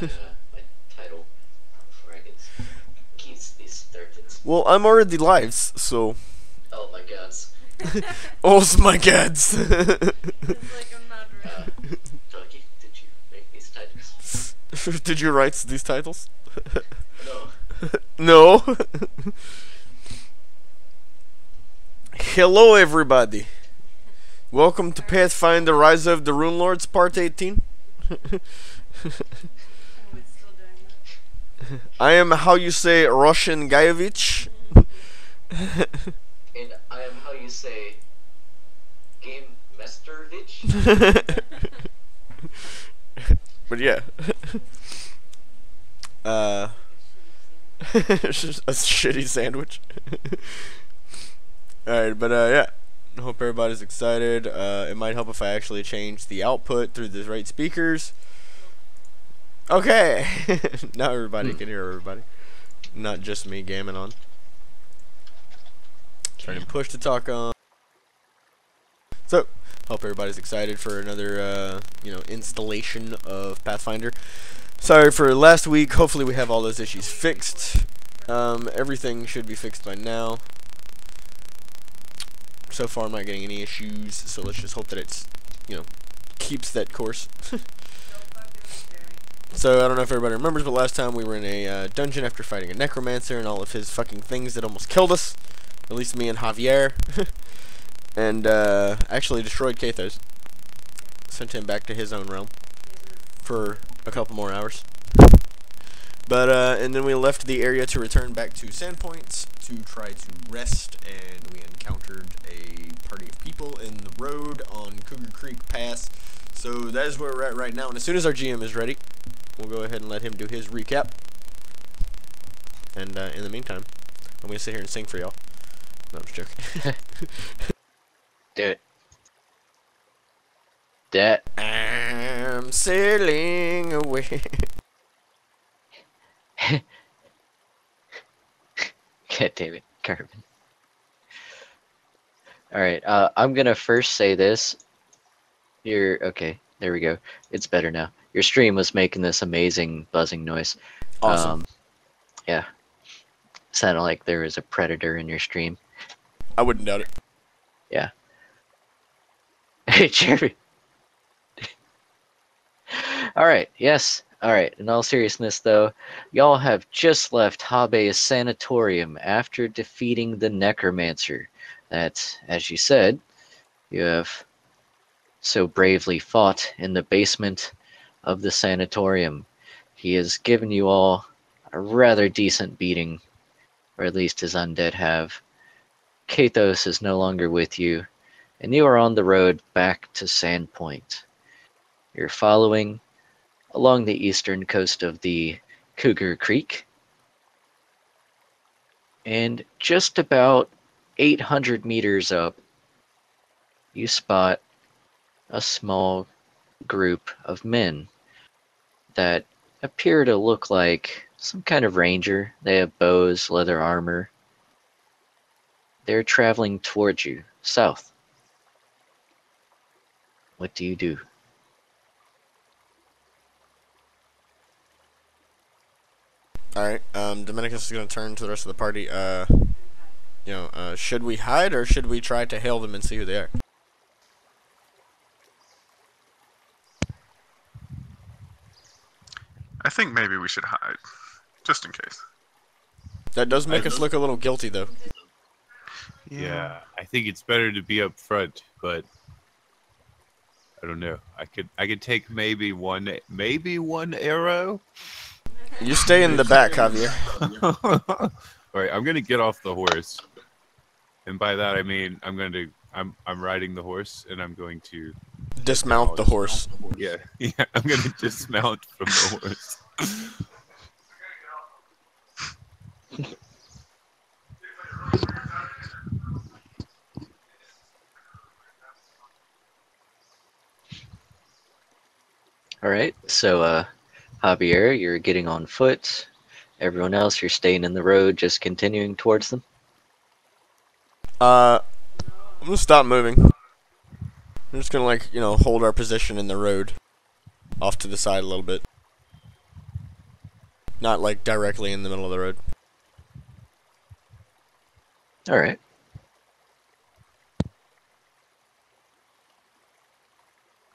my title before I get keys these started. Well, I'm already live, so. Oh my gods. Oh my gods. It's like I'm not ready. Donkey, did you make these titles? Did you write these titles? No. No. Hello, everybody. Welcome to Pathfinder: Rise of the Runelords, Part 18. Oh, it's still doing that. I am how you say Russian Guyevich. And I am how you say Game Masterovich. But yeah. It's just a shitty sandwich. Alright, but yeah. I hope everybody's excited. It might help if I actually change the output through the right speakers. Okay. Now everybody can hear everybody. Not just me gamming on. Turning push to talk on. So, hope everybody's excited for another, installation of Pathfinder. Sorry for last week. Hopefully we have all those issues fixed. Everything should be fixed by now. So far I'm not getting any issues, so let's just hope that it's, keeps that course. So, I don't know if everybody remembers, but last time we were in a dungeon after fighting a necromancer and all of his fucking things that almost killed us. At least me and Javier. And, actually destroyed Kathos. Sent him back to his own realm for a couple more hours. But, and then we left the area to return back to Sandpoint to try to rest, and we encountered a party of people in the road on Cougar Creek Pass. So that is where we're at right now, and as soon as our GM is ready, we'll go ahead and let him do his recap. And, in the meantime, I'm going to sit here and sing for y'all. No, I'm just joking. Do it. That. I'm sailing away. God damn it, Carbon. Alright, I'm gonna first say this. Okay, there we go. It's better now. Your stream was making this amazing buzzing noise. Awesome. Yeah. Sounded like there was a predator in your stream. I wouldn't doubt it. Yeah. Hey, Jeremy. Alright, yes. Alright, in all seriousness though, y'all have just left Habe's sanatorium after defeating the necromancer that, as you said, you have so bravely fought in the basement of the sanatorium. He has given you all a rather decent beating, or at least his undead have. Kathos is no longer with you, and you are on the road back to Sandpoint. You're following along the eastern coast of the Cougar Creek, and just about 800 meters up, you spot a small group of men that appear to look like some kind of ranger. They have bows, leather armor. They're traveling towards you, south. What do you do? Alright, Dominicus is going to turn to the rest of the party. Should we hide or should we try to hail them and see who they are? I think maybe we should hide, just in case. That does make us look a little guilty, though. Yeah, I think it's better to be up front, but I don't know. I could take maybe one arrow. You stay in the back, Javier. Alright, I'm gonna get off the horse, and by that I mean I'm riding the horse, and I'm going to Dismount the horse. yeah I'm gonna dismount from the horse. Alright, so Javier, you're getting on foot. Everyone else, you're staying in the road, just continuing towards them. I'm gonna stop moving. I'm just gonna hold our position in the road. Off to the side a little bit. Not like directly in the middle of the road. All right.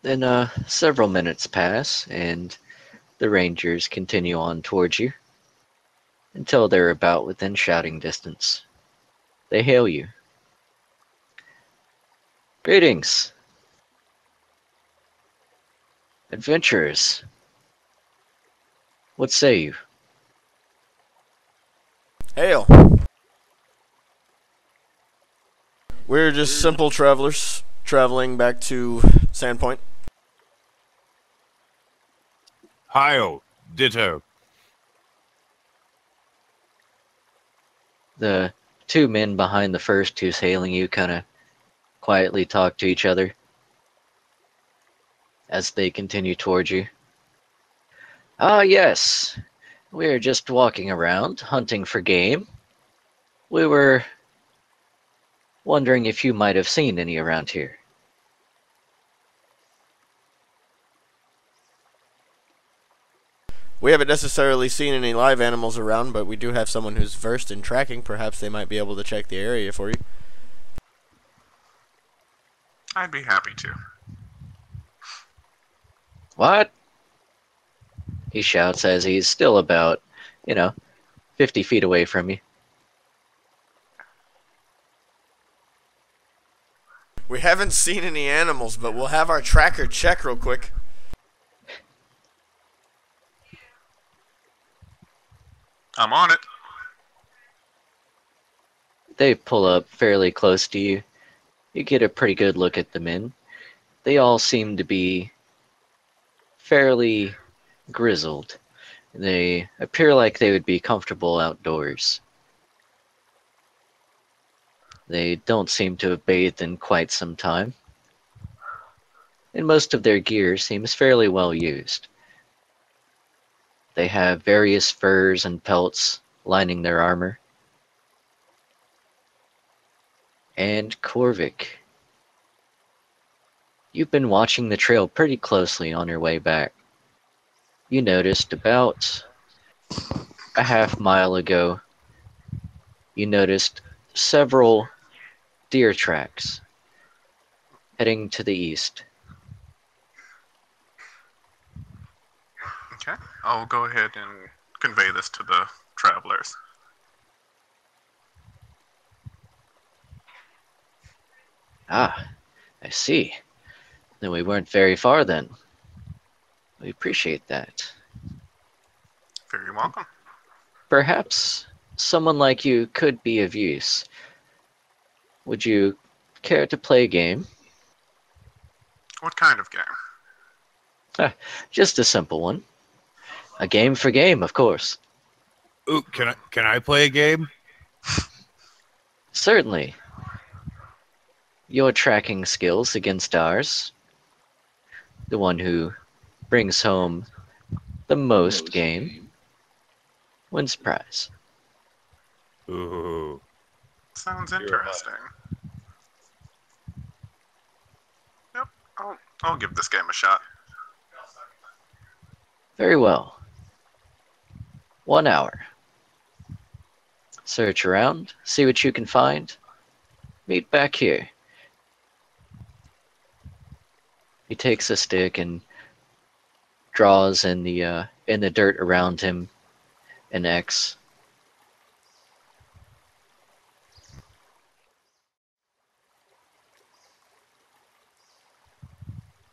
Then several minutes pass, and the Rangers continue on towards you until they're about within shouting distance. They hail you. Greetings, adventurers. What say you? Hail! We're just simple travelers traveling back to Sandpoint. Heil, ditto. The two men behind the first who's hailing you kind of quietly talk to each other as they continue towards you. Ah, yes. We're just walking around, hunting for game. We were wondering if you might have seen any around here. We haven't necessarily seen any live animals around, but we do have someone who's versed in tracking. Perhaps they might be able to check the area for you. I'd be happy to. What? He shouts as he's still about, 50 feet away from you. We haven't seen any animals, but we'll have our tracker check real quick. I'm on it. They pull up fairly close to you. You get a pretty good look at the men. They all seem to be fairly grizzled. They appear like they would be comfortable outdoors. They don't seem to have bathed in quite some time. And most of their gear seems fairly well used. They have various furs and pelts lining their armor. And Korvik, you've been watching the trail pretty closely on your way back. You noticed about a half mile ago, you noticed several deer tracks heading to the east. Okay. I'll go ahead and convey this to the travelers. Ah, I see. Then we weren't very far then. We appreciate that. Very welcome. Perhaps someone like you could be of use. Would you care to play a game? What kind of game? Just a simple one. A game for game, of course. Ooh, can I play a game? Certainly. Your tracking skills against ours. The one who brings home the most game wins prize. Ooh. Sounds You're interesting. Yep. I'll give this game a shot. Very well. 1 hour. Search around, see what you can find. Meet back here. He takes a stick and draws in the dirt around him an X.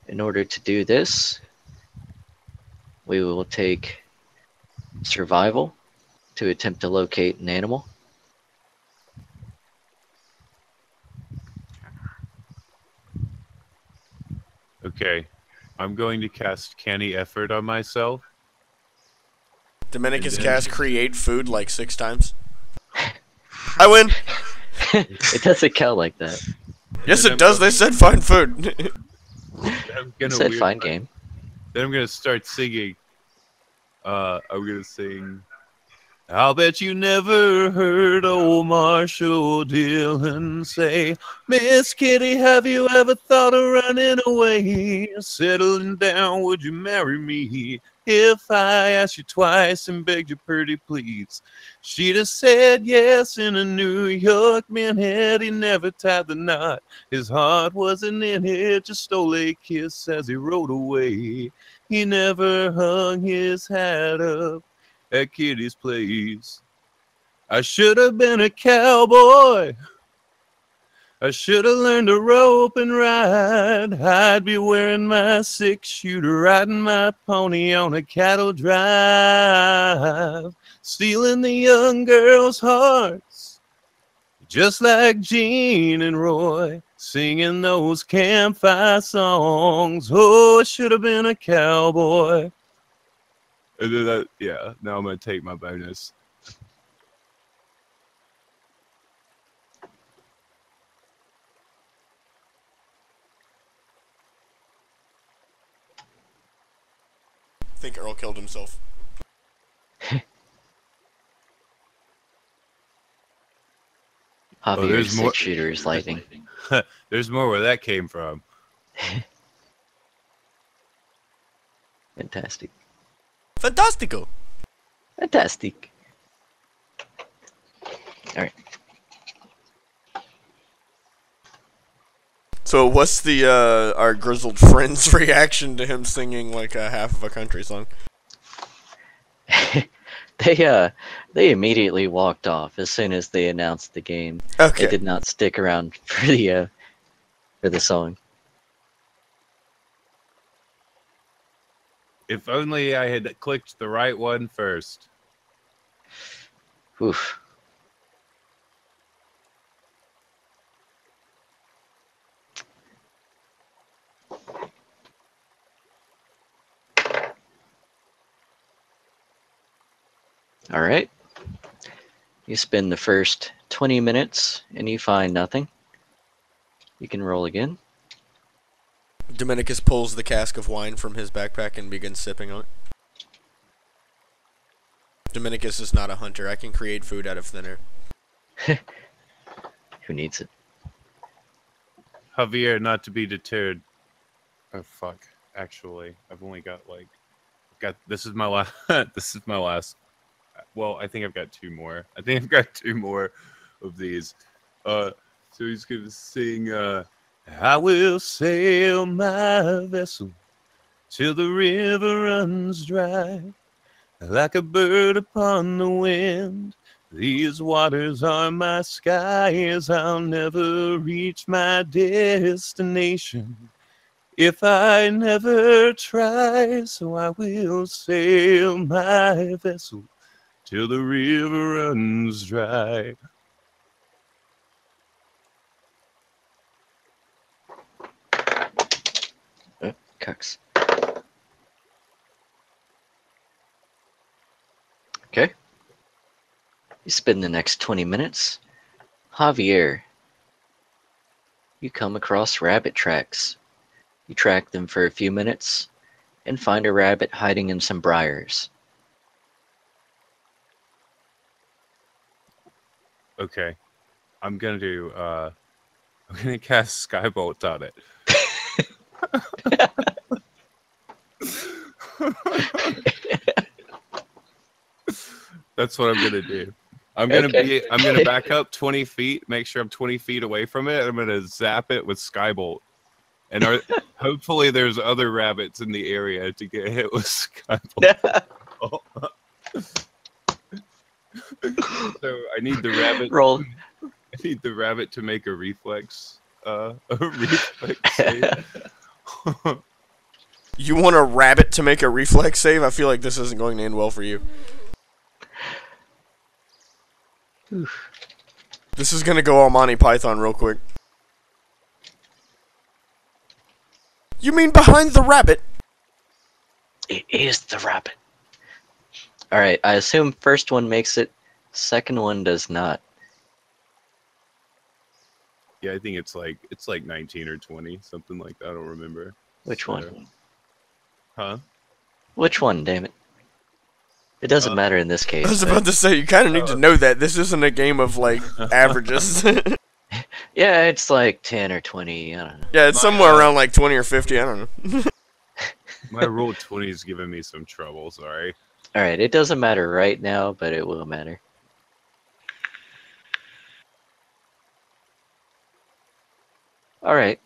In order to do this, we will take survival to attempt to locate an animal. Okay. I'm going to cast Canny Effort on myself. Dominic has And then- cast create food like 6 times. I win! It doesn't count like that. Yes, then it does. They said find food. I'm It gonna said weird- fine game. Then I'm gonna start singing. I'm gonna sing. I'll bet you never heard old Marshall Dillon say, Miss Kitty, have you ever thought of running away? Settling down, would you marry me? If I asked you twice and begged you pretty please, she'd have said yes in a New York minute. He never tied the knot. His heart wasn't in it, just stole a kiss as he rode away. He never hung his hat up at Kitty's place. I should have been a cowboy. I should have learned to rope and ride. I'd be wearing my 6-shooter, riding my pony on a cattle drive, stealing the young girls' hearts, just like Gene and Roy, singing those campfire songs. Oh, I should have been a cowboy. And then yeah, now I'm going to take my bonus. I think Earl killed himself. Javier's there's more. 6-shooter is lightning. There's more where that came from. Fantastic. Fantastico. Fantastic. Alright. So what's the our grizzled friend's reaction to him singing like a half of a country song? They immediately walked off as soon as they announced the game. Okay. They did not stick around for the song. If only I had clicked the right one first. Oof. All right. You spend the first 20 minutes and you find nothing. You can roll again. Dominicus pulls the cask of wine from his backpack and begins sipping on it. Dominicus is not a hunter. I can create food out of thin air. Who needs it? Javier, not to be deterred. Oh fuck! Actually, I've only got this is my last. This is my last. Well, I think I've got 2 more. I think I've got 2 more of these. So he's gonna sing. I will sail my vessel till the river runs dry, like a bird upon the wind. These waters are my skies. I'll never reach my destination if I never try. So I will sail my vessel till the river runs dry. Cucks. Okay. You spend the next 20 minutes. Javier, you come across rabbit tracks. You track them for a few minutes and find a rabbit hiding in some briars. Okay. I'm gonna cast Skybolt on it. That's what I'm gonna do. I'm gonna back up 20 feet, make sure I'm 20 feet away from it, and I'm gonna zap it with Skybolt. And hopefully there's other rabbits in the area to get hit with Skybolt. So I need the rabbit. Roll. I need the rabbit to make a reflex save. You want a rabbit to make a reflex save? I feel like this isn't going to end well for you. Oof. This is going to go all Monty Python real quick. You mean behind the rabbit? It is the rabbit. Alright, I assume first one makes it, second one does not. Yeah, I think it's like 19 or 20, something like that. I don't remember. Which one? Huh? Which one, damn it? It doesn't matter in this I case. was but- about to say, you kind of need to know that. This isn't a game of, like, averages. Yeah, it's like 10 or 20. I don't know. Yeah, it's somewhere around, like, 20 or 50. I don't know. My roll 20 is giving me some trouble. Sorry. All right, it doesn't matter right now, but it will matter. All right.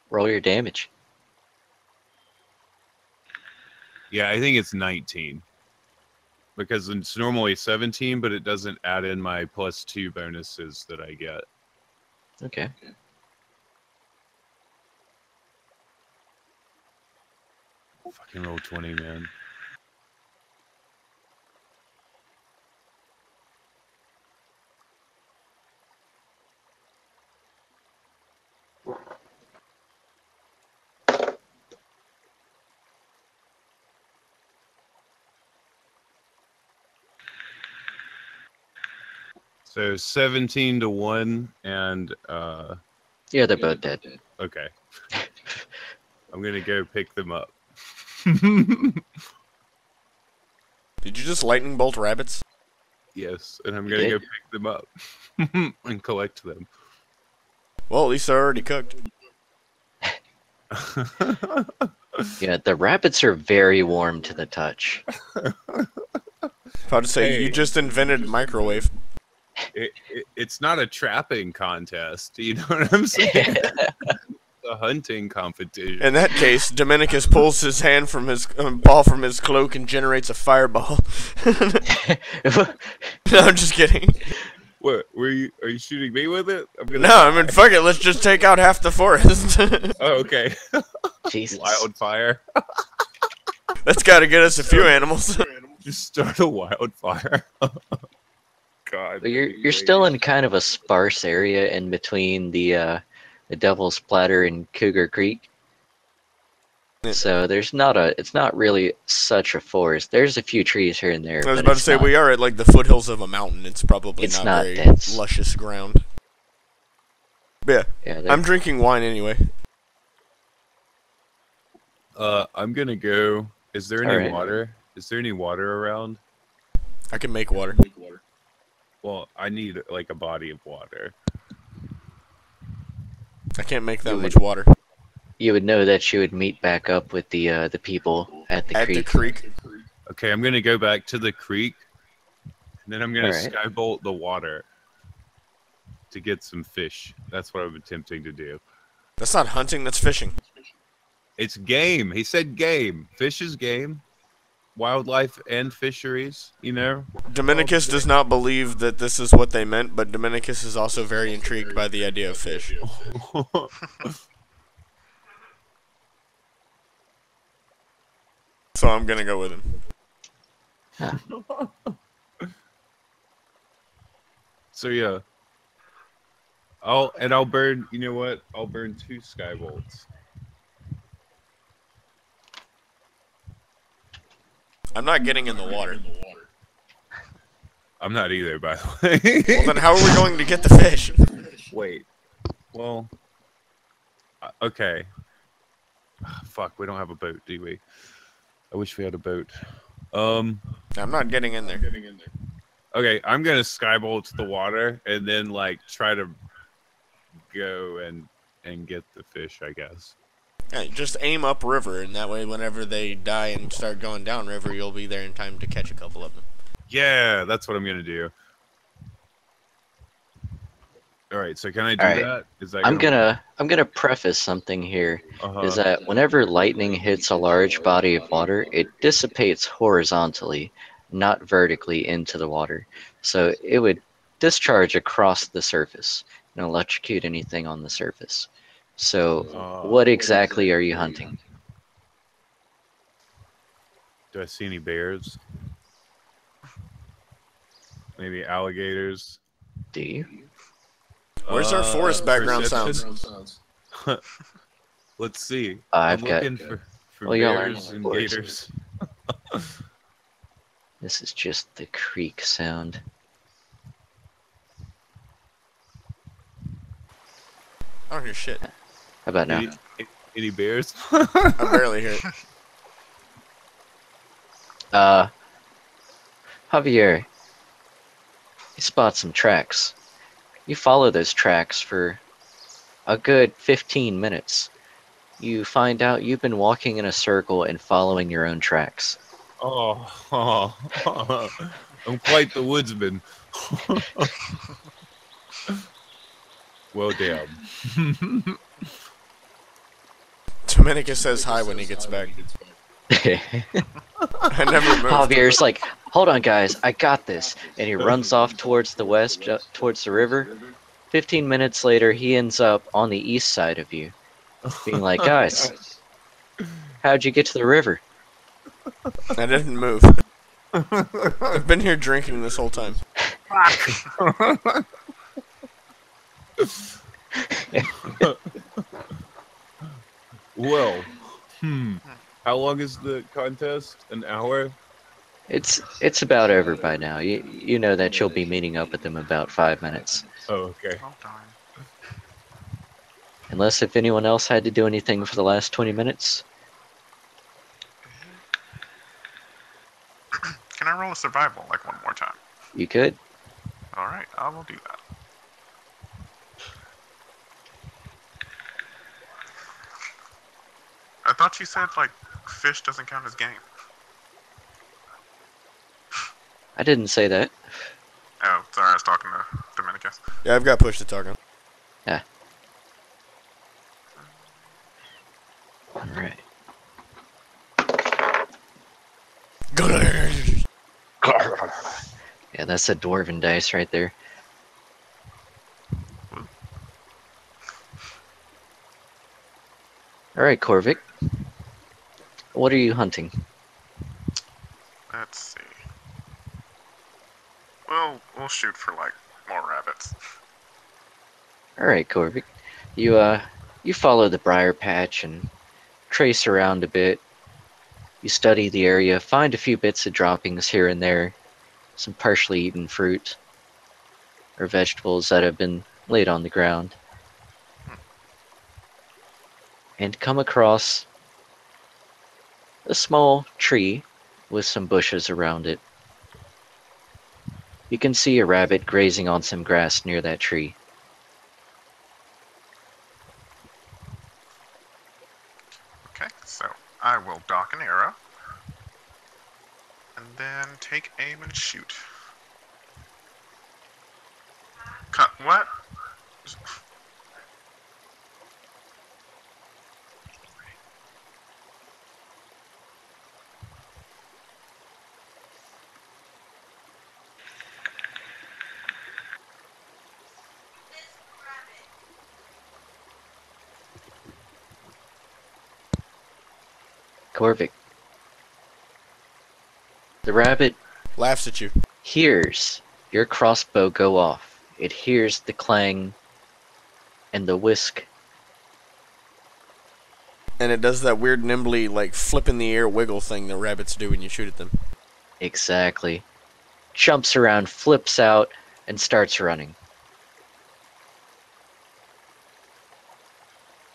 Roll your damage. Yeah, I think it's 19. Because it's normally 17, but it doesn't add in my +2 bonuses that I get. Okay. Fucking roll 20, man. So 17 to 1 and Yeah, they're both dead. okay. I'm gonna go pick them up. Did you just lightning bolt rabbits? Yes, and I'm gonna go pick them up and collect them. Well, at least they're already cooked. Yeah, the rabbits are very warm to the touch. About to say, Hey. you just invented microwave. It's not a trapping contest, you know what I'm saying? It's a hunting competition. In that case, Dominicus pulls his hand from his ball from his cloak and generates a fireball. No, I'm just kidding. What? Are you shooting me with it? I'm gonna. No, I mean, fuck it. Let's just take out half the forest. Oh, okay. Jesus. Wildfire. That's got to get us a few animals. Just start a wildfire. God. But you're still in kind of a sparse area in between the Devil's Platter and Cougar Creek. Yeah. So it's not really such a forest. There's a few trees here and there. I was but about to it's say, not- we are at like the foothills of a mountain. It's probably It's not, not very dense. luscious ground. But Yeah, yeah, I'm drinking wine anyway. I'm gonna go. Is there any Alright. water? Is there any water around? I can make water. Well, I need like a body of water. I can't make that You much would- water. you would know that you would meet back up with the people at the At creek. the creek. Okay, I'm gonna go back to the creek, and then I'm gonna Alright. skybolt the water to get some fish. That's what I'm attempting to do. That's not hunting, that's fishing. It's game. He said game. Fish is game. Wildlife and fisheries, you know? Dominicus does not believe that this is what they meant, but Dominicus is also very intrigued by the idea of fish. So I'm gonna go with him. So yeah. I'll burn, you know what? I'll burn 2 skybolts. I'm not getting in the water. I'm not either, by the way. Well, then how are we going to get the fish? Wait. Well. Okay. Fuck, we don't have a boat, do we? I wish we had a boat. I'm not getting in there. Okay, I'm gonna skybolt the water and then like try to go and get the fish, I guess. Yeah, just aim upriver, and that way whenever they die and start going downriver, you'll be there in time to catch a couple of them. Yeah, that's what I'm gonna do. All right, so can I do All right. that? Is that I'm gonna preface something here. Uh-huh. Is that whenever lightning hits a large body of water, it dissipates horizontally, not vertically into the water. So it would discharge across the surface and electrocute anything on the surface. So what exactly are you hunting? Do I see any bears? Maybe alligators? Do you? Where's our forest background perception? sounds? Let's see. I've I'm got. looking for Well, y'all are bears and forests. gators. This is just the creek sound. I don't hear shit. How about now? Any bears? I barely hear it. Uh, Javier, you spot some tracks. You follow those tracks for a good 15 minutes. You find out you've been walking in a circle and following your own tracks. Oh, I'm quite the woodsman. Well, damn. Dominicus says hi when he gets back. I never moved. Javier's like, hold on, guys, I got this. And he runs off towards the west, towards the river. 15 minutes later, he ends up on the east side of you, being like, guys, how'd you get to the river? I didn't move. I've been here drinking this whole time. Well, how long is the contest? An hour? It's about over by now. You know that you'll be meeting up with them in about 5 minutes. Oh, okay. Oh, darn. Unless if anyone else had to do anything for the last 20 minutes. Can I roll a survival like one more time? You could. All right, I will do that. I thought you said like fish doesn't count as game. I didn't say that. Oh, sorry, I was talking to Dominicus. Yeah, I've got push to talk on. Alright. Yeah, that's a dwarven dice right there. Alright, Corvic. What are you hunting? Let's see. We'll shoot for like more rabbits. Alright, Corvic. You follow the briar patch and trace around a bit. You study the area, find a few bits of droppings here and there, some partially eaten fruit, or vegetables that have been laid on the ground, and come across a small tree with some bushes around it. You can see a rabbit grazing on some grass near that tree. Okay, so I will dock an arrow. And then take aim and shoot. Cut. What? Corvic. The rabbit Laughs at you. hears your crossbow go off. It hears the clang and the whisk. And it does that weird nimbly, like, flip in the air wiggle thing that rabbits do when you shoot at them. Exactly. Jumps around, flips out, and starts running.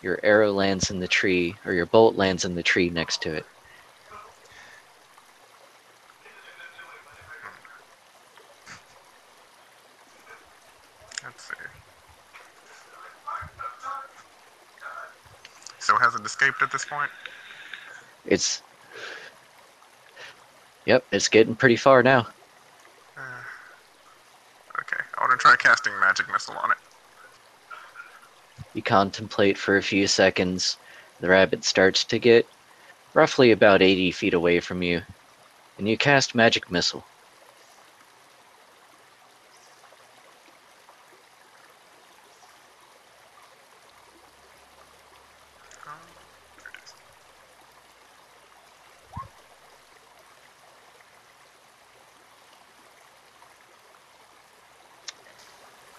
Your arrow lands in the tree, or your bolt lands in the tree next to it. Let's see. So has it escaped at this point? It's... Yep, it's getting pretty far now. Okay, I want to try casting magic missile on it. You contemplate for a few seconds. The rabbit starts to get roughly about 80 feet away from you, and you cast magic missile. There it is.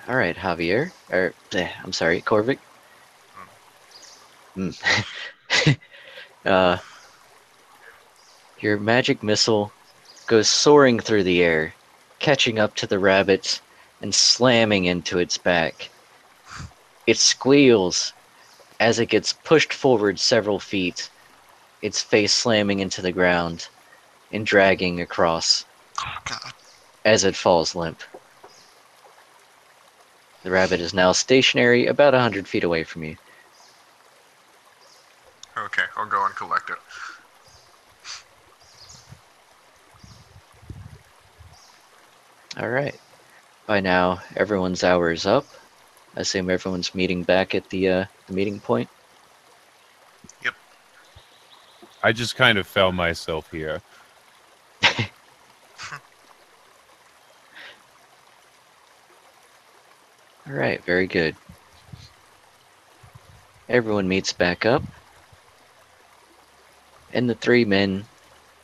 All right, Javier, or I'm sorry, Corvic. uh, your magic missile goes soaring through the air, catching up to the rabbit and slamming into its back. It squeals as it gets pushed forward several feet, its face slamming into the ground. and dragging across Oh, God. as it falls limp. The rabbit is now stationary about 100 feet away from you. Okay, I'll go and collect it. Alright. By now, everyone's hour is up. I assume everyone's meeting back at the meeting point. Yep. I just kind of fell myself here. Alright, very good. Everyone meets back up, and the three men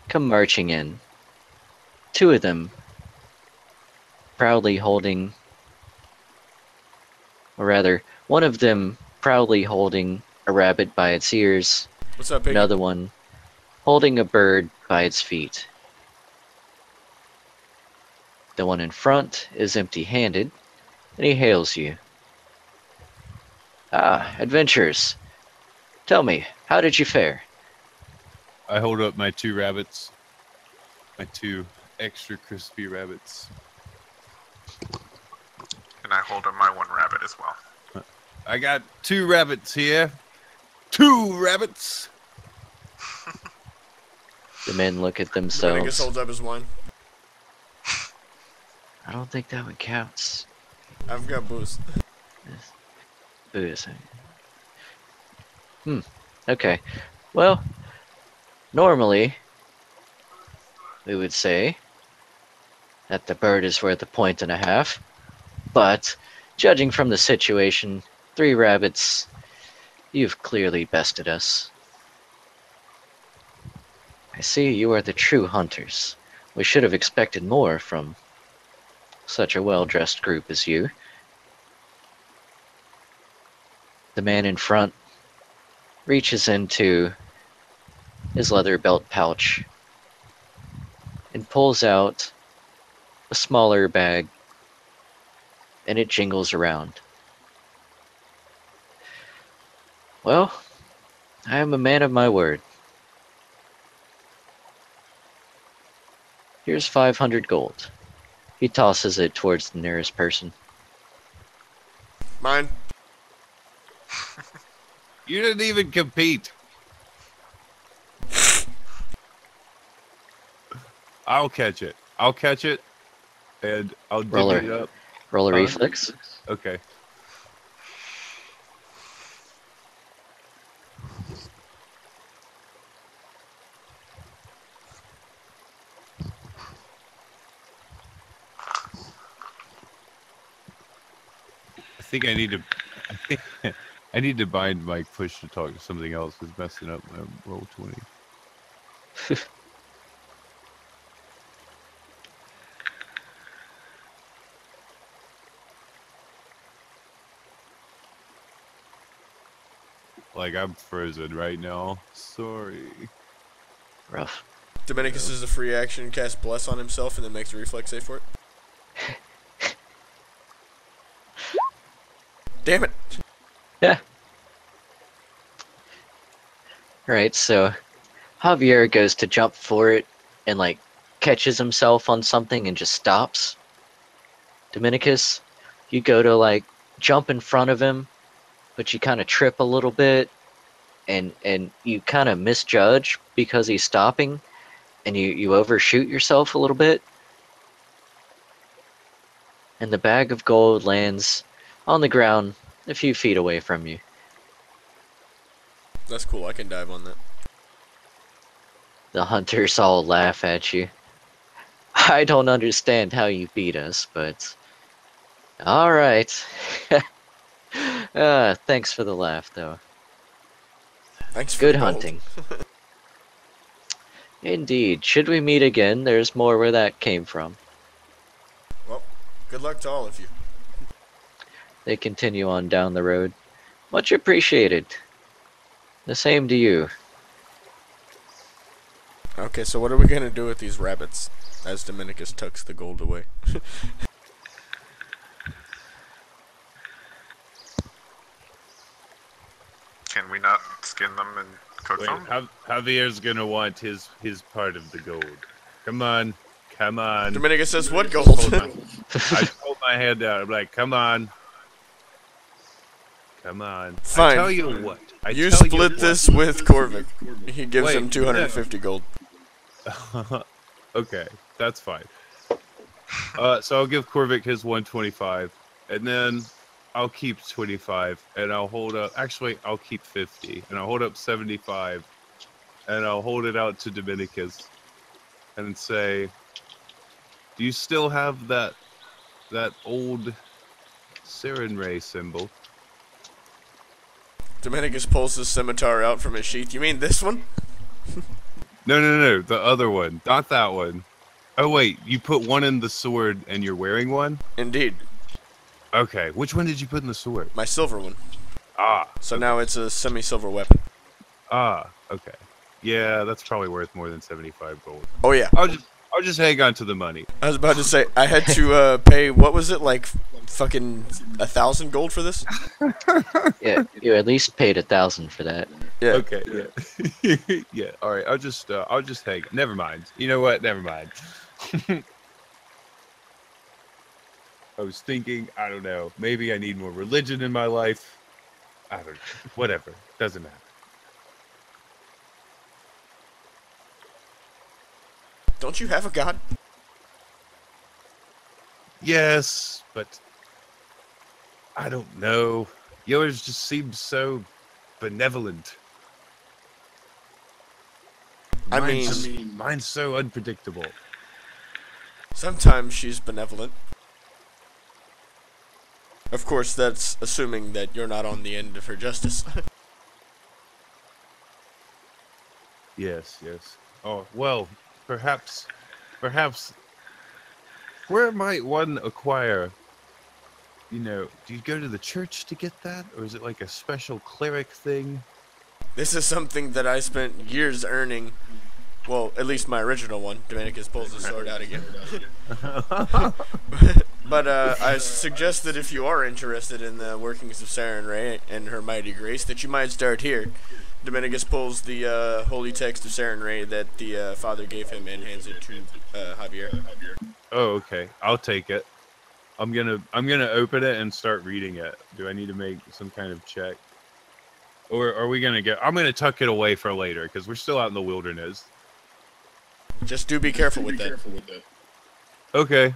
come marching in. Two of them proudly holding, or rather, one of them proudly holding a rabbit by its ears, What's up, Piggy? another one holding a bird by its feet. The one in front is empty-handed, and he hails you. Ah, adventurers. Tell me, how did you fare? I hold up my 2 rabbits. My 2 extra crispy rabbits. And I hold up my 1 rabbit as well. I got 2 rabbits here. 2 rabbits! The men look at Dominicus themselves. holds up his wine. I don't think that one counts. I've got booze. Booze. Okay. Well, normally, we would say that the bird is worth 1.5 points, but judging from the situation, 3 rabbits, you've clearly bested us. I see you are the true hunters. We should have expected more from such a well-dressed group as you. The man in front reaches into his leather belt pouch and pulls out a smaller bag, and it jingles around. Well, I am a man of my word. Here's 500 gold. He tosses it towards the nearest person. Mine. You didn't even compete. I'll catch it. I'll catch it, and I'll Roller. divvy it up. Roll a Huh? reflex. Okay. I think I need to. I think I need to bind my push to talk to something else. Is messing up my roll 20. Like I'm frozen right now. Sorry. Rough. Dominicus is a free action, cast Bless on himself, and then makes a reflex save for it. Damn it! Yeah. Right, so Javier goes to jump for it and like catches himself on something and just stops. Dominicus, you go to like jump in front of him, but you kind of trip a little bit and you kind of misjudge because he's stopping and you overshoot yourself a little bit. And the bag of gold lands on the ground a few feet away from you. That's cool, I can dive on that. The hunters all laugh at you. I don't understand how you beat us, but alright. Thanks for the laugh, though. Thanks for Good the gold. hunting. Indeed. Should we meet again, there's more where that came from. Well, good luck to all of you. They continue on down the road. Much appreciated. The same to you. Okay, so what are we gonna do with these rabbits? As Dominicus tucks the gold away. Can we not skin them and cook Wait, them? Javier's gonna want his part of the gold. Come on. Come on. Dominicus says, what Hold gold? my, I hold my hand out. I'm like, come on. Come on. Fine. I tell you what. You split this with Corvic. He gives Wait, him 250 gold. Okay, that's fine. So I'll give Corvic his 125, and then I'll keep 25, and I'll hold up. Actually, I'll keep 50, and I'll hold up 75, and I'll hold it out to Dominicus, and say, "Do you still have that old Siren Ray symbol?" Dominicus pulls his scimitar out from his sheath. You mean this one? No, the other one, not that one. Oh wait, you put one in the sword, and you're wearing one? Indeed. Okay, which one did you put in the sword? My silver one. Ah. So now it's a semi-silver weapon. Ah, okay. Yeah, that's probably worth more than 75 gold. Oh yeah. I'll just hang on to the money. I was about to say, I had to pay, what was it, like fucking 1,000 gold for this? Yeah, you at least paid 1,000 for that. Yeah. Okay, yeah. Yeah, alright, I'll just hang. Never mind. You know what? Never mind. I was thinking, I don't know, maybe I need more religion in my life. I don't know. Whatever. Doesn't matter. Don't you have a god? Yes, but I don't know. Yours just seems so benevolent. I Mine's so unpredictable. Sometimes she's benevolent. Of course, that's assuming that you're not on the end of her justice. Yes. Oh, well, perhaps, where might one acquire, do you go to the church to get that? Or is it like a special cleric thing? This is something that I spent years earning. Well, at least my original one. Dominicus pulls his sword out again. But I suggest that if you are interested in the workings of Saren Ray and her mighty grace, that you might start here. Dominicus pulls the holy text of Saren Ray that the father gave him and hands it to Javier. Oh, okay. I'll take it. I'm gonna open it and start reading it. Do I need to make some kind of check? Or are we gonna I'm gonna tuck it away for later, because we're still out in the wilderness. Just do be careful with that. Okay.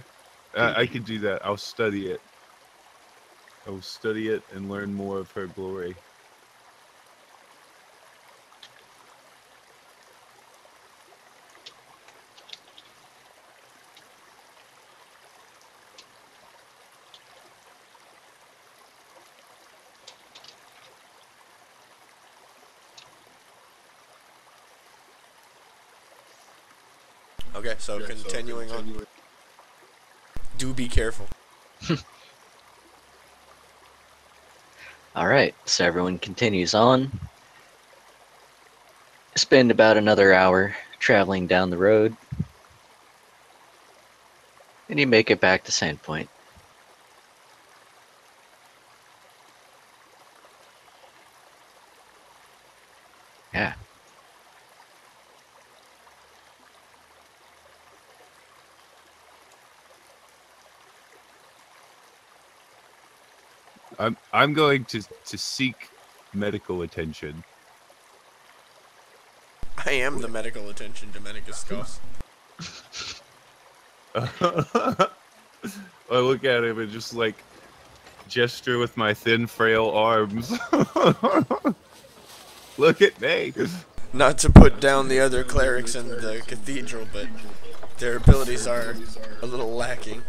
I can do that. I'll study it. I will study it and learn more of her glory. Okay, so continuing on. Do be careful. Alright, so everyone continues on. Spend about another hour traveling down the road. And you make it back to Sandpoint. Yeah. I'm going to seek medical attention. I am the medical attention, Dominicus scoffs. I look at him and just like gesture with my thin, frail arms. Look at me. Not to put down the other clerics in the cathedral, but their abilities are a little lacking.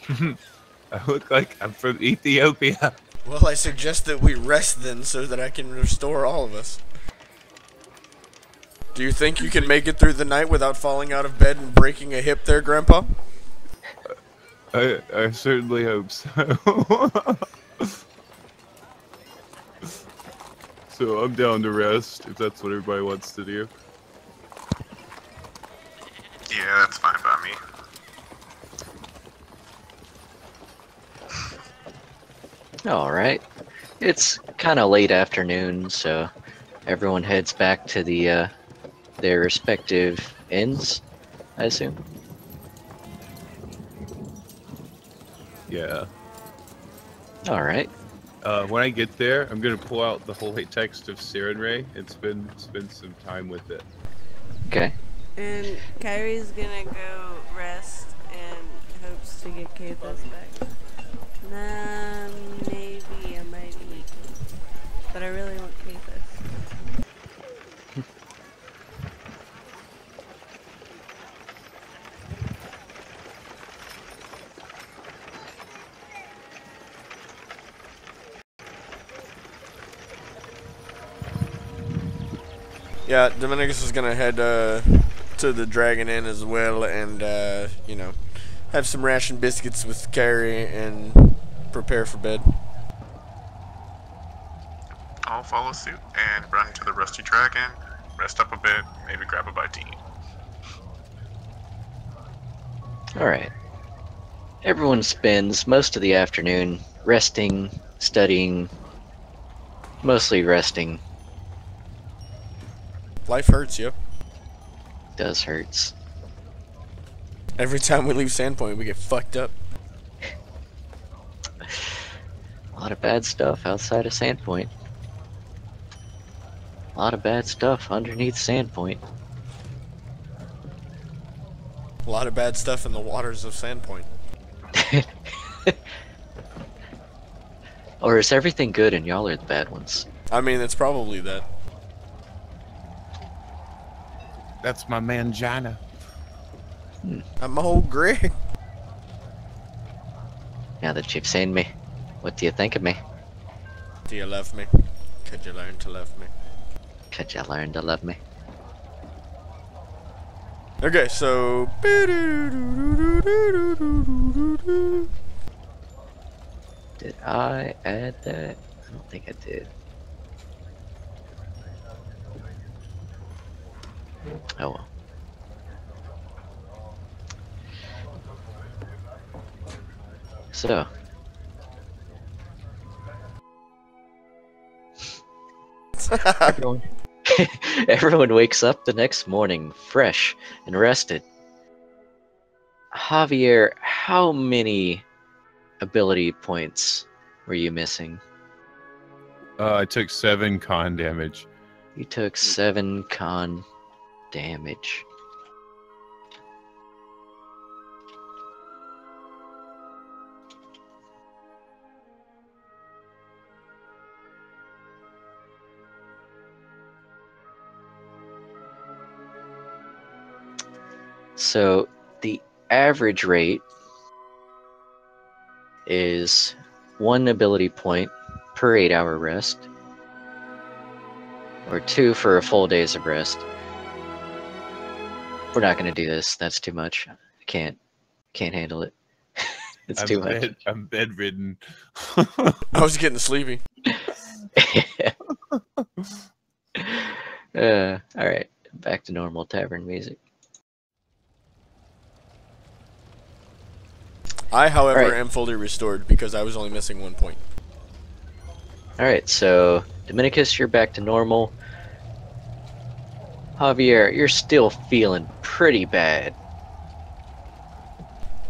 I look like I'm from Ethiopia. Well, I suggest that we rest then, so that I can restore all of us. Do you think you can make it through the night without falling out of bed and breaking a hip there, Grandpa? I certainly hope so. So I'm down to rest, if that's what everybody wants to do. Yeah, that's fine by me. Alright. It's kind of late afternoon, so everyone heads back to their respective inns. I assume. Yeah. All right. When I get there, I'm gonna pull out the holy text of Siren Ray and spend some time with it. Okay. And Kyrie's gonna go rest and hopes to get Kathos back. Nah, maybe I might eat. But I really want Kathos. Yeah, Dominicus is gonna head to the Dragon Inn as well, and you know, have some ration biscuits with Carrie and prepare for bed. I'll follow suit and run to the Rusty Dragon, rest up a bit, maybe grab a bite to eat. All right. Everyone spends most of the afternoon resting, studying, mostly resting. Life hurts, yo. Does hurts. Every time we leave Sandpoint, we get fucked up. A lot of bad stuff outside of Sandpoint. A lot of bad stuff underneath Sandpoint. A lot of bad stuff in the waters of Sandpoint. Or is everything good and y'all are the bad ones? I mean, it's probably that. That's my mangina. I'm old Greg. Now that you've seen me, what do you think of me? Do you love me? Could you learn to love me? Could you learn to love me? Okay, so. Did I add that? I don't think I did. Oh well. So. Everyone, everyone wakes up the next morning fresh and rested. Javier, how many ability points were you missing? I took 7 con damage. You took 7 con damage. So the average rate is 1 ability point per 8-hour rest, or 2 for a full days of rest. We're not going to do this. That's too much. I can't handle it. It's too much. I'm bedridden. I was getting sleepy. All right, back to normal tavern music. I, however, Alright. am fully restored because I was only missing 1 point. All right, so Dominicus, you're back to normal. Javier, you're still feeling pretty bad.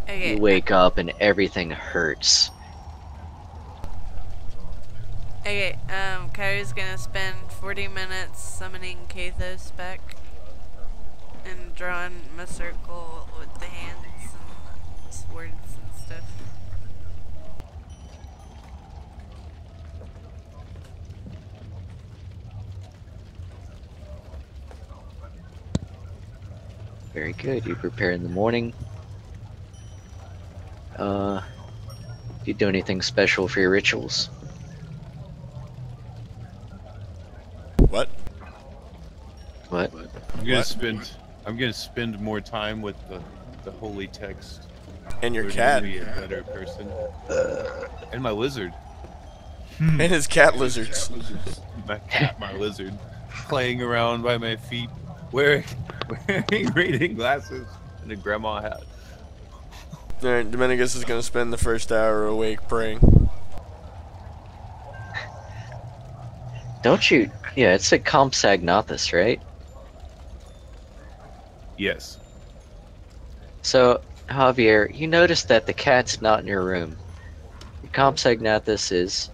Okay. You wake up and everything hurts. Okay, Kyrie's gonna spend 40 minutes summoning Kathos back and drawing my circle with the hands and swords and stuff. Very good. You prepare in the morning. Do you do anything special for your rituals? What? What? I'm gonna spend more time with the holy text. And your Learning cat. to be a better person. And my lizard. And his cat lizards. My cat, my lizard, playing around by my feet, wearing reading glasses and a grandma hat. Alright, Dominicus is gonna spend the first hour awake praying. Don't you? Yeah, it's a Compsognathus, right? Yes. So, Javier, you notice that the cat's not in your room. Your Compsognathus is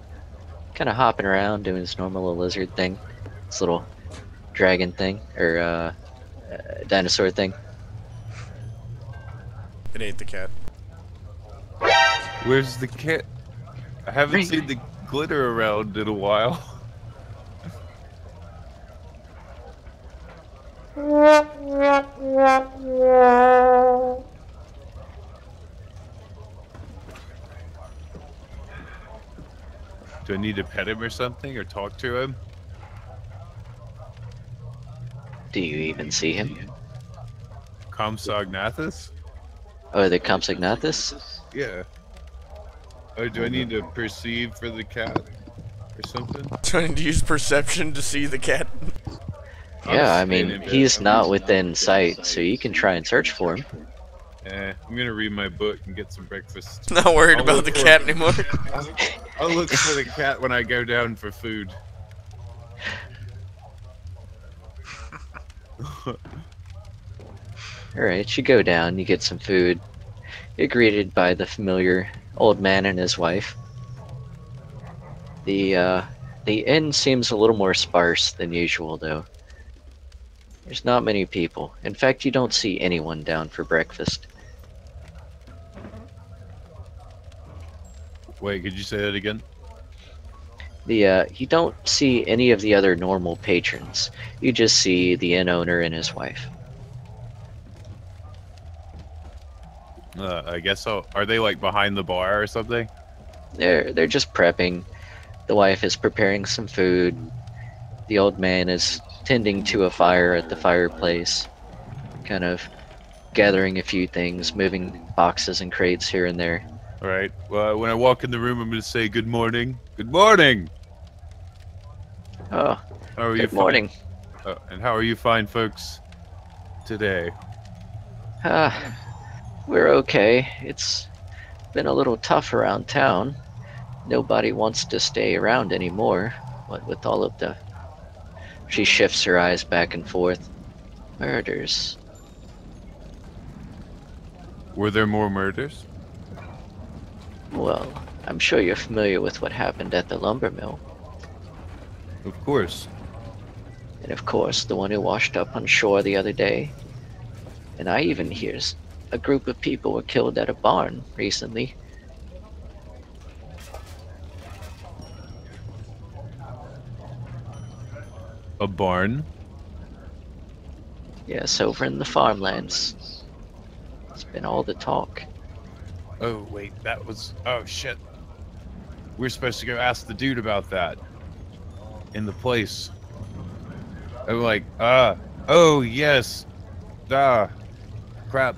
kind of hopping around doing his normal little lizard thing, his little dragon thing, or dinosaur thing. It ate the cat. Where's the cat? I haven't Ring. seen the glitter around in a while. Do I need to pet him or something, or talk to him? Do you even see him? Compsognathus? Oh, the Compsognathus? Yeah. Oh, do I need to perceive for the cat or something? Trying to use perception to see the cat. Yeah, I I'm mean, standing he's there. not within sight, so you can try and search for him. I'm gonna read my book and get some breakfast. Not worried I'll about look the for- cat anymore. I'll look for the cat when I go down for food. Alright, you go down, you get some food. You're greeted by the familiar old man and his wife. The inn seems a little more sparse than usual, though. There's not many people. In fact, you don't see anyone down for breakfast. Wait, could you say that again? You don't see any of the other normal patrons. You just see the inn owner and his wife. I guess so. Are they like behind the bar or something? They're just prepping. The wife is preparing some food. The old man is tending to a fire at the fireplace, kind of gathering a few things, moving boxes and crates here and there. All right. Well, when I walk in the room, I'm gonna say good morning. Good morning. Oh, How are you? good morning. And how are you, fine folks, today? We're okay. It's been a little tough around town. Nobody wants to stay around anymore. What with all of the... She shifts her eyes back and forth. Murders. Were there more murders? Well, I'm sure you're familiar with what happened at the lumber mill. Of course. And of course, the one who washed up on shore the other day. And I even hears a group of people were killed at a barn recently. A barn? Yes, over in the farmlands. It's been all the talk. Oh, wait, that was... Oh, shit. We're supposed to go ask the dude about that. In the place. I'm like, oh, yes. Crap.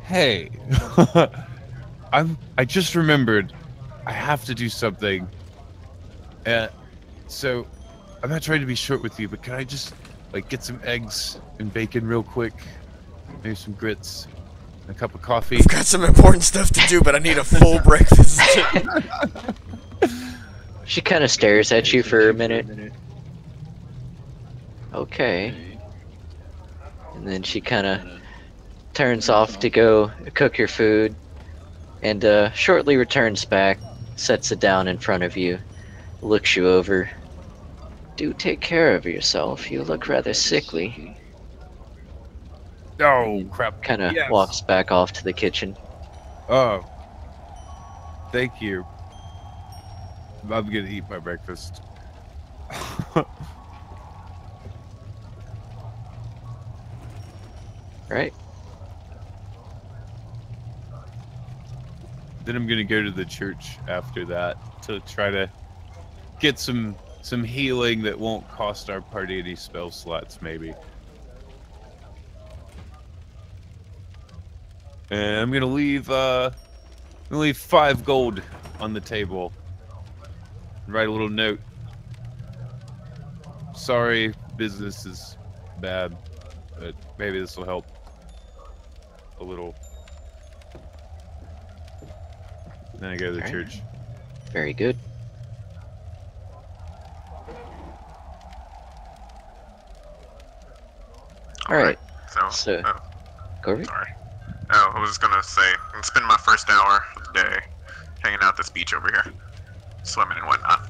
Hey. I just remembered I have to do something. So, I'm not trying to be short with you, but can I just, like, get some eggs and bacon real quick? Maybe some grits, and a cup of coffee. I've got some important stuff to do, but I need a full breakfast. She kind of stares at you for a minute. Okay. And then she kind of turns off to go cook your food, and shortly returns back, sets it down in front of you, looks you over. Do take care of yourself. You look rather sickly. Oh, crap. Kind of Yes. walks back off to the kitchen. Oh. Thank you. I'm gonna eat my breakfast. Right? Then I'm gonna go to the church after that to try to get some healing that won't cost our party any spell slots, maybe. And I'm gonna leave 5 gold on the table. Write a little note. Sorry, business is bad, but maybe this will help a little. Then I go to the Alright. church. Very good. Alright, So, so, oh, Corby? sorry. Oh, I was just gonna say, I'm spending my first hour of the day hanging out at this beach over here, swimming and whatnot.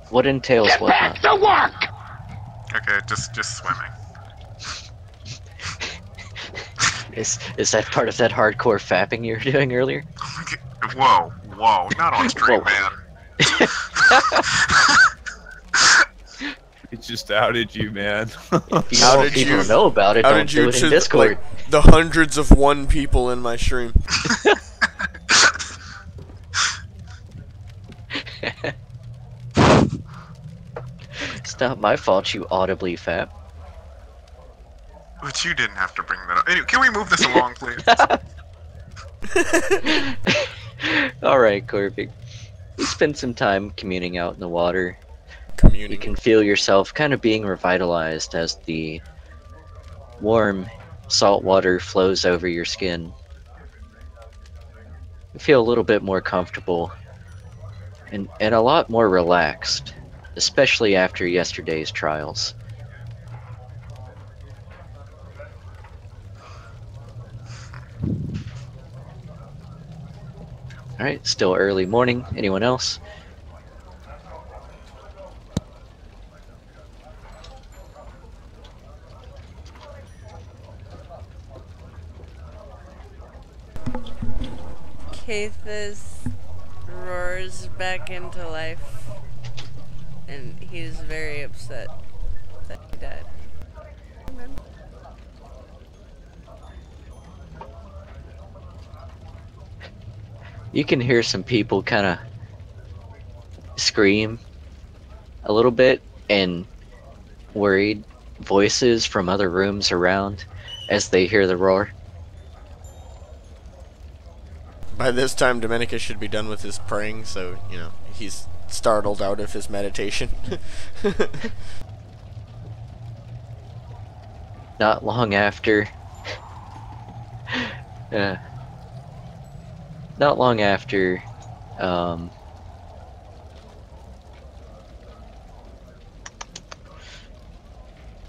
What entails whatnot? Okay, just swimming. Is that part of that hardcore fapping you were doing earlier? Whoa, not on stream, Whoa. man. It just outed you, man. If you How want did people you- to know about it, How don't did you do it in to, Discord. like, the hundreds of one people in my stream? It's not my fault you audibly fap. But you didn't have to bring that up. Anyway, can we move this along, please? Alright, Corby. You spend some time communing out in the water. Communing. You can feel yourself kind of being revitalized as the warm salt water flows over your skin. You feel a little bit more comfortable and a lot more relaxed, especially after yesterday's trials. Alright, still early morning. Anyone else? Cathus roars back into life, and he's very upset that he died. You can hear some people kind of scream a little bit, and worried voices from other rooms around as they hear the roar. By this time, Dominicus should be done with his praying, so, you know, he's startled out of his meditation. Not long after, not long after,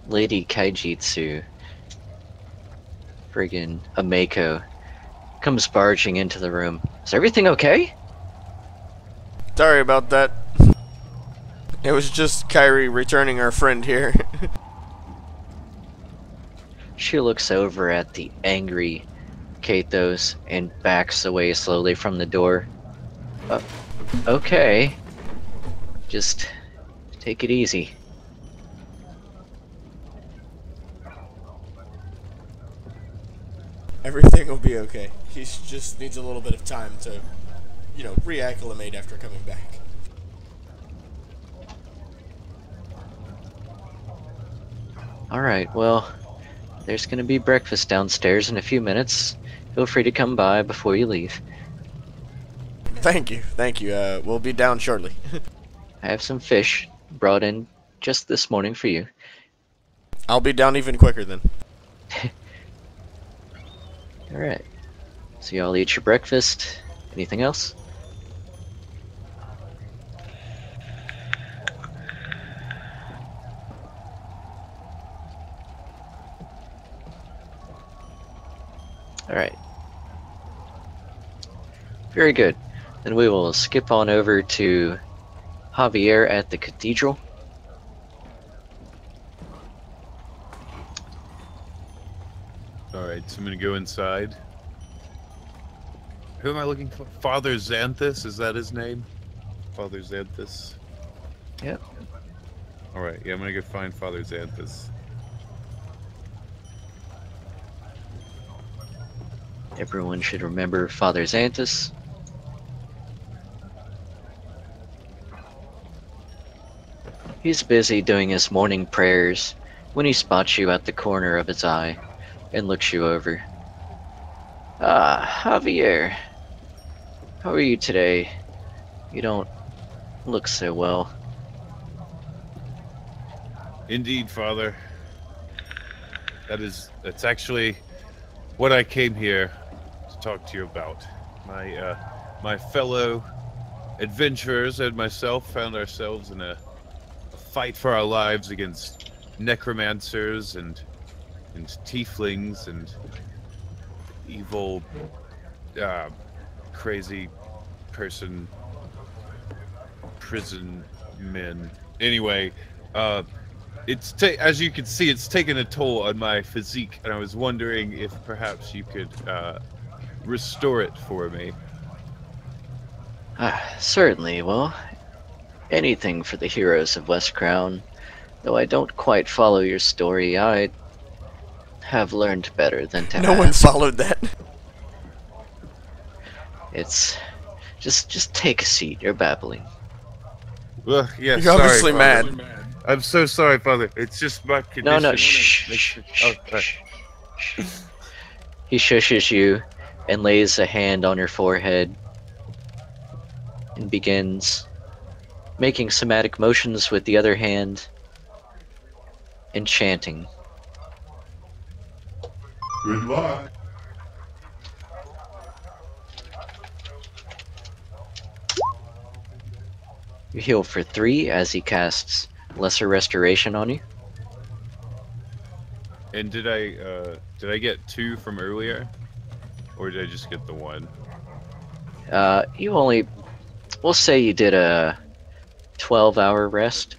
Lady Kaijitsu, friggin' Ameko, comes barging into the room. Is everything okay? Sorry about that. It was just Kyrie returning our friend here. She looks over at the angry Kathos and backs away slowly from the door. Okay. Just take it easy. Everything will be okay. He just needs a little bit of time to, you know, reacclimate after coming back. Alright, well, there's gonna be breakfast downstairs in a few minutes. Feel free to come by before you leave. Thank you. We'll be down shortly. I have some fish brought in just this morning for you. I'll be down even quicker then. Alright. So y'all eat your breakfast. Anything else? Alright. Very good. Then we will skip on over to Javier at the cathedral. Alright, so I'm gonna go inside. Who am I looking for? Father Xanthus, is that his name? Father Xanthus. Yep. Alright, yeah, I'm gonna go find Father Xanthus. Everyone should remember Father Xanthus. He's busy doing his morning prayers when he spots you at the corner of his eye and looks you over. Ah, Javier. How are you today? You don't look so well. Indeed, Father. That's actually what I came here to talk to you about. My fellow adventurers and myself found ourselves in a fight for our lives against necromancers and tieflings and evil crazy person prison men. Anyway, as you can see, it's taken a toll on my physique, and I was wondering if perhaps you could restore it for me. Certainly. Well, anything for the heroes of West Crown. Though I don't quite follow your story, I have learned better than to No one ask. followed that. It's just take a seat. You're babbling. Well, yeah, You're sorry, obviously Father. mad. I'm so sorry, Father. It's just my condition. No, shh. He shushes you and lays a hand on your forehead and begins making somatic motions with the other hand and chanting. Good luck. You heal for 3 as he casts Lesser Restoration on you. And did I get 2 from earlier, or did I just get the 1? We'll say you did a 12-hour rest.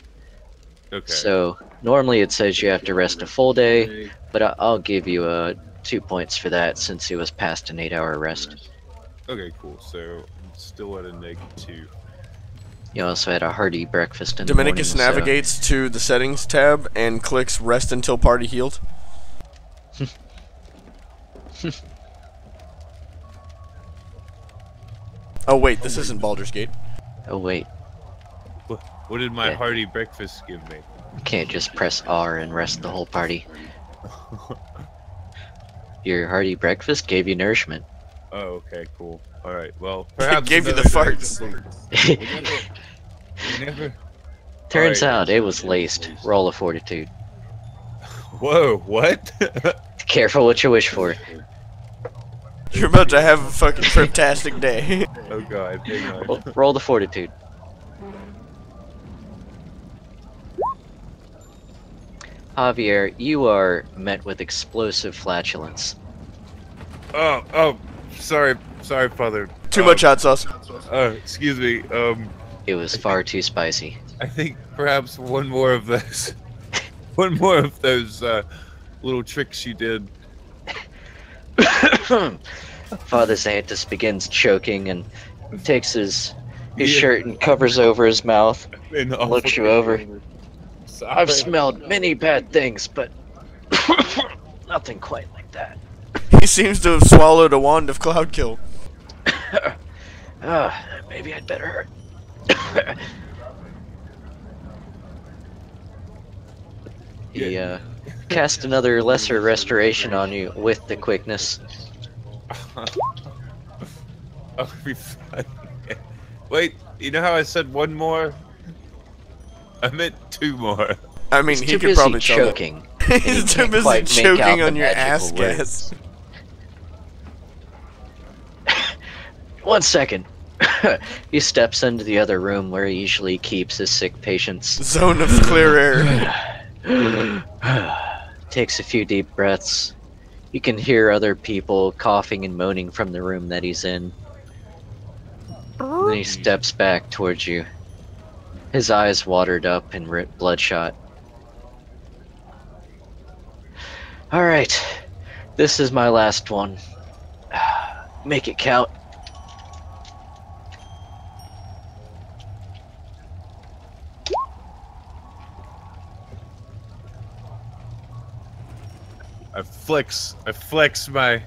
Okay. So normally it says you have to rest a full day, but I'll give you 2 points for that since it was past an 8-hour rest. Okay, cool. So I'm still at a -2. You also had a hearty breakfast in Dominicus the morning. navigates to the settings tab and clicks rest until party healed. Oh wait, this isn't Baldur's Gate. Oh wait, What did my Yeah. hearty breakfast give me? you can't just press R and rest the whole party. Your hearty breakfast gave you nourishment. Oh, okay, cool. All right. Well, It perhaps gave you the another day. farts. We never. Turns Alright. out it was laced. Roll a fortitude. Whoa! What? Careful what you wish for. You're about to have a fucking fantastic day. Oh god! Hang on. Roll the fortitude. Javier, you are met with explosive flatulence. Oh, sorry, Father. Too much hot sauce. Excuse me. It was far too spicy. I think perhaps one more of those, little tricks you did. Father Xanthus begins choking and takes his shirt and covers over his mouth. And Looks you over. Sorry. I've smelled many bad things, but nothing quite like that. He seems to have swallowed a wand of cloud kill. Maybe I'd better hurt. He cast another lesser restoration on you with the quickness. I'll be fine. Wait, you know how I said one more? I meant 2 more. I mean, He's he too could busy probably tell that. choking. and he He's too can't busy quite make out choking the on your ass magical gas. words. 1 second. He steps into the other room where he usually keeps his sick patients. Zone of clear air. Takes a few deep breaths. You can hear other people coughing and moaning from the room that he's in. And then he steps back towards you. His eyes watered up and bloodshot. Alright, this is my last one. Make it count. I flex my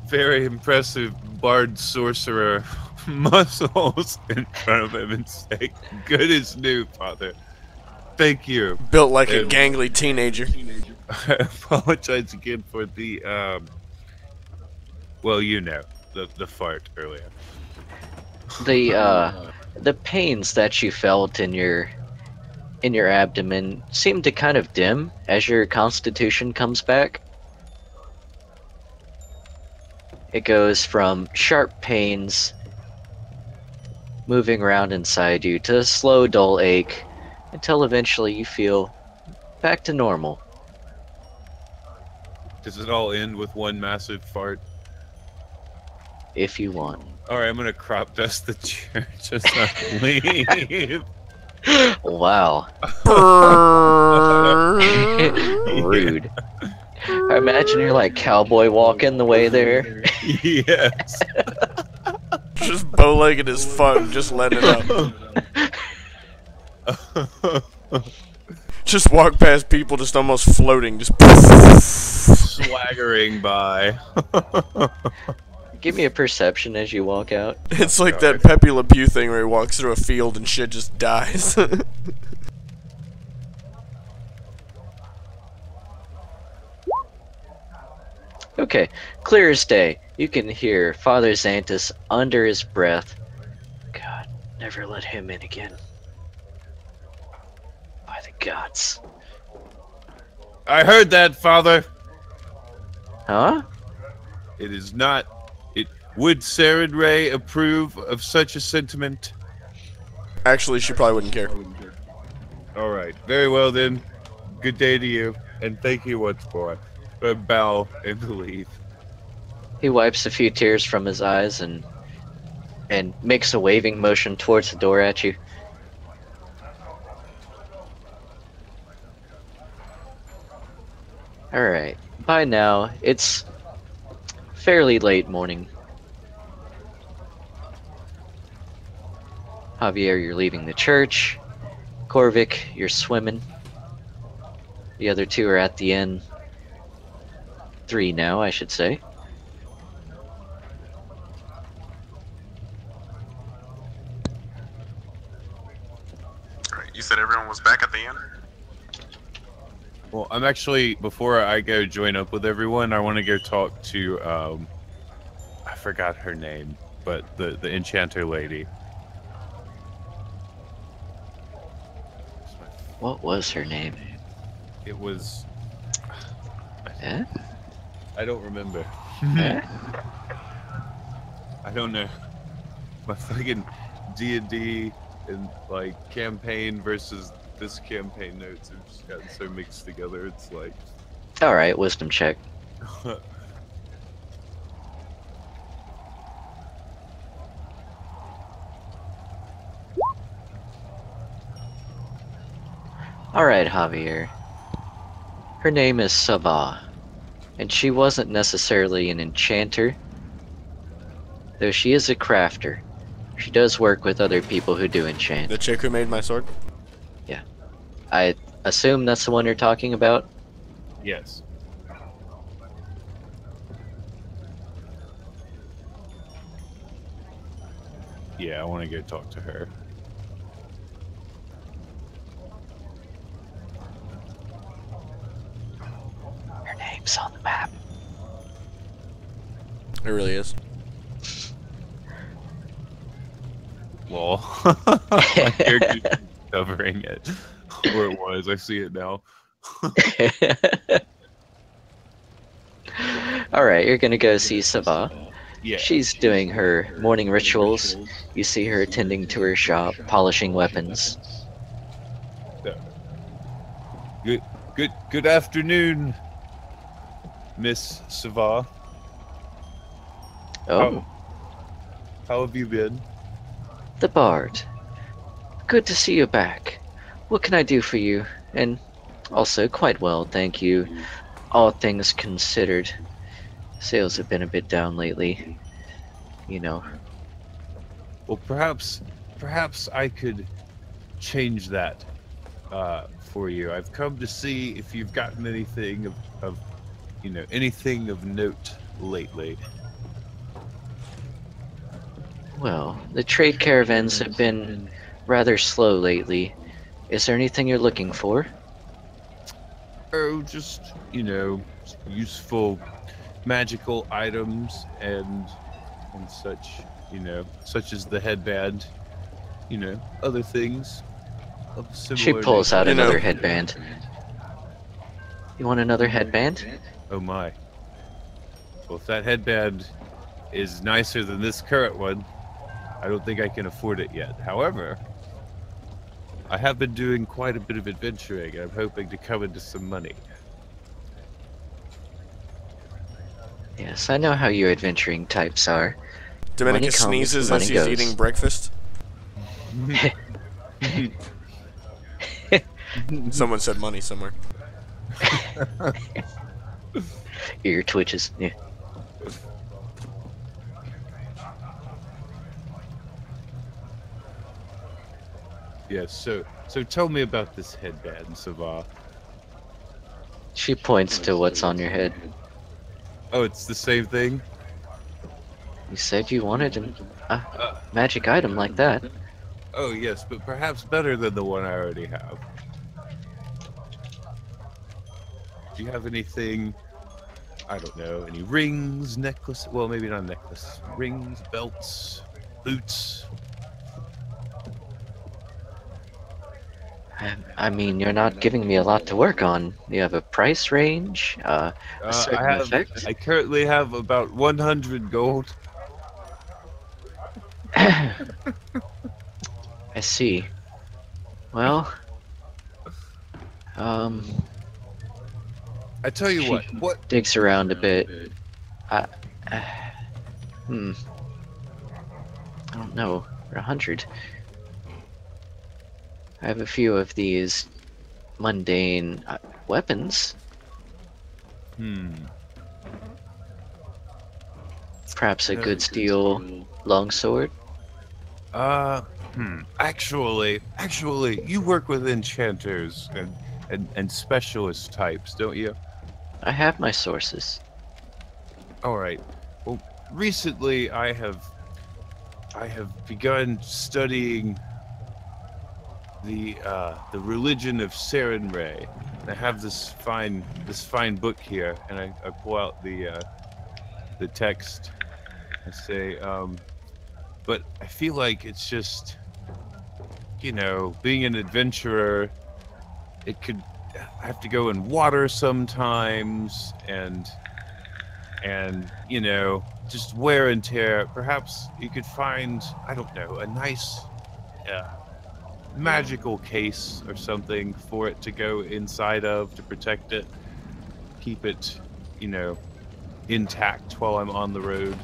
very impressive bard sorcerer muscles in front of him and say, "Good as new, Father. Thank you." Built like a gangly teenager. I apologize again for the well, you know, the fart earlier. The pains that you felt in your abdomen seem to kind of dim as your constitution comes back. It goes from sharp pains moving around inside you to a slow, dull ache until eventually you feel back to normal. Does it all end with one massive fart? If you want. Alright, I'm gonna crop dust the church as I leave. Wow. Rude. I imagine you're like cowboy walking the way there. Yes. Just bow-legged as fuck, just letting it out. Just walk past people just almost floating, just Swaggering by. Give me a perception as you walk out. It's like that Pepe Le Pew thing where he walks through a field and shit just dies. Okay, clear as day. You can hear Father Xantus under his breath. God, never let him in again. By the gods. I heard that, Father. Huh? It is not. Would Sarid Ray approve of such a sentiment? Actually, she probably wouldn't care. Alright, very well then. Good day to you, and thank you once more. Bow and leave. He wipes a few tears from his eyes and makes a waving motion towards the door at you. Alright, by now, it's fairly late morning. Javier, you're leaving the church. Corvic, you're swimming. The other two are at the inn. 3 now, I should say. Alright, you said everyone was back at the inn? Well, I'm actually, before I go join up with everyone, I want to go talk to, I forgot her name, but the enchanter lady. What was her name? It was... Eh? I don't remember. Eh? I don't know. My fucking D&D and, like, campaign versus this campaign notes have just gotten so mixed together, it's like... Alright, wisdom check. Alright, Javier. Her name is Sava, and she wasn't necessarily an enchanter, though she is a crafter. She does work with other people who do enchant. The chick who made my sword? I assume that's the one you're talking about? Yes. Yeah, I want to go talk to her. Her name's on the map. It really is. Lol. My character's covering it. Where it was, I see it now. Alright, you're gonna go see Sava. Yeah. She's doing her morning rituals. You see her attending to her shop, polishing weapons. Good afternoon, Miss Sava. Oh, How have you been? the Bard. Good to see you back. What can I do for you? And also, quite well, thank you. All things considered. Sales have been a bit down lately. You know. Well, perhaps I could change that for you. I've come to see if you've gotten anything of anything of note lately. Well, the trade caravans have been rather slow lately. Is there anything you're looking for? Oh, just, useful magical items and such, such as the headband, other things of similar She pulls out You know. another headband. You want another headband? Oh my. Well, if that headband is nicer than this current one, I don't think I can afford it yet. However, I have been doing quite a bit of adventuring. I'm hoping to come into some money. Yes, I know how you adventuring types are. Money Dominicus comes and sneezes as money he's eating goes. breakfast. Someone said money somewhere. Ear twitches. Yeah. Yes. So tell me about this headband, Savar. She points to what's on your head. Oh, it's the same thing. You said you wanted a Uh, magic item like that. oh yes, but perhaps better than the one I already have. Do you have anything? I don't know. Any rings, necklace? Well, maybe not necklace. Rings, belts, boots. I mean, you're not giving me a lot to work on. You have a price range, a certain effect. I currently have about 100 gold. I see. Well, I tell you she what? digs around a bit. I, hmm. I don't know. For 100. I have a few of these mundane weapons. Perhaps a good steel longsword. Actually, you work with enchanters and specialist types, don't you? I have my sources. All right. Well, recently I have begun studying the religion of Saren Ray. I have this fine book here, and I pull out the text. I say, but I feel like it's just, being an adventurer, I have to go in water sometimes, and just wear and tear. Perhaps you could find, I don't know, a nice magical case or something for it to go inside of to protect it, keep it, intact while I'm on the road.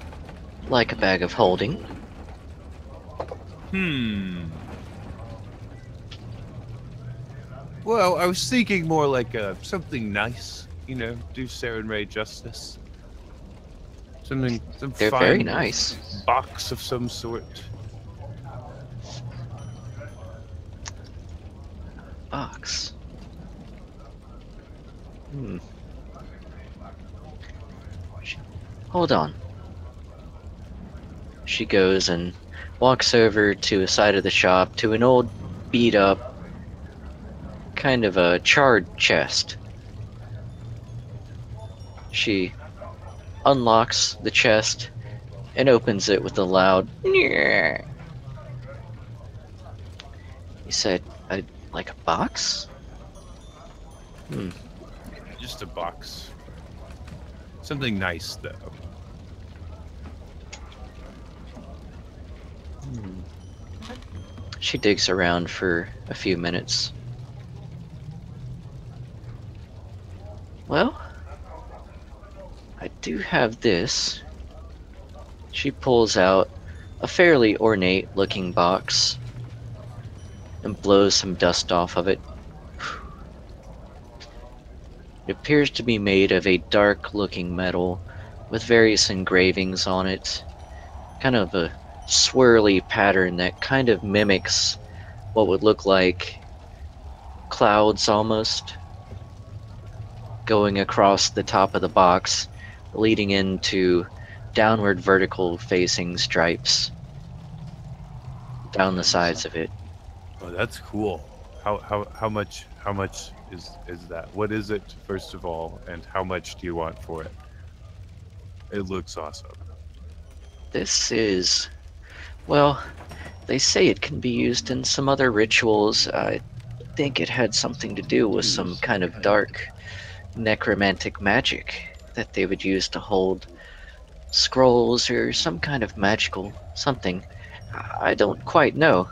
Like a bag of holding. Well, I was thinking more like something nice, do Saren Ray justice. Some They're fine very nice. box of some sort. Box. Hold on. She goes and walks over to a side of the shop to an old beat up kind of a charred chest. She unlocks the chest and opens it with a loud "Nyeh." You said like a box? Just a box. Something nice, though. She digs around for a few minutes. Well, I do have this. She pulls out a fairly ornate looking box and blows some dust off of it. It appears to be made of a dark looking metal with various engravings on it. Kind of a swirly pattern that kind of mimics what would look like clouds almost going across the top of the box, leading into downward vertical facing stripes down the sides of it. Oh, that's cool. How much is that? What is it, first of all, and how much do you want for it? It looks awesome. This is, well, they say it can be used in some other rituals. I think it had something to do with some kind of dark necromantic magic that they would use to hold scrolls or some kind of magical something. I don't quite know,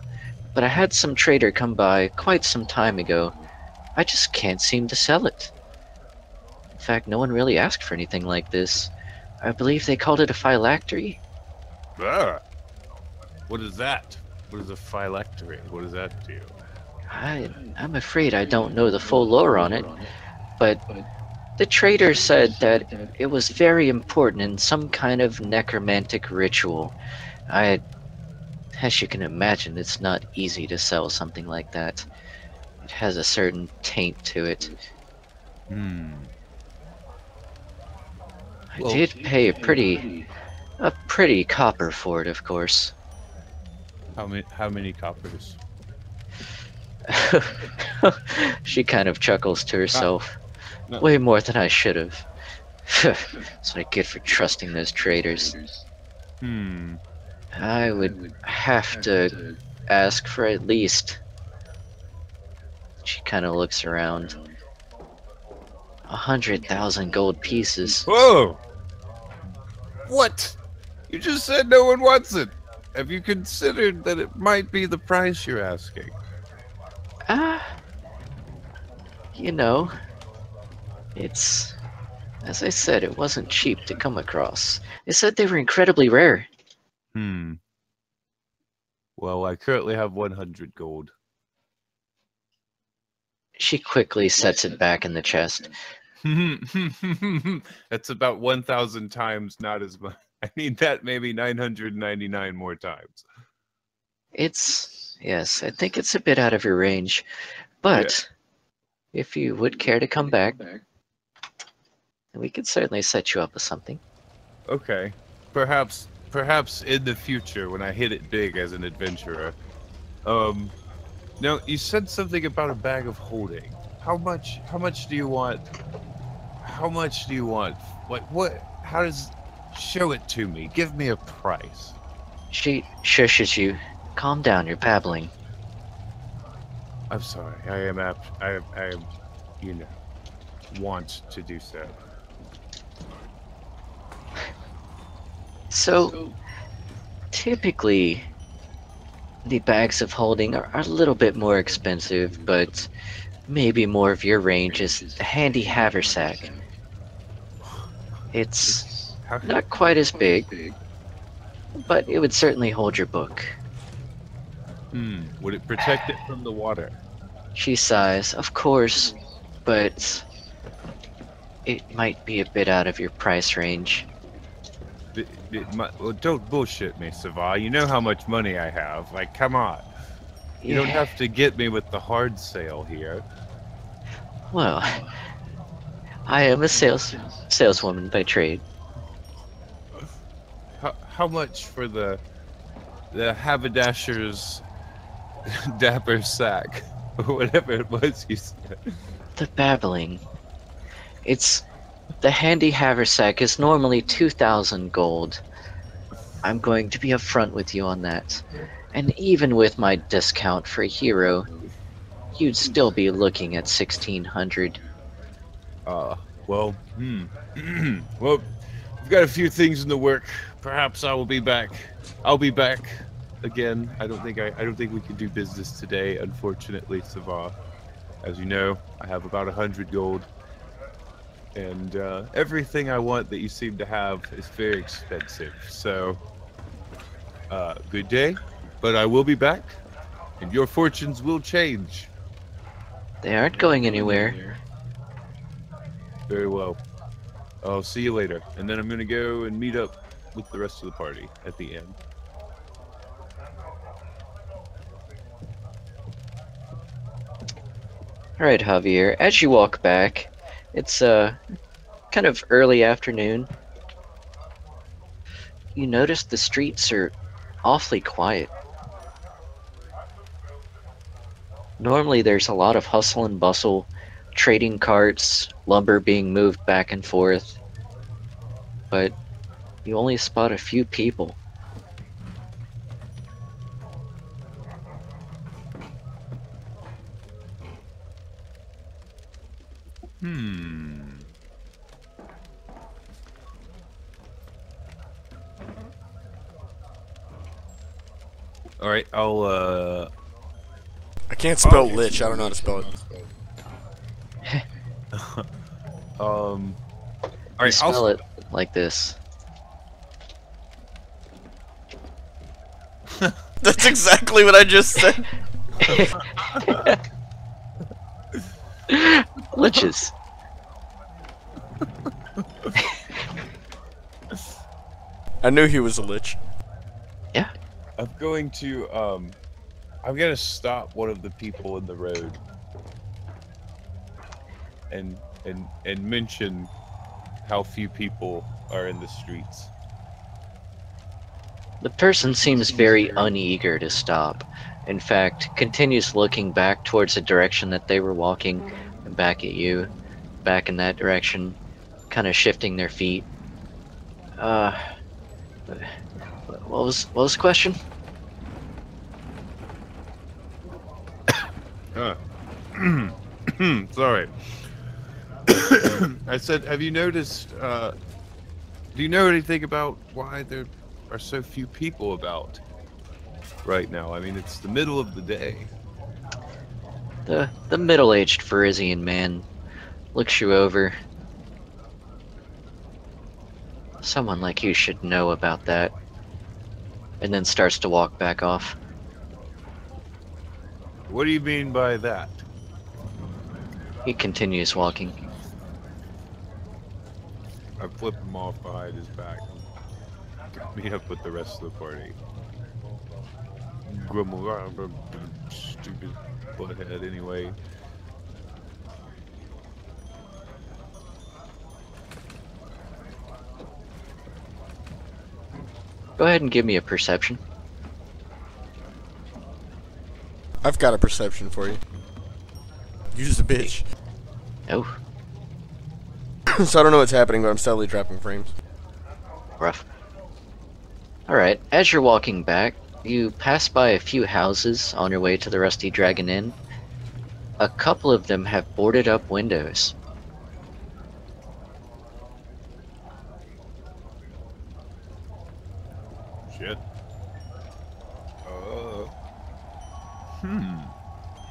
but I had some trader come by quite some time ago. I just can't seem to sell it. In fact, no one really asked for anything like this. I believe they called it a phylactery. Ah, what is that? What is a phylactery? What does that do? I'm afraid I don't know the full lore on it, but the trader said that it was very important in some kind of necromantic ritual. I, as you can imagine, it's not easy to sell something like that. It has a certain taint to it. Hmm. I Well, did pay a pretty copper for it, of course. how many coppers? She kind of chuckles to Ah, herself. no. Way more than I should have. That's what I get for trusting those traders. Hmm. I would have to ask for at least. She kind of looks around. 100,000 gold pieces. Whoa! What? You just said no one wants it. Have you considered that it might be the price you're asking? Ah, you know, it's. As I said, it wasn't cheap to come across. They said they were incredibly rare. Hmm. Well, I currently have 100 gold. She quickly sets it back in the chest. That's about 1,000 times not as much. I need that maybe 999 more times. Yes, I think it's a bit out of your range. Yeah. But if you would care to come back, we could certainly set you up with something. Okay. Perhaps in the future when I hit it big as an adventurer. Now you said something about a bag of holding. How much do you want? How much do you want? What how does show it to me. Give me a price. She shushes you. Calm down, you're babbling. I'm sorry. I am you know want to do so. So, typically, the bags of holding are a little bit more expensive, but maybe more of your range is the handy haversack. It's How not quite as big, but it would certainly hold your book. would it protect it from the water? She sighs, of course, but it might be a bit out of your price range. Well, don't bullshit me, Savar. You know how much money I have. Like, come on. You don't Yeah, have to get me with the hard sale here. well, I am a saleswoman by trade. How much for the haberdasher's dapper sack, or whatever it was you said? The babbling. It's the handy haversack is normally 2,000 gold. I'm going to be upfront with you on that. And even with my discount for a hero, you'd still be looking at 1,600. Well, well, I've got a few things in the work. Perhaps I will be back. I'll be back again. I don't think we can do business today, unfortunately, Savar. As you know, I have about 100 gold. And everything I want that you seem to have is very expensive. So, good day, but I will be back, and your fortunes will change. They aren't going anywhere. Very well. I'll see you later, and then I'm gonna go and meet up with the rest of the party at the end. Alright, Javier, as you walk back, it's kind of early afternoon. You notice the streets are awfully quiet. Normally there's a lot of hustle and bustle, trading carts, lumber being moved back and forth, but you only spot a few people. Hmm. All right, can't spell lich. I don't know how to spell it. All You right, spell it like this. That's exactly what I just said. Liches. I knew he was a lich. Yeah. I'm going to stop one of the people in the road and mention how few people are in the streets. The person seems very uneager to stop. In fact, continues looking back towards the direction that they were walking, and back at you, back in that direction, kind of shifting their feet. What was the question? Sorry. I said, have you noticed, do you know anything about why there are so few people about right now? I mean, it's the middle of the day. The middle-aged Frisian man looks you over. Someone like you should know about that. And then starts to walk back off. What do you mean by that? He continues walking. I flip him off behind his back and meet up with the rest of the party. Grumble, stupid butthead anyway. Go ahead and give me a perception. I've got a perception for you. Use the bitch. Oh, So I don't know what's happening, but I'm steadily dropping frames. rough. Alright, as you're walking back, you pass by a few houses on your way to the Rusty Dragon Inn. A couple of them have boarded up windows. Shit.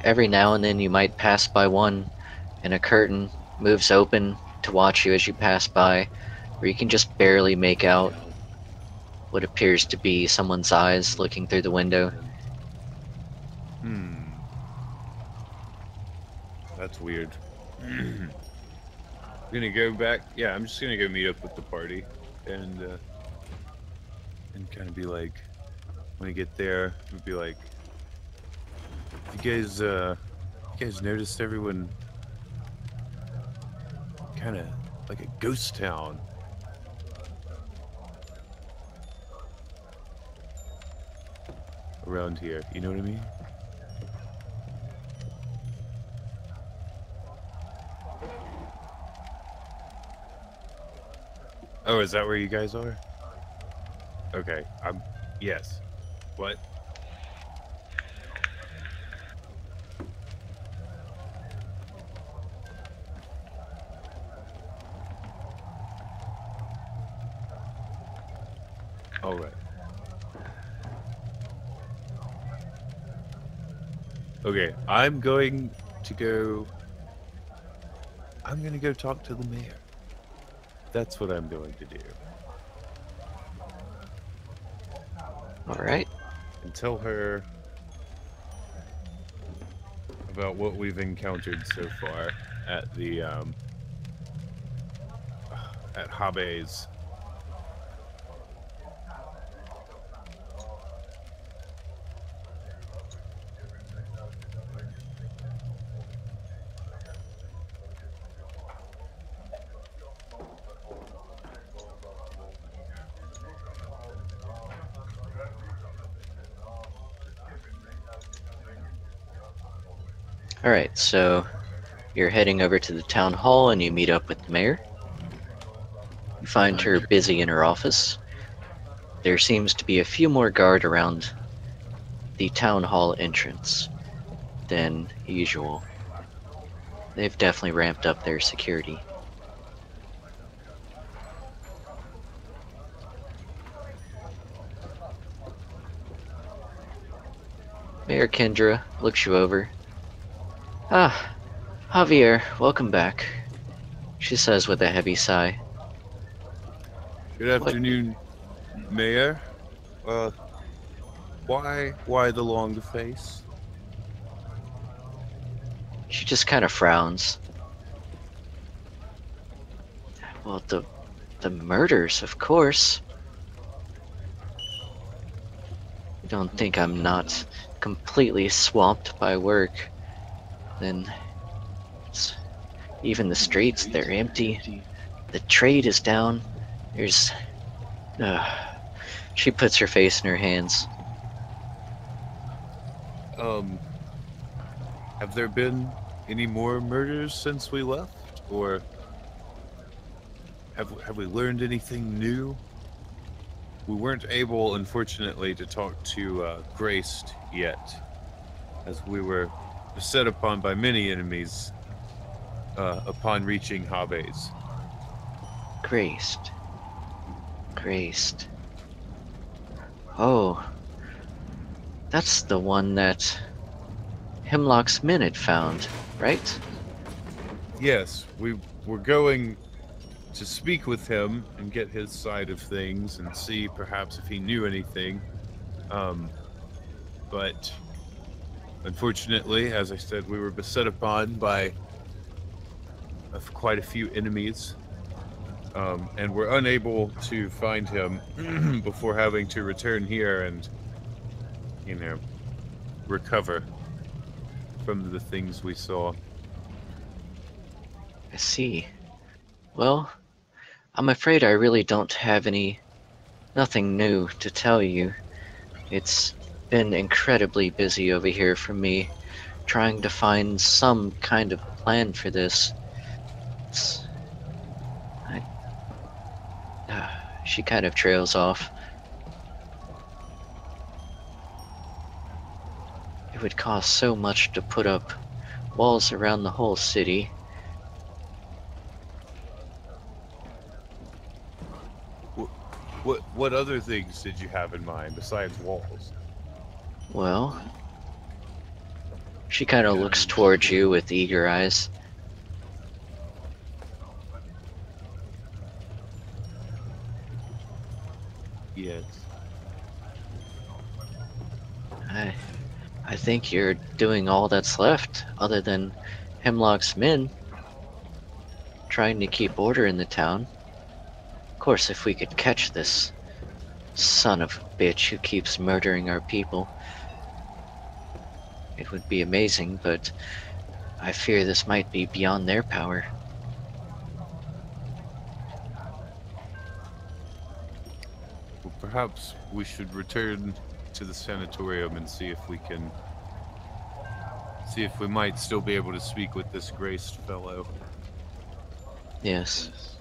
Every now and then you might pass by one, and a curtain moves open to watch you as you pass by, where you can just barely make out what appears to be someone's eyes looking through the window. That's weird. I'm gonna go back. Yeah, I'm just gonna go meet up with the party and kind of be like, when I get there, I'll be like, you guys noticed everyone kind of like a ghost town around here, you know what I mean? Oh, is that where you guys are? Okay, yes. What? All right. Okay, I'm gonna go talk to the mayor. That's what I'm going to do. Alright. And tell her about what we've encountered so far at the at Habe's. Alright, so you're heading over to the town hall and you meet up with the mayor. You find her busy in her office. There seems to be a few more guard around the town hall entrance than usual. They've definitely ramped up their security. Mayor Kendra looks you over, Ah, Javier, welcome back, she says with a heavy sigh. Good What? afternoon, Mayor. Uh, why the long face? She just kind of frowns. Well, the murders, of course. You don't think I'm not completely swamped by work? Then it's, even the streets, they're empty. The trade is down. There's. She puts her face in her hands. Um, have there been any more murders since we left, or have we learned anything new? We weren't able, unfortunately, to talk to Graced yet, as we were set upon by many enemies upon reaching Habes. Graced. Graced. Oh, that's the one that Hemlock's men had found, right? Yes, we were going to speak with him and get his side of things and see perhaps if he knew anything. But unfortunately, as I said, we were beset upon by quite a few enemies, and we're unable to find him before having to return here and, recover from the things we saw. I see. Well, I'm afraid I really don't have nothing new to tell you. It's been incredibly busy over here for me, trying to find some kind of plan for this. It's, I, she kind of trails off. It would cost so much to put up walls around the whole city. What other things did you have in mind besides walls? Well, she kind of looks towards you with eager eyes. Yes. I think you're doing all that's left, other than Hemlock's men, trying to keep order in the town. Of course, if we could catch this son of a bitch who keeps murdering our people, it would be amazing, but I fear this might be beyond their power. Well, perhaps we should return to the sanatorium and see if we might still be able to speak with this Graced fellow. Yes,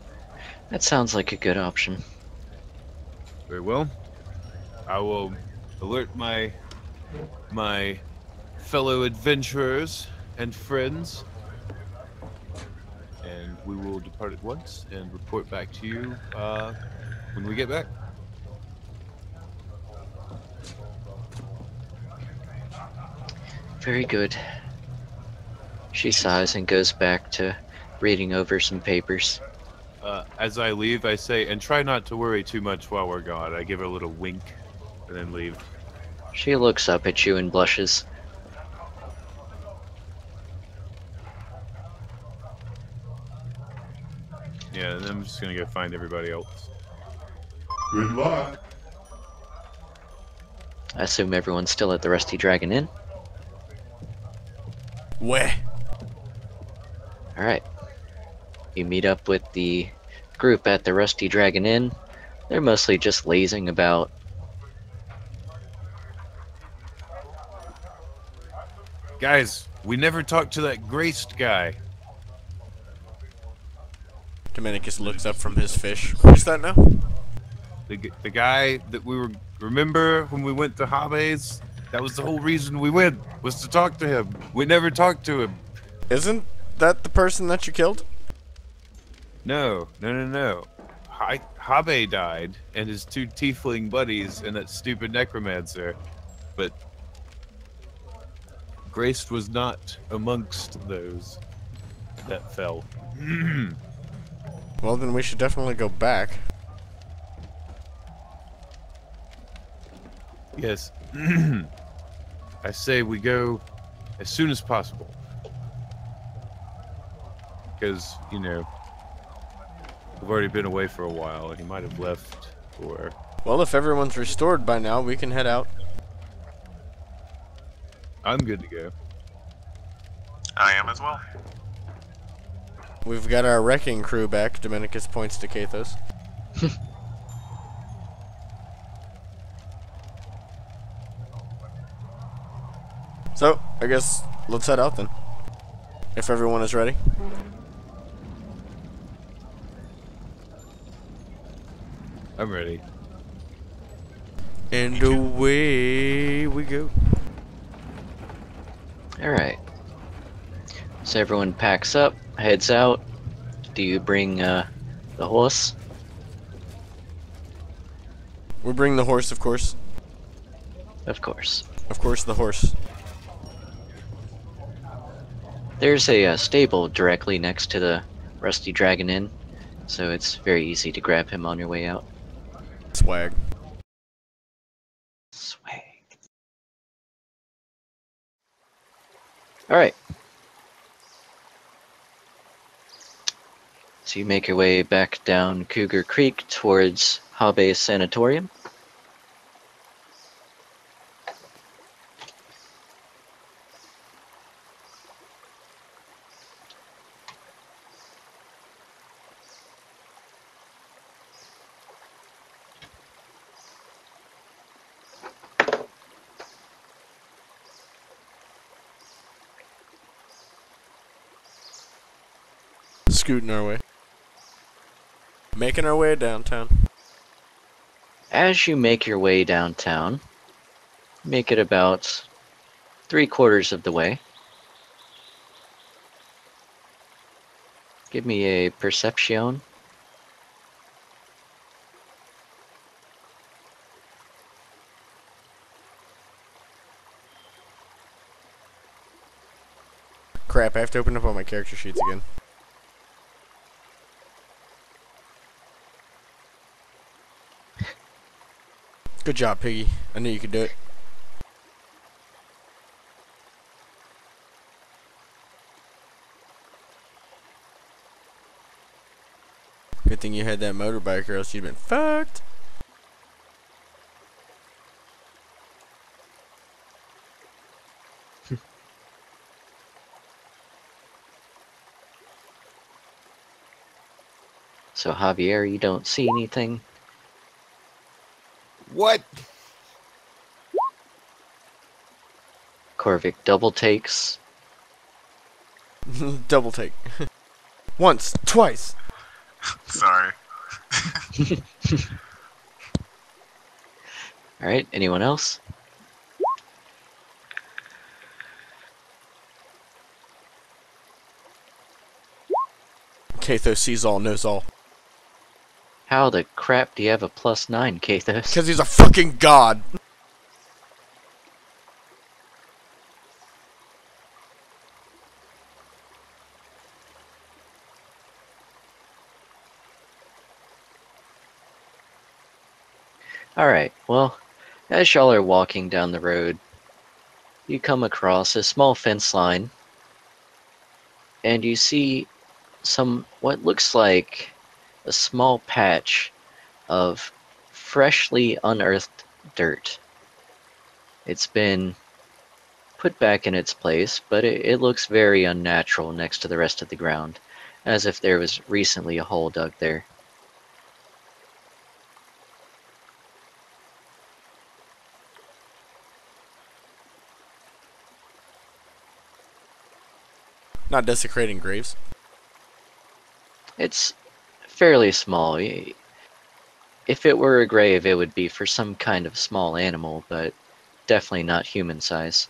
that sounds like a good option. Very well. I will alert my fellow adventurers and friends, and we will depart at once and report back to you when we get back. Very good. She sighs and goes back to reading over some papers. As I leave, I say, and try not to worry too much while we're gone. I give her a little wink and then leave. She looks up at you and blushes. Yeah, and I'm just gonna go find everybody else. Good luck. I assume everyone's still at the Rusty Dragon Inn. Where? Alright. You meet up with the group at the Rusty Dragon Inn. They're mostly just lazing about. Guys, we never talked to that Graced guy. Dominicus looks up from his fish. Who's that now? The guy that we were. Remember when we went to Habes? That was the whole reason we went, was to talk to him. We never talked to him. Isn't that the person that you killed? No. Habe died, and his two tiefling buddies, and that stupid necromancer. But Grace was not amongst those that fell. Well, then we should definitely go back. Yes. I say we go as soon as possible. Because, you know, we've already been away for a while and he might have left or... Well, if everyone's restored by now, we can head out. I'm good to go. I am as well. We've got our wrecking crew back. Dominicus points to Kathos. So, I guess let's head out then. If everyone is ready. I'm ready. And away we go. Alright. So everyone packs up, heads out. Do you bring the horse? We bring the horse, of course. Of course. Of course, the horse. There's a stable directly next to the Rusty Dragon Inn, so it's very easy to grab him on your way out. Swag. Swag. Alright. So you make your way back down Cougar Creek towards Habe Sanatorium. Scooting our way. Making our way downtown. As you make your way downtown, make it about 3/4 of the way. Give me a perception. Crap, I have to open up all my character sheets again. Good job, Piggy. I knew you could do it. Good thing you had that motorbike or else you'd been fucked. So Javier, you don't see anything? What? Corvic double takes. Double take. Once, twice. Sorry. Alright, anyone else? Kathos sees all, knows all. How the crap do you have a +9, Kathos? Because he's a fucking god. Alright, well, as y'all are walking down the road, you come across a small fence line, and you see what looks like a small patch of freshly unearthed dirt. It's been put back in its place, but it looks very unnatural next to the rest of the ground, as if there was recently a hole dug there. Not desecrating graves. It's fairly small. If it were a grave, it would be for some kind of small animal, but definitely not human size.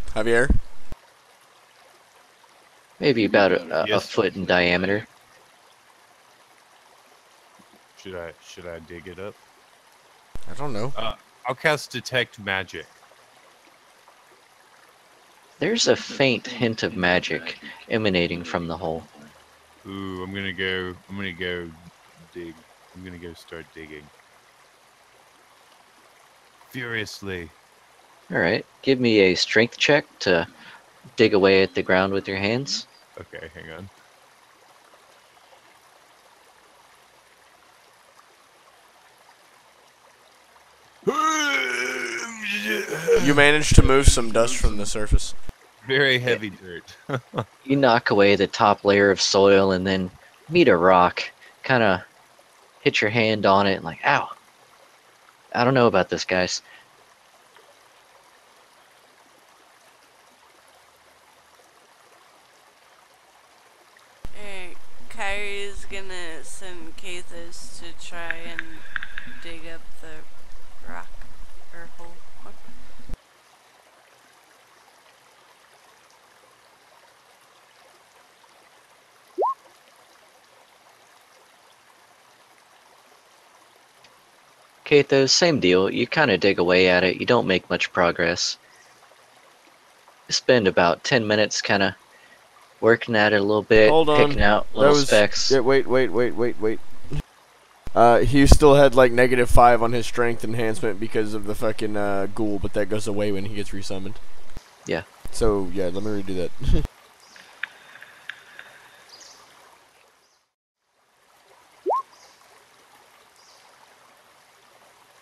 Javier? Maybe about a Yes. foot in diameter. Should I dig it up? I don't know. I'll cast detect magic. There's a faint hint of magic emanating from the hole. Ooh, I'm gonna go dig. I'm gonna go start digging. Furiously. Alright, give me a strength check to dig away at the ground with your hands. Okay, hang on. You managed to move some dust from the surface. Very heavy dirt. You knock away the top layer of soil and then meet a rock. Kind of hit your hand on it and like, ow. I don't know about this, guys. Alright, Kyrie's gonna send Kathos to try and dig up the rock or hole. Kathos, same deal. You kind of dig away at it. You don't make much progress. You spend about 10 minutes kind of working at it a little bit, Hold on. picking out little specks. Yeah, wait. He still had like -5 on his strength enhancement because of the fucking ghoul, but that goes away when he gets resummoned. Yeah. So yeah, let me redo that.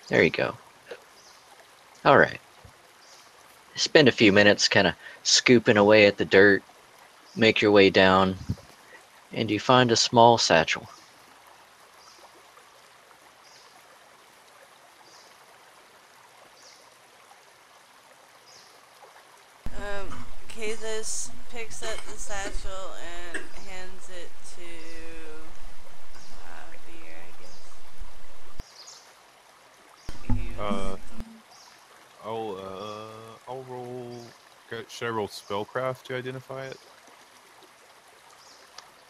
There you go. Alright. Spend a few minutes kind of scooping away at the dirt, make your way down, and you find a small satchel. Kathos picks up the satchel and hands it to Javier, I guess. I'll roll. Should I roll spellcraft to identify it?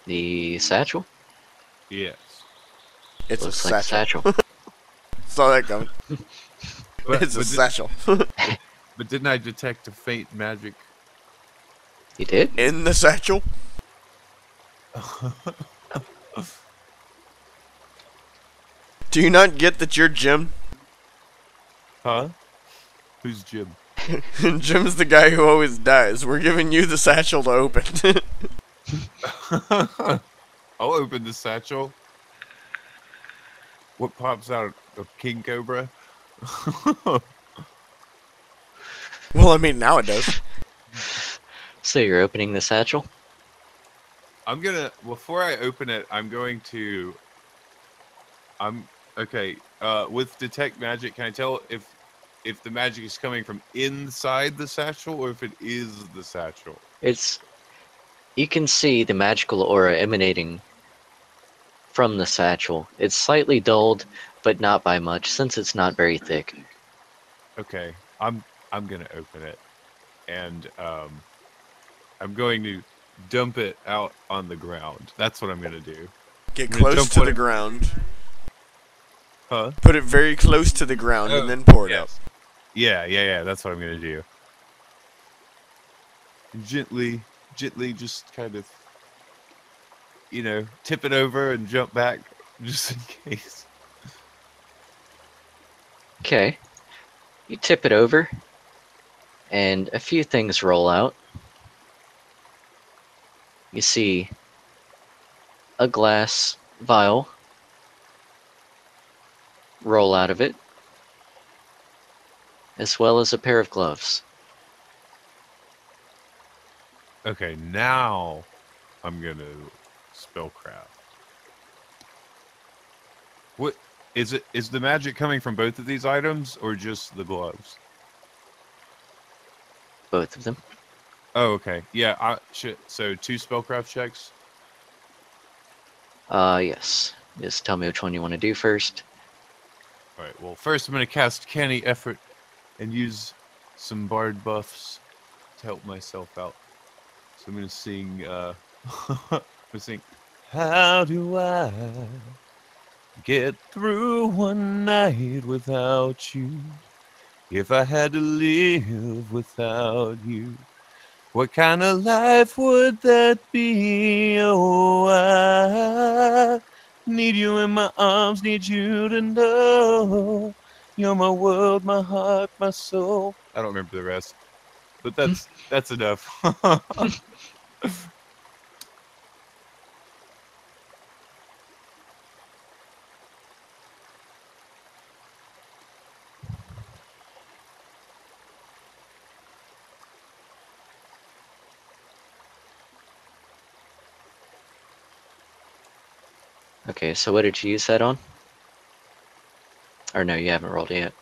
The satchel? Yes. It's Looks a like satchel. a satchel. Saw that coming. It's a But satchel. But didn't I detect a faint magic? You did? In the satchel? Do you not get that you're Jim? Huh? Who's Jim? Jim's the guy who always dies. We're giving you the satchel to open. I'll open the satchel. What pops out? A king cobra? Well, I mean, now it does. So you're opening the satchel? I'm gonna, before I open it, okay, with detect magic, can I tell if the magic is coming from inside the satchel or if it is the satchel? You can see the magical aura emanating from the satchel. It's slightly dulled, but not by much, since it's not very thick. Okay, I'm gonna open it, and I'm going to dump it out on the ground. That's what I'm gonna do. Get I'm gonna close dump to one- the ground. Huh? Put it very close to the ground Oh, and then pour it out. yes. Yeah. That's what I'm gonna do. Gently, just kind of, tip it over and jump back, just in case. Okay. You tip it over, and a few things roll out. You see a glass vial roll out of it, as well as a pair of gloves. Okay, now I'm gonna spellcraft. What is it? Is the magic coming from both of these items or just the gloves? Both of them. Oh, okay. Yeah, so 2 spellcraft checks. Yes. Just tell me which one you want to do first. All right. Well, first I'm gonna cast Canny Effort and use some bard buffs to help myself out. So I'm gonna sing. I'm gonna sing. How do I get through one night without you? If I had to live without you, What kind of life would that be? Oh, I need you in my arms, need you to know you're my world, my heart, my soul. I don't remember the rest, but that's enough. Okay, so what did you use that on? Or no, you haven't rolled it yet.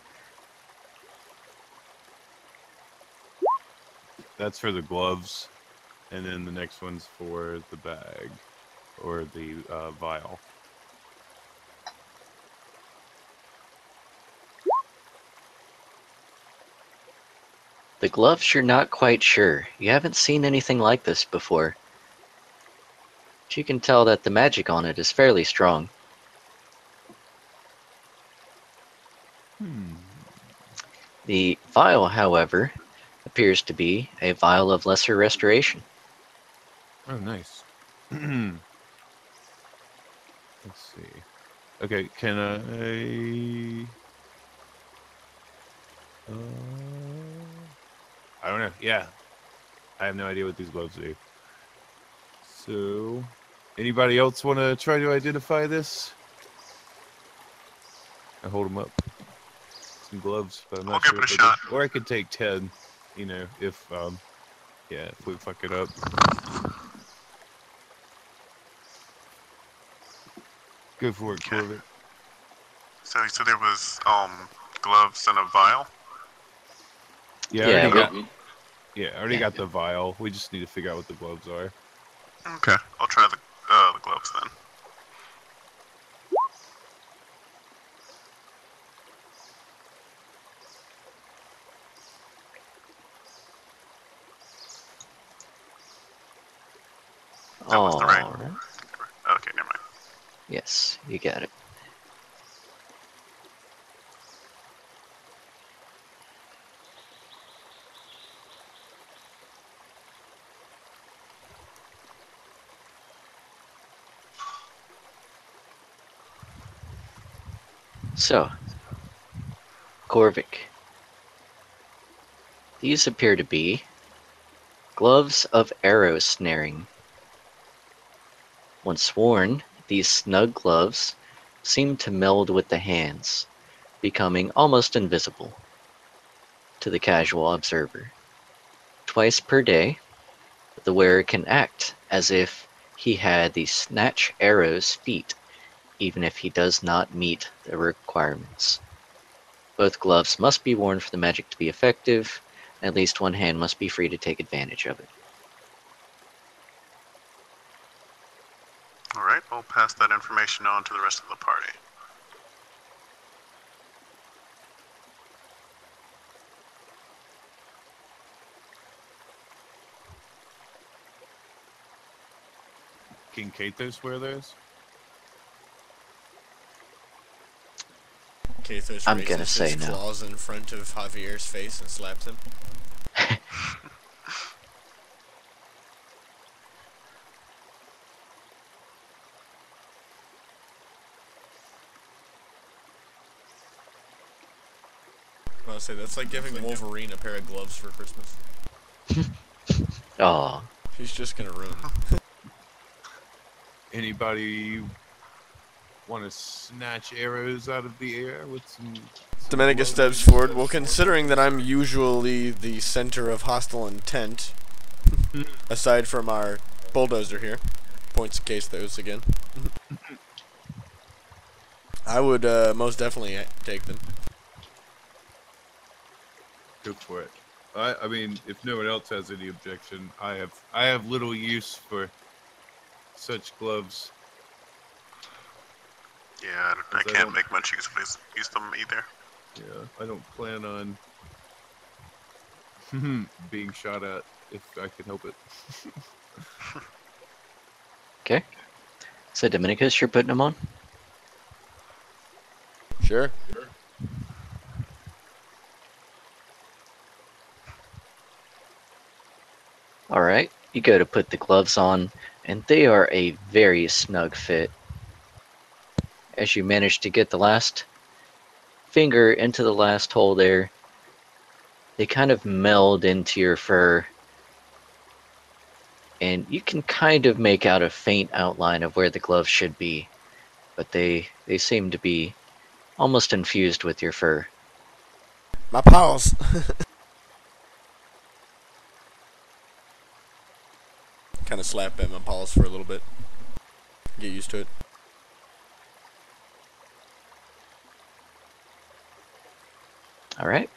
That's for the gloves, and then the next one's for the bag or the vial. The gloves, you're not quite sure. You haven't seen anything like this before. But you can tell that the magic on it is fairly strong. The vial, however, appears to be a vial of lesser restoration. Oh, nice. Let's see. Okay, can I don't know. Yeah, I have no idea what these gloves do. So, anybody else want to try to identify this? I hold them up. Some gloves, but I'm I'll not give sure it a what they shot. do. Or I could take 10, if yeah, if we fuck it up. Go for it, Okay. Corvette. So there was gloves and a vial. Yeah, Yeah, I already got the vial. We just need to figure out what the gloves are. Okay, I'll try the gloves then. That was the right. Alright. Okay, never mind. Yes, you got it. So, Corvic. These appear to be gloves of arrow snaring. Once worn, these snug gloves seem to meld with the hands, becoming almost invisible to the casual observer. Twice per day, the wearer can act as if he had the snatch arrow's feet, even if he does not meet the requirements. Both gloves must be worn for the magic to be effective, and at least one hand must be free to take advantage of it. All right, I'll pass that information on to the rest of the party. Can Kathos wear those? Kathos I'm gonna raises say his no. claws in front of Javier's face and slaps him. I'll say that's like giving Wolverine a pair of gloves for Christmas. Aw. He's just gonna ruin them. Anybody want to snatch arrows out of the air with some Dominicus gloves? steps forward. Well, considering that I'm usually the center of hostile intent, aside from our bulldozer here, points case those again. I would most definitely take them. Go for it. I mean, if no one else has any objection, I have little use for such gloves. Yeah, I can't make much use of them either. Yeah, I don't plan on being shot at if I can help it. Okay. So Dominicus, you're putting them on? Sure. Alright, you go to put the gloves on, and they are a very snug fit. As you manage to get the last finger into the last hole there, they kind of meld into your fur, and you can kind of make out a faint outline of where the gloves should be, but they seem to be almost infused with your fur. My paws. Kind of slap at my paws for a little bit. Get used to it. Alright.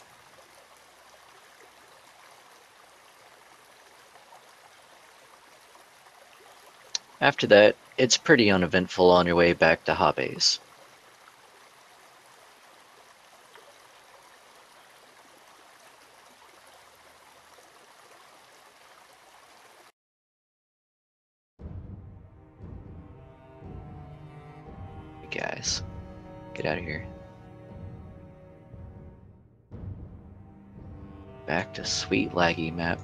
After that, it's pretty uneventful on your way back to Habe's. Guys, get out of here. Back to sweet laggy map.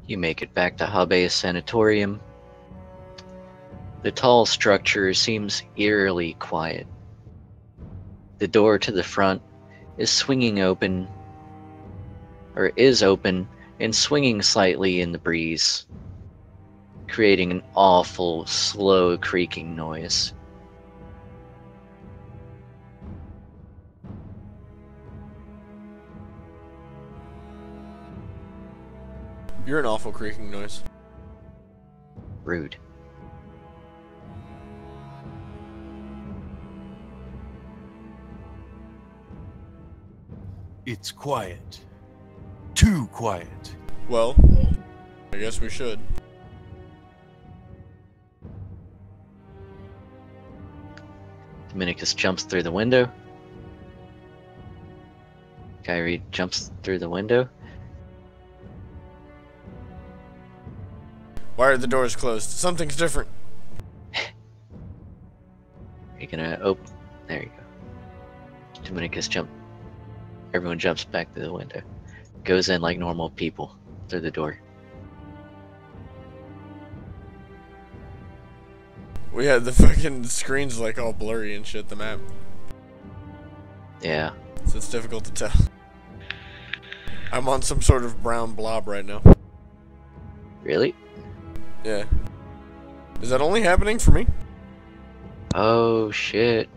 You make it back to Habe's sanatorium. The tall structure seems eerily quiet. The door to the front is swinging open, or is open, and swinging slightly in the breeze, creating an awful, slow creaking noise. You're an awful creaking noise. Rude. It's quiet. Too quiet. Well, I guess we should. Dominicus jumps through the window. Kyrie jumps through the window. Why are the doors closed? Something's different. You're gonna open. There you go. Dominicus jump. Everyone jumps back through the window. Goes in like normal people through the door. We had the fucking screens like all blurry and shit, the map. Yeah. So it's difficult to tell. I'm on some sort of brown blob right now. Really? Yeah. Is that only happening for me? Oh shit.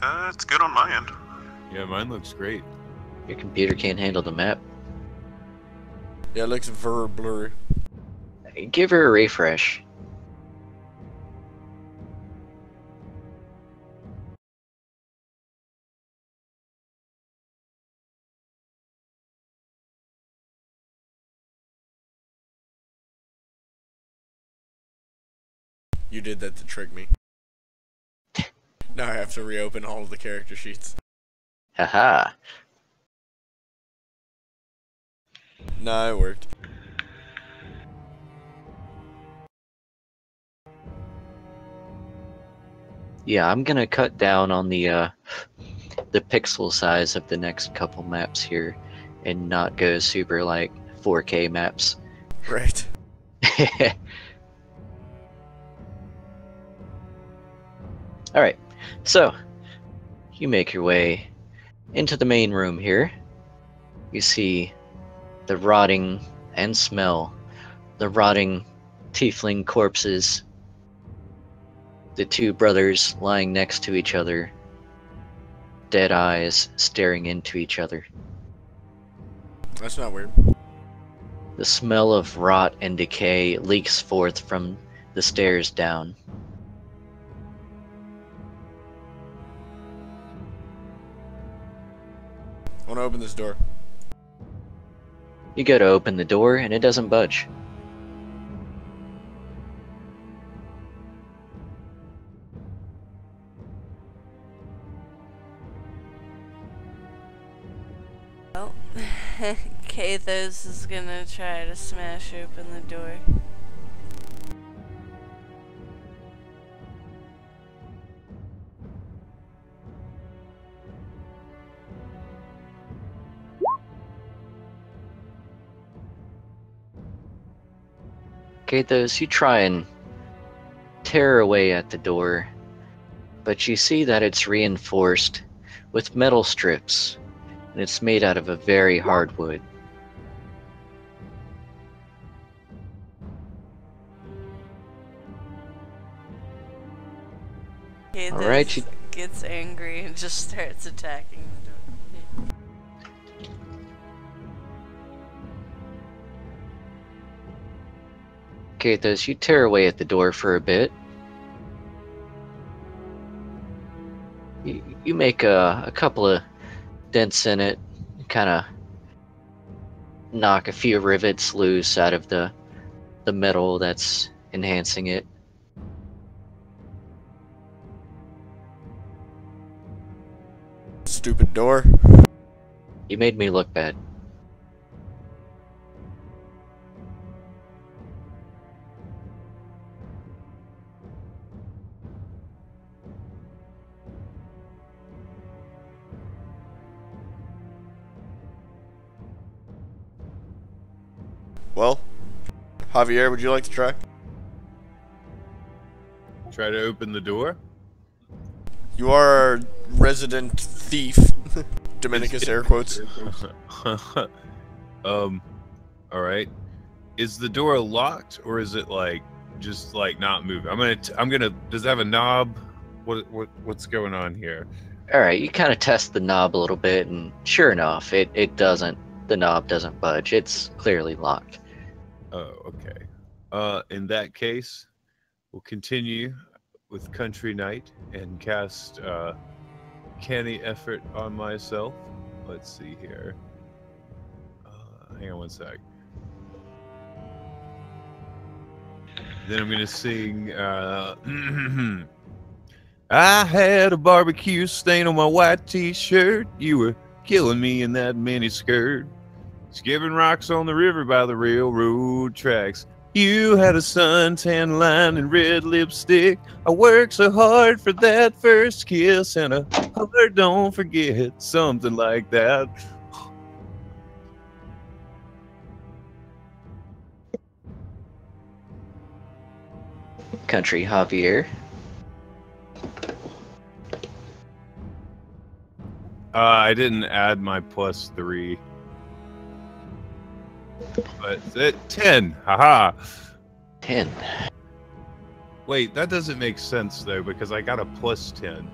It's good on my end. Yeah, mine looks great. Your computer can't handle the map. Yeah, it looks very blurry. Give her a refresh. You did that to trick me. Now I have to reopen all of the character sheets. Haha. Nah, it worked. Yeah, I'm gonna cut down on the pixel size of the next couple maps here and not go super like 4K maps. Right. Alright, so you make your way into the main room here. You see the rotting and smell the rotting tiefling corpses. The two brothers lying next to each other, dead eyes staring into each other. That's not weird. The smell of rot and decay leaks forth from the stairs down. I want to open this door. You go to open the door and it doesn't budge. Well, Kathos is gonna try to smash open the door. Kathos, you try and tear away at the door, but you see that it's reinforced with metal strips, and it's made out of a very hard wood. Kathos Alright, you gets angry and just starts attacking the door. Kathos, you tear away at the door for a bit. You make a couple of dents in it, kind of knock a few rivets loose out of the metal that's enhancing it. Stupid door. You made me look bad. Well, Javier, would you like to try? Try to open the door. You are our resident thief. Dominicus air quotes. All right. Is the door locked or is it like just like not moving? I'm gonna. Does it have a knob? What's going on here? All right, you kind of test the knob a little bit, and sure enough, it doesn't. The knob doesn't budge. It's clearly locked. Oh, okay. In that case, we'll continue with Country Night and cast canny effort on myself. Let's see here. Hang on one sec. Then I'm gonna sing. I had a barbecue stain on my white t-shirt. You were killing me in that mini skirt. Skipping rocks on the river by the railroad tracks. You had a suntan line and red lipstick. I worked so hard for that first kiss, and a heart don't forget, something like that. Country Javier. I didn't add my +3. But 10. Haha. 10. Wait, that doesn't make sense though, because I got a +10.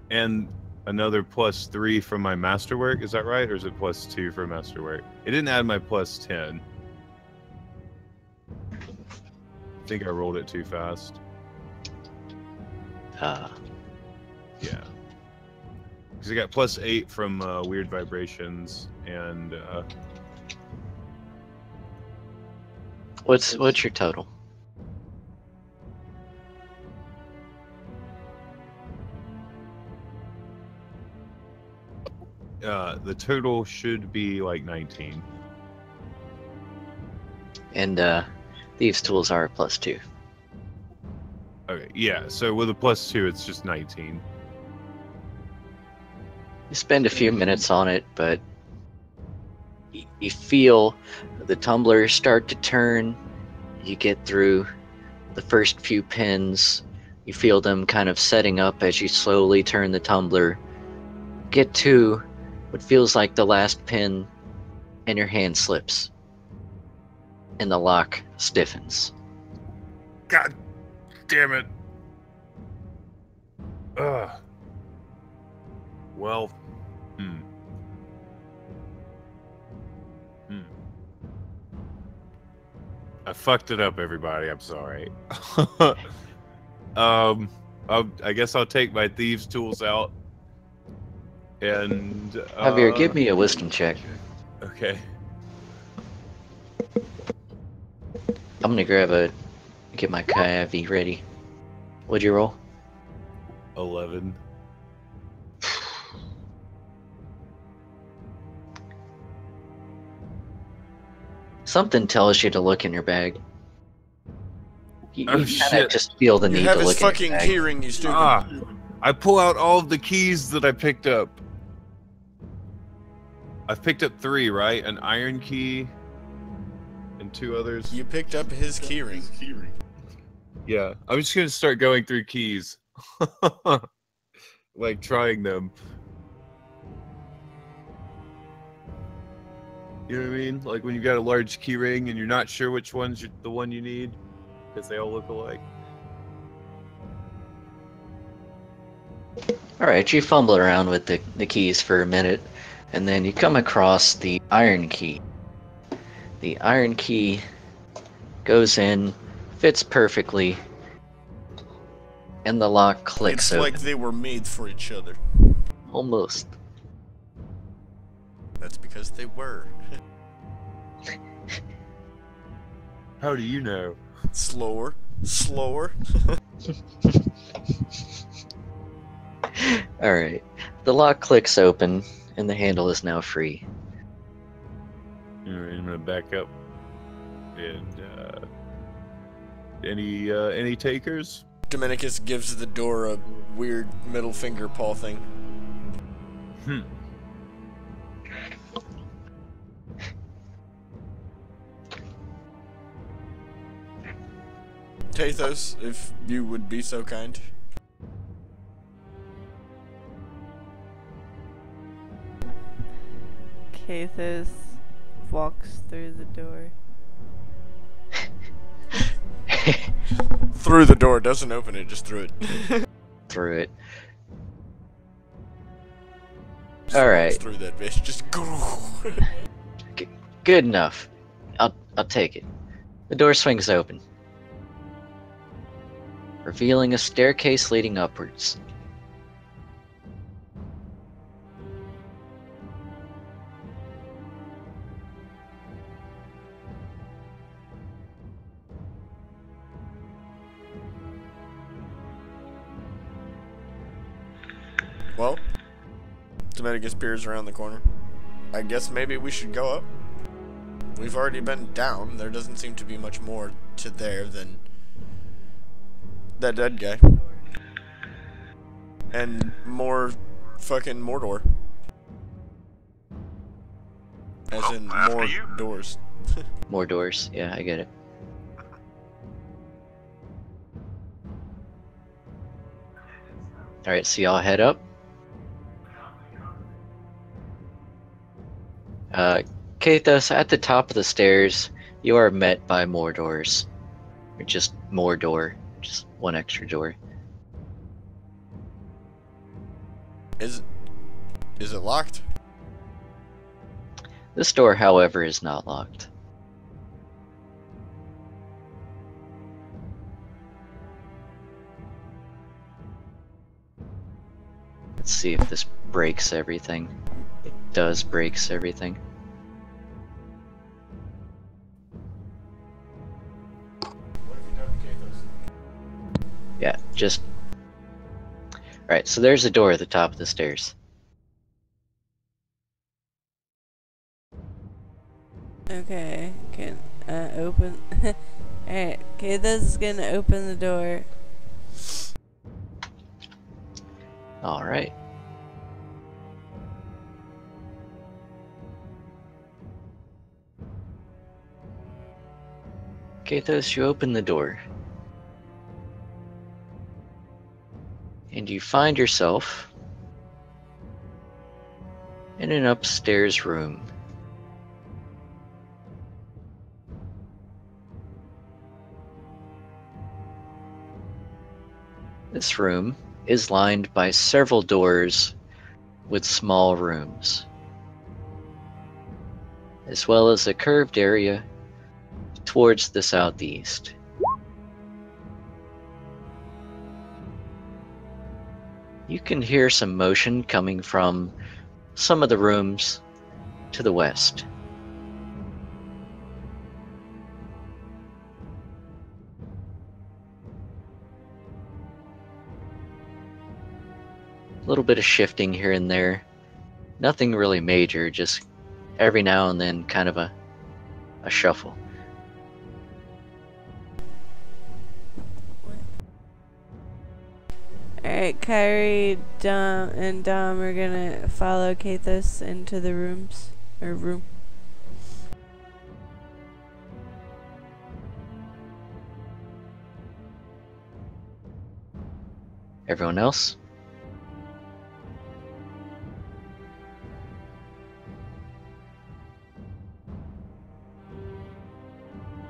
And another +3 from my masterwork. Is that right? Or is it +2 for masterwork? It didn't add my +10. I think I rolled it too fast. Yeah. Because I got +8 from weird vibrations and What's your total? the total should be like 19. And thieves' tools are a +2. Okay, yeah. So with a +2, it's just 19. You spend a few minutes on it, but you feel the tumbler start to turn. You get through the first few pins. You feel them kind of setting up as you slowly turn the tumbler. Get to what feels like the last pin, and your hand slips. And the lock stiffens. God damn it. Ugh. Well, I fucked it up, everybody. I'm sorry. I guess I'll take my thieves' tools out. And Javier, give me a wisdom check. Okay. I'm gonna get my Kayavi ready. What'd you roll? 11. Something tells you to look in your bag. You Oh, kinda shit. just feel the You need have to his look in your fucking bag. keyring, you stupid. I pull out all of the keys that I picked up. I've picked up 3, right? An iron key, and 2 others. You picked up his keyring. Yeah, I'm just gonna start going through keys. Like, trying them. You know what I mean? Like when you got a large key ring and you're not sure which one's the one you need, because they all look alike. Alright, you fumble around with the keys for a minute, and then you come across the iron key. The iron key goes in, fits perfectly, and the lock clicks It's open. like they were made for each other. Almost. That's because they were. How do you know? Slower. Slower. Alright. The lock clicks open, and the handle is now free. Alright, I'm gonna back up. And, any takers? Dominicus gives the door a weird middle finger paw thing. Hmm. Tathos, if you would be so kind. Kathos walks through the door. Through the door, doesn't open it, just through it. Through it. Just Alright. Through that bitch, just go. Good enough. I'll take it. The door swings open, revealing a staircase leading upwards. Well, Dominicus peers around the corner. I guess maybe we should go up. We've already been down. There doesn't seem to be much more to there than that dead guy. And more fucking Mordor. As Well, in after more you. doors. More doors. Yeah, I get it. Alright, so y'all head up. Kathos, at the top of the stairs, you are met by more doors. Or just more door. Just one extra door. Is it locked? This door, however, is not locked. Let's see if this breaks everything. It does breaks everything. What have you done to Kathos? Yeah, just... Alright, so there's a door at the top of the stairs. Okay, can open. Alright, Kathos is gonna open the door. Alright. Kathos, you open the door. And you find yourself in an upstairs room. This room is lined by several doors with small rooms, as well as a curved area towards the southeast. You can hear some motion coming from some of the rooms to the west. A little bit of shifting here and there. Nothing really major, just every now and then kind of a shuffle. Alright, Kyrie, Dom, and Dom are gonna follow Kathos into the rooms. Or room. Everyone else?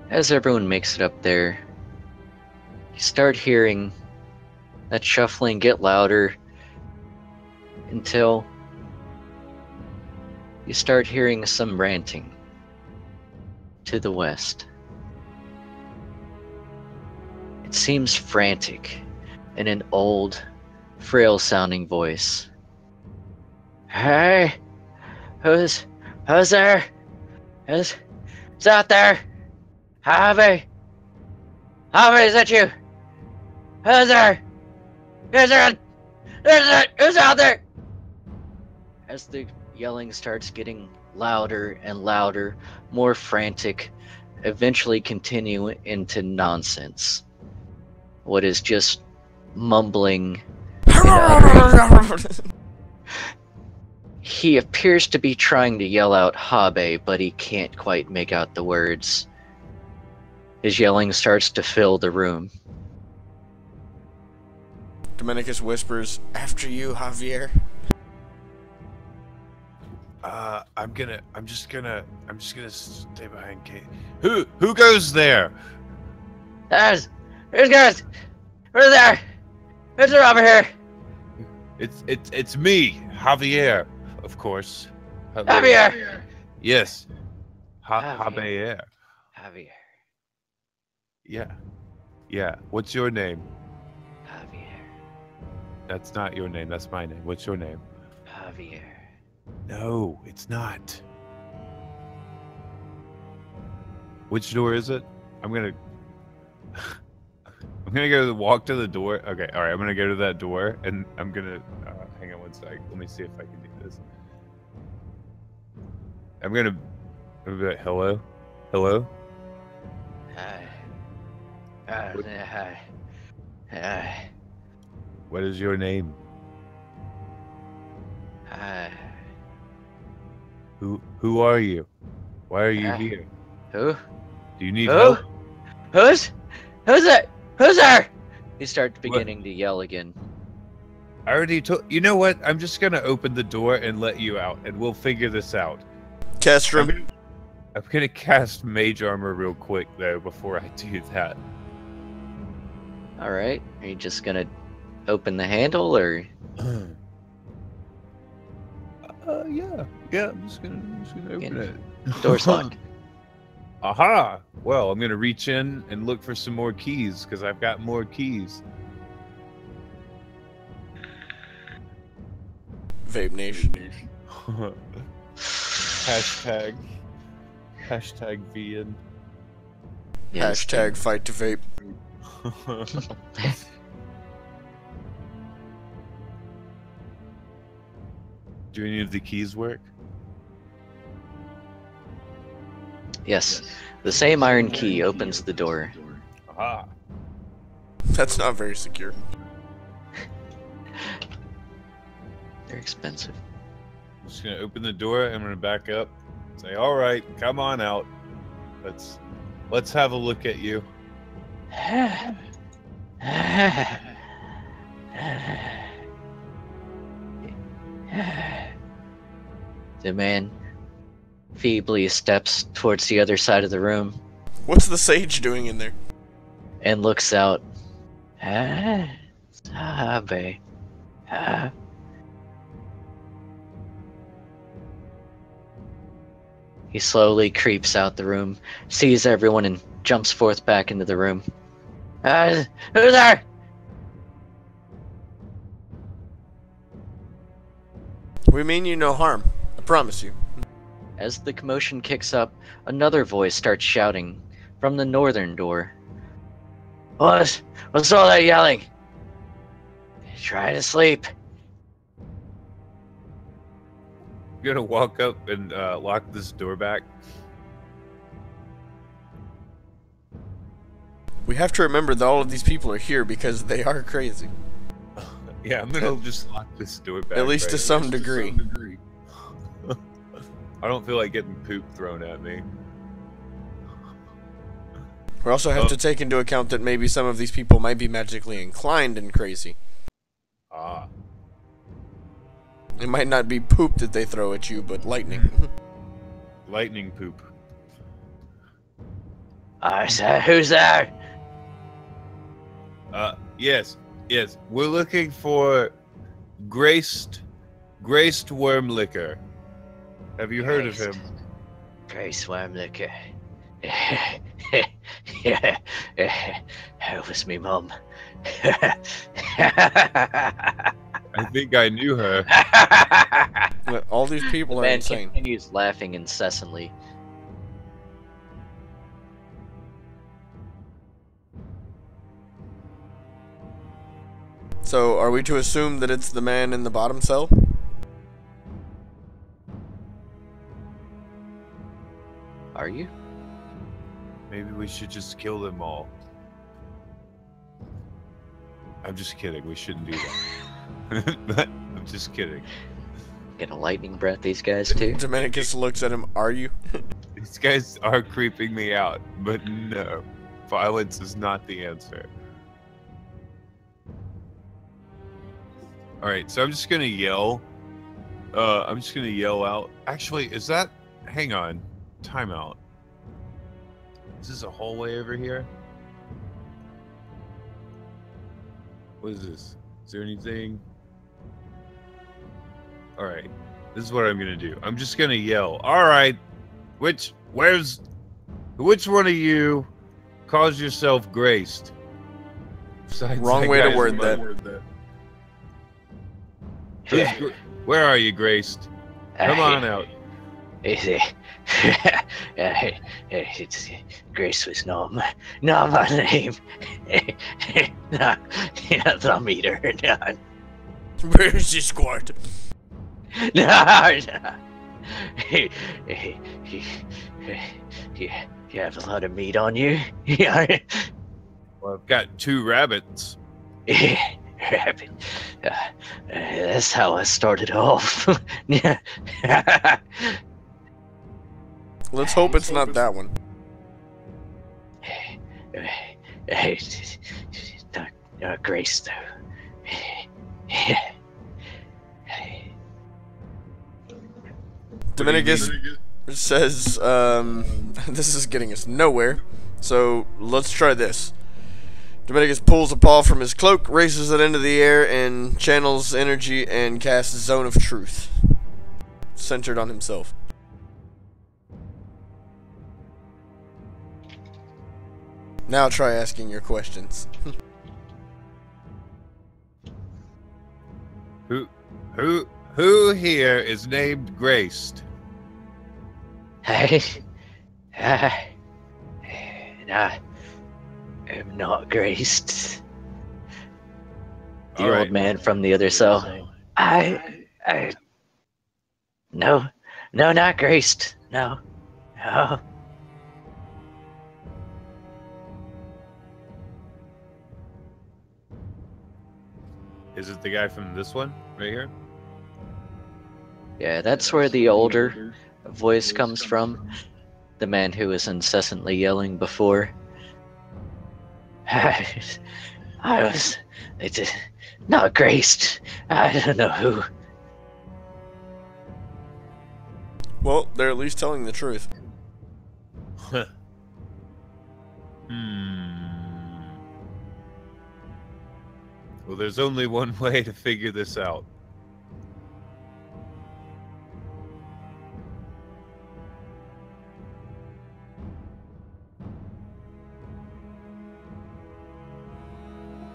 As everyone makes it up there, you start hearing that shuffling get louder until you start hearing some ranting to the west. It seems frantic in an old, frail-sounding voice. Hey, who's there? Who's out there? Harvey, is that you? Who's there? Who's out there? As the yelling starts getting louder and louder, more frantic, eventually continue into nonsense. What is just mumbling and uttering. He appears to be trying to yell out Habe, but he can't quite make out the words. His yelling starts to fill the room. Dominicus whispers, "After you, Javier." I'm just gonna stay behind Kate. Who goes there? Who's guys? Who's there? Who's there over here? It's me, Javier, of course. Javier. Yes. Javier. Javier. Javier. Yeah. What's your name? Javier. That's not your name. That's my name. What's your name? Javier. No, it's not. Which door is it? I'm gonna walk to the door. Okay, all right. I'm gonna go to that door, and I'm gonna hang on one sec. Let me see if I can do this. I'm gonna be like, hello. Hi. Hi. Hi. What is your name? Hi. Who are you? Why are you here? Who? Do you need Who? help? Who's that? Who's there? He starts beginning to yell again. I already told. You know what? I'm just gonna open the door and let you out, and we'll figure this out. Castrum. I'm gonna cast Mage Armor real quick though before I do that. All right. Are you just gonna open the handle, or? Yeah. I'm just gonna open it. Door's locked. Aha! Well, I'm gonna reach in and look for some more keys because I've got more keys. Vape Nation. Hashtag VN. Yes. Hashtag fight to vape. Do any of the keys work? Yes. The same iron key opens the door. Aha! That's not very secure. They're expensive. I'm just gonna open the door. I'm gonna back up. Say, all right, come on out. Let's have a look at you. The man feebly steps towards the other side of the room What's the sage doing in there? and looks out. Sabe. He slowly creeps out the room, sees everyone, and jumps forth back into the room. Who's there? We mean you no harm. I promise you. As the commotion kicks up, another voice starts shouting from the northern door. What's all that yelling? Try to sleep. I'm gonna walk up and lock this door back. We have to remember that all of these people are here because they are crazy. Yeah, I'm gonna just lock this door back. At least to some degree. I don't feel like getting poop thrown at me. We also have to take into account that maybe some of these people might be magically inclined and crazy. Ah. It might not be poop that they throw at you, but lightning. Lightning poop. Sir, who's there? Yes. We're looking for Graced Worm Liquor. Have you heard of him? Grace Wormlicker. Yeah, it was me mum. I think I knew her. All these people are Man insane. continues laughing incessantly. So, are we to assume that it's the man in the bottom cell? Are you? Maybe we should just kill them all. I'm just kidding. We shouldn't do that. I'm just kidding. Gonna lightning breath these guys too? Dominicus looks at him, are you? These guys are creeping me out, but no. Violence is not the answer. Alright, so I'm just gonna yell. I'm just gonna yell out. Actually, is that... Hang on. Timeout. Is this a hallway over here? What is this? Is there anything? Alright. This is what I'm gonna do. I'm just gonna yell. Alright. Which one of you calls yourself graced? Besides Wrong that way to guy's word mother. that. Where are you, graced? Come on out. It's Grace was not my name. No, don't meet her. No, Where's the squad? no. You have a lot of meat on you. Well, I've got 2 rabbits. Rabbit. That's how I started off. Let's hope it's not that one. Grace, though. Dominicus says, this is getting us nowhere, so let's try this. Dominicus pulls a paw from his cloak, raises it into the air, and channels energy and casts Zone of Truth, centered on himself. Now try asking your questions. Who here is named Graced? I'm not graced. The All old right. man from the other cell. No, not graced. No. Is it the guy from this one right here? Yeah, that's where the older voice comes from. The man who was incessantly yelling before. It's not graced. I don't know who. Well, they're at least telling the truth. Well, there's only one way to figure this out.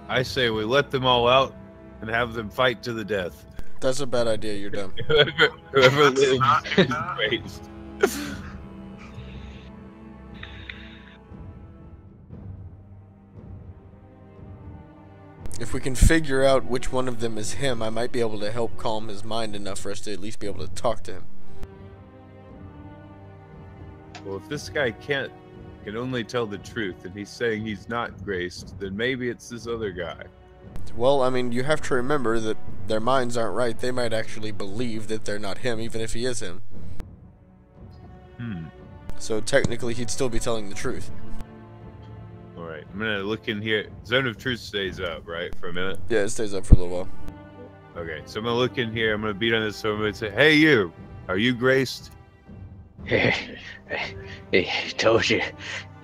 I say we let them all out and have them fight to the death. That's a bad idea, you're dumb. Whoever lives not do is that. graced. If we can figure out which one of them is him, I might be able to help calm his mind enough for us to at least be able to talk to him. Well, if this guy can only tell the truth and he's saying he's not graced, then maybe it's this other guy. Well, I mean, you have to remember that their minds aren't right. They might actually believe that they're not him, even if he is him. So technically, he'd still be telling the truth. Alright, I'm gonna look in here. Zone of Truth stays up, right, for a minute? Yeah, it stays up for a little while. Okay, so I'm gonna look in here. I'm gonna beat on this door. I'm gonna say, "Hey, you. Are you graced?" I told you,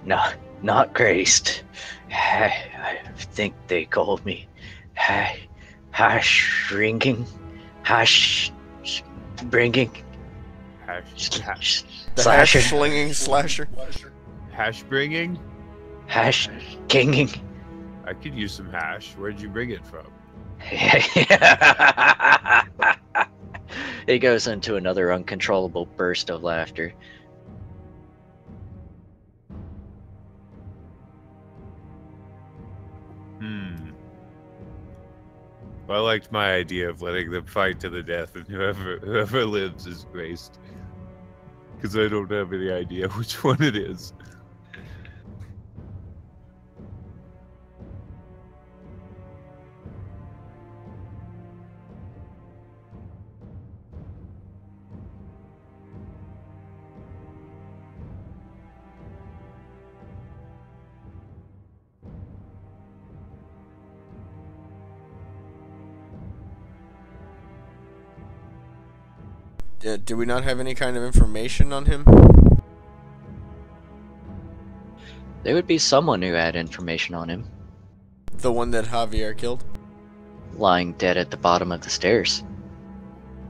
not graced. I think they called me hash ringing, hash bringing, Hash The slasher, hash slinging slasher. hash bringing. hash kinging. I could use some hash. Where'd you bring it from? He goes into another uncontrollable burst of laughter. Well, I liked my idea of letting them fight to the death, and whoever lives is graced. Because I don't have any idea which one it is. Do we not have any kind of information on him? There would be someone who had information on him, The one that Javier killed? lying dead at the bottom of the stairs.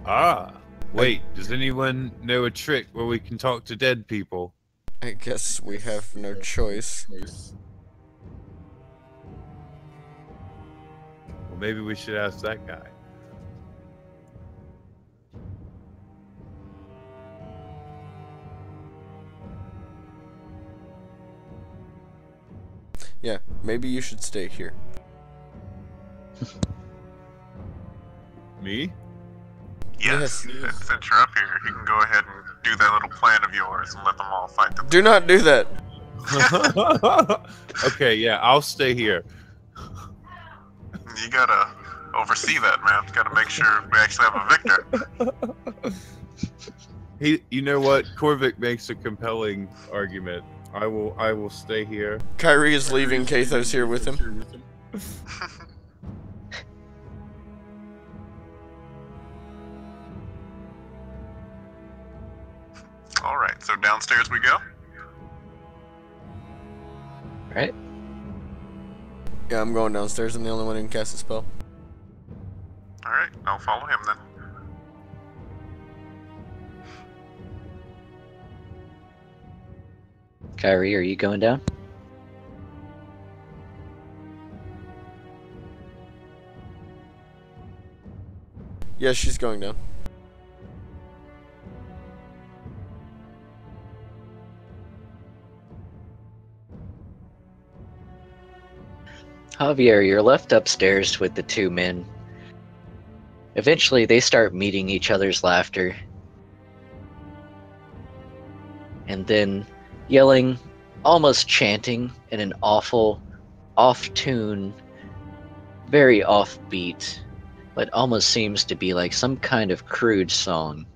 Ah, wait. Does anyone know a trick where we can talk to dead people? I guess we have no choice. Well, maybe we should ask that guy. Yeah, maybe you should stay here. Me? Yes. Yes. And since you're up here, you can go ahead and do that little plan of yours and let them all fight the. Do not do that! Okay, yeah, I'll stay here. You gotta oversee that, man. Gotta make sure we actually have a victor. You know what? Korvik makes a compelling argument. I will stay here. Kyrie is leaving Kathos here with him. Alright, so downstairs we go. Right? Yeah, I'm going downstairs. I'm the only one who can cast a spell. Alright, I'll follow him then. Kyrie, are you going down? Yeah, she's going down. Javier, you're left upstairs with the two men. Eventually, they start meeting each other's laughter. And then yelling, almost chanting in an awful, off-tune, very offbeat, but almost seems to be like some kind of crude song.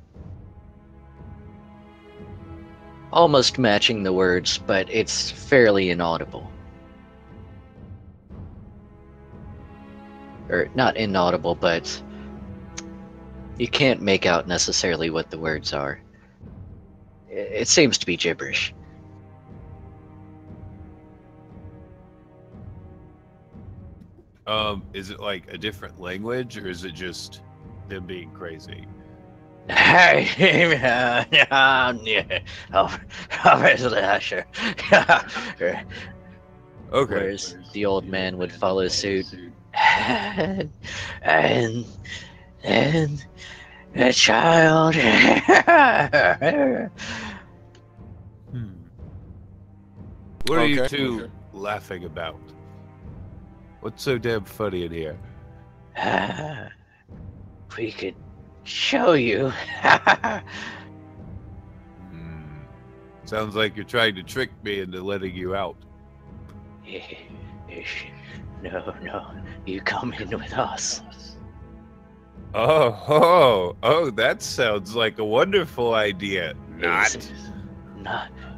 Almost matching the words, but it's fairly inaudible. Or not inaudible, but you can't make out necessarily what the words are. It seems to be gibberish. Is it like a different language, or is it just them being crazy? Okay. Whereas the old man would follow suit. And a child. What are you Okay. two laughing about? What's so damn funny in here? We could show you. Sounds like you're trying to trick me into letting you out. No, you come in with us. Oh, that sounds like a wonderful idea. Not,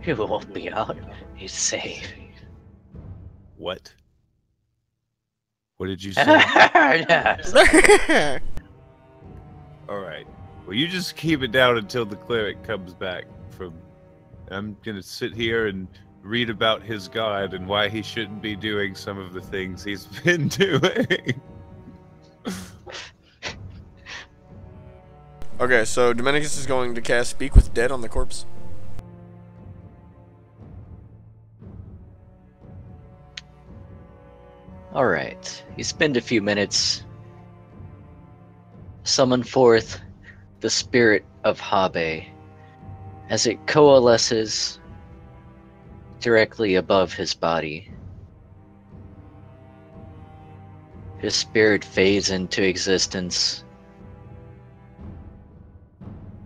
you won't be out. It's safe. What? What did you say? All right. Well, you just keep it down until the cleric comes back from. I'm gonna sit here and read about his god and why he shouldn't be doing some of the things he's been doing. Okay, so Dominicus is going to cast Speak with Dead on the corpse. Alright. You spend a few minutes. Summon forth the spirit of Habe as it coalesces directly above his body. His spirit fades into existence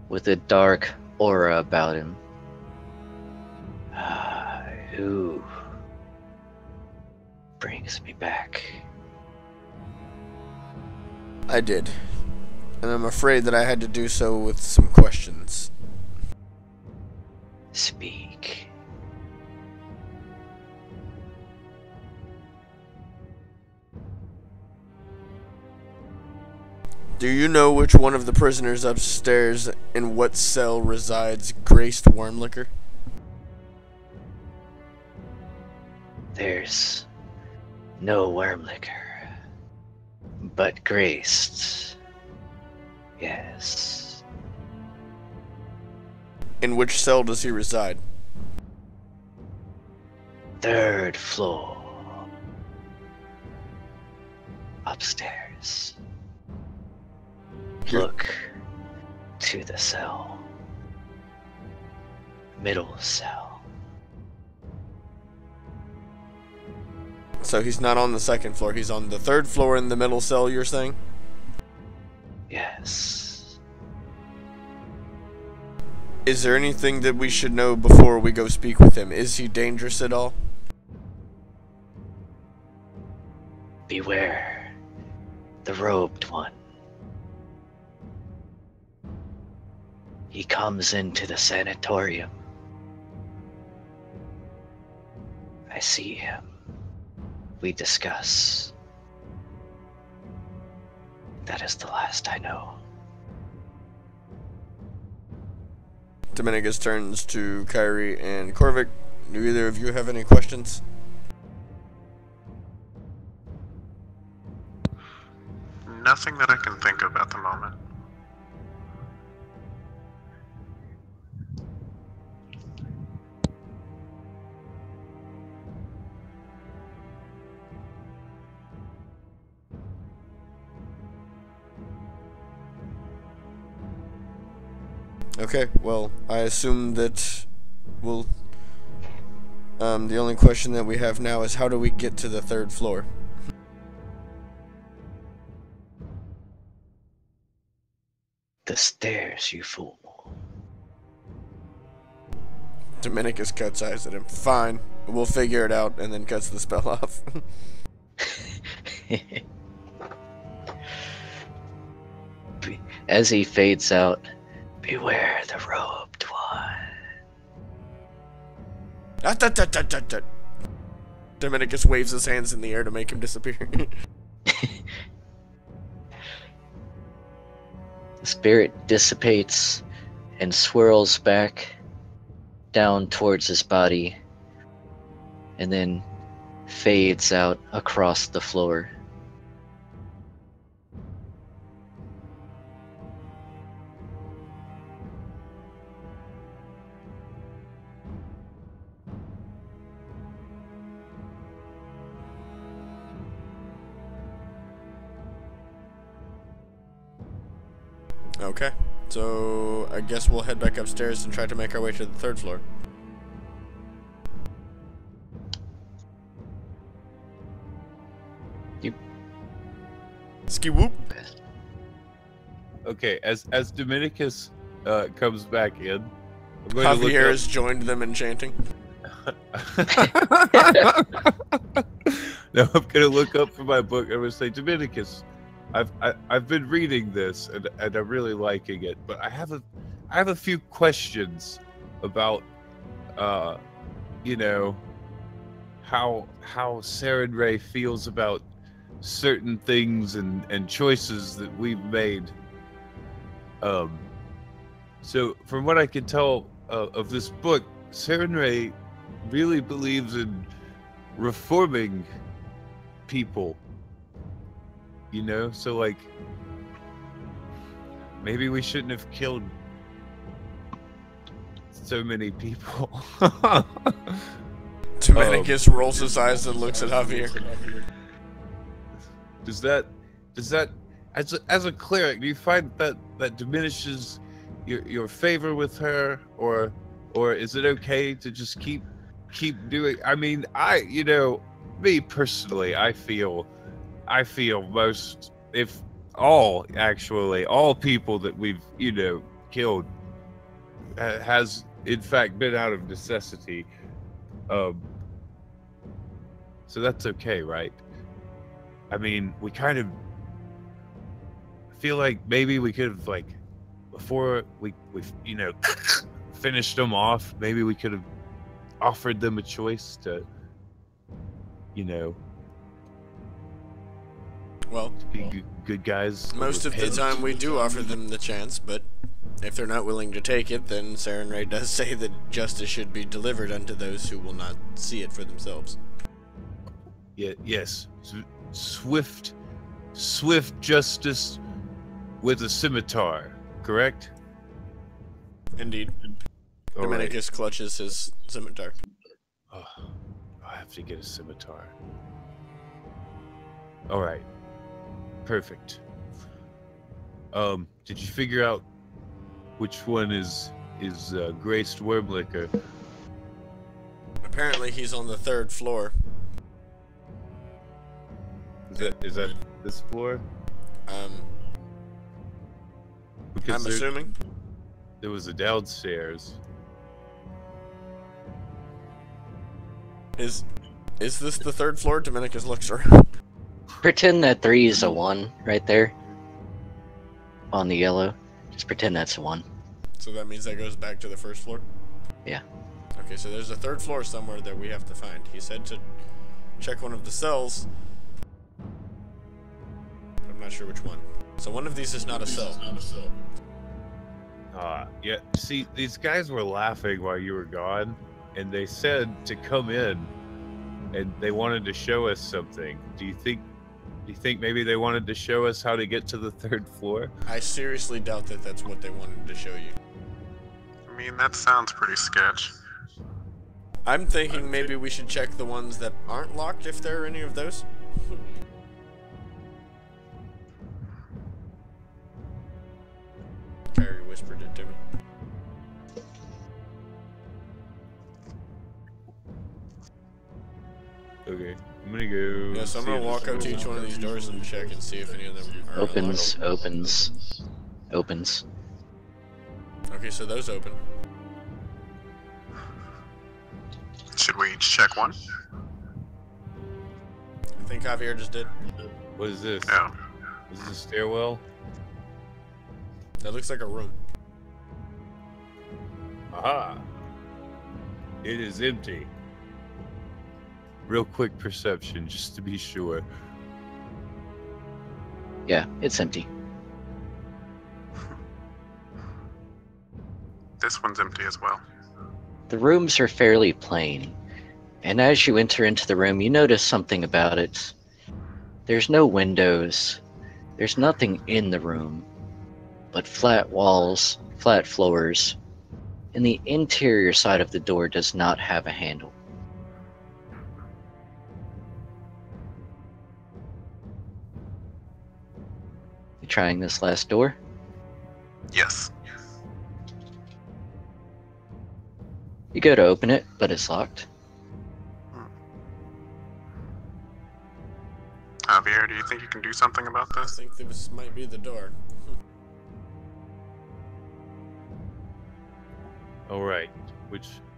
with a dark aura about him. Who brings me back? I did. And I'm afraid that I had to do so with some questions. Speak. Do you know which one of the prisoners upstairs in what cell resides graced worm liquor? There's no worm liquor, but graced. Yes. In which cell does he reside? 3rd floor. Upstairs. Look to the cell. Middle cell. So he's not on the 2nd floor, he's on the 3rd floor in the middle cell, you're saying? Yes. Is there anything that we should know before we go speak with him? Is he dangerous at all? Beware the robed one. He comes into the sanatorium. I see him. We discuss. That is the last I know. Dominicus turns to Kyrie and Korvik. Do either of you have any questions? Nothing that I can think of at the moment. Okay, well, I assume that we'll... the only question that we have now is how do we get to the 3rd floor? The stairs, you fool. Dominicus cuts eyes at him. Fine, we'll figure it out, and then cuts the spell off. As he fades out, beware the robed one. Dominicus waves his hands in the air to make him disappear. The spirit dissipates and swirls back down towards his body and then fades out across the floor. Okay, so I guess we'll head back upstairs and try to make our way to the 3rd floor. You Ski whoop. Okay, as Dominicus comes back in, I'm going to look Javier up. has joined them in chanting. No, I'm gonna look up from my book. I'm gonna say, Dominicus, I've been reading this and I'm really liking it, but I have a few questions about you know, how Saren Ray feels about certain things and choices that we've made. Um, so from what I can tell of this book, Serenray really believes in reforming people. You know, so like maybe we shouldn't have killed so many people. Dominicus rolls his eyes and looks at Javier. Does that as a cleric, do you find that diminishes your favor with her, or is it okay to just keep doing? I mean, me personally, I feel most, if all people that we've killed has in fact been out of necessity. So that's okay, right? I mean, we kind of feel like maybe we could have, like, before we finished them off, maybe we could have offered them a choice to, Well, to be good guys. most of the time we do offer them the chance, but if they're not willing to take it, then Serenray does say that justice should be delivered unto those who will not see it for themselves. Yeah, yes. Swift justice with a scimitar, correct? Indeed. All right. Dominicus clutches his scimitar. Oh, I have to get a scimitar. All right. Perfect. Did you figure out which one is graced wormlicker? Apparently he's on the 3rd floor. Is that this floor? Because I'm assuming. there was a downstairs. Is this the 3rd floor? Dominicus looks around. Pretend that 3 is a 1 right there. On the yellow. Just pretend that's a 1. So that means that goes back to the 1st floor? Yeah. Okay, so there's a 3rd floor somewhere that we have to find. He said to check one of the cells. I'm not sure which one. So one of these is not a cell. Yeah. See, these guys were laughing while you were gone, and they said to come in, and they wanted to show us something. Do you think maybe they wanted to show us how to get to the 3rd floor? I seriously doubt that that's what they wanted to show you. I mean, that sounds pretty sketch. I'm thinking maybe we should check the ones that aren't locked, if there are any of those. Carrie whispered it to me. Okay, I'm gonna go. Yeah, so I'm see gonna if walk this up to each one of these doors and check and see if any of them are Opens, unlocked. opens. Okay, so those open. Should we each check one? I think Javier just did. What is this? Yeah. Is this a stairwell? That looks like a room. Aha! It is empty. Real quick perception, just to be sure. Yeah, it's empty. This one's empty as well. The rooms are fairly plain, and as you enter into the room, you notice something about it. There's no windows. There's nothing in the room, but flat walls, flat floors, and the interior side of the door does not have a handle. You trying this last door? Yes. You go to open it, but it's locked. Javier, do you think you can do something about I this? think this might be the door. All right.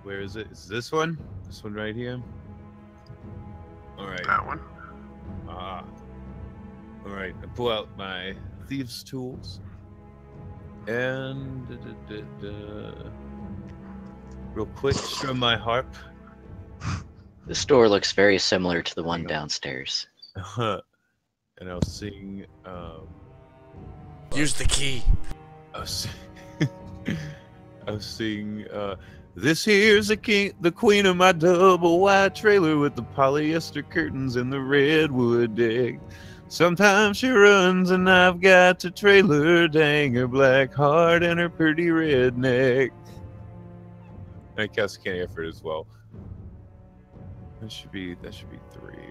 Where is it? Is this one? This one right here? All right. That one? Ah. All right. I pull out my thieves' tools and real quick, strum my harp. This door looks very similar to the one downstairs. And I'll sing. Use the key. I was, I was seeing, this here's the queen of my double wide trailer with the polyester curtains and the redwood deck. Sometimes she runs and I've got to trailer, dang her black heart and her pretty redneck. I cast Canny Effort as well. That should be 3. Okay,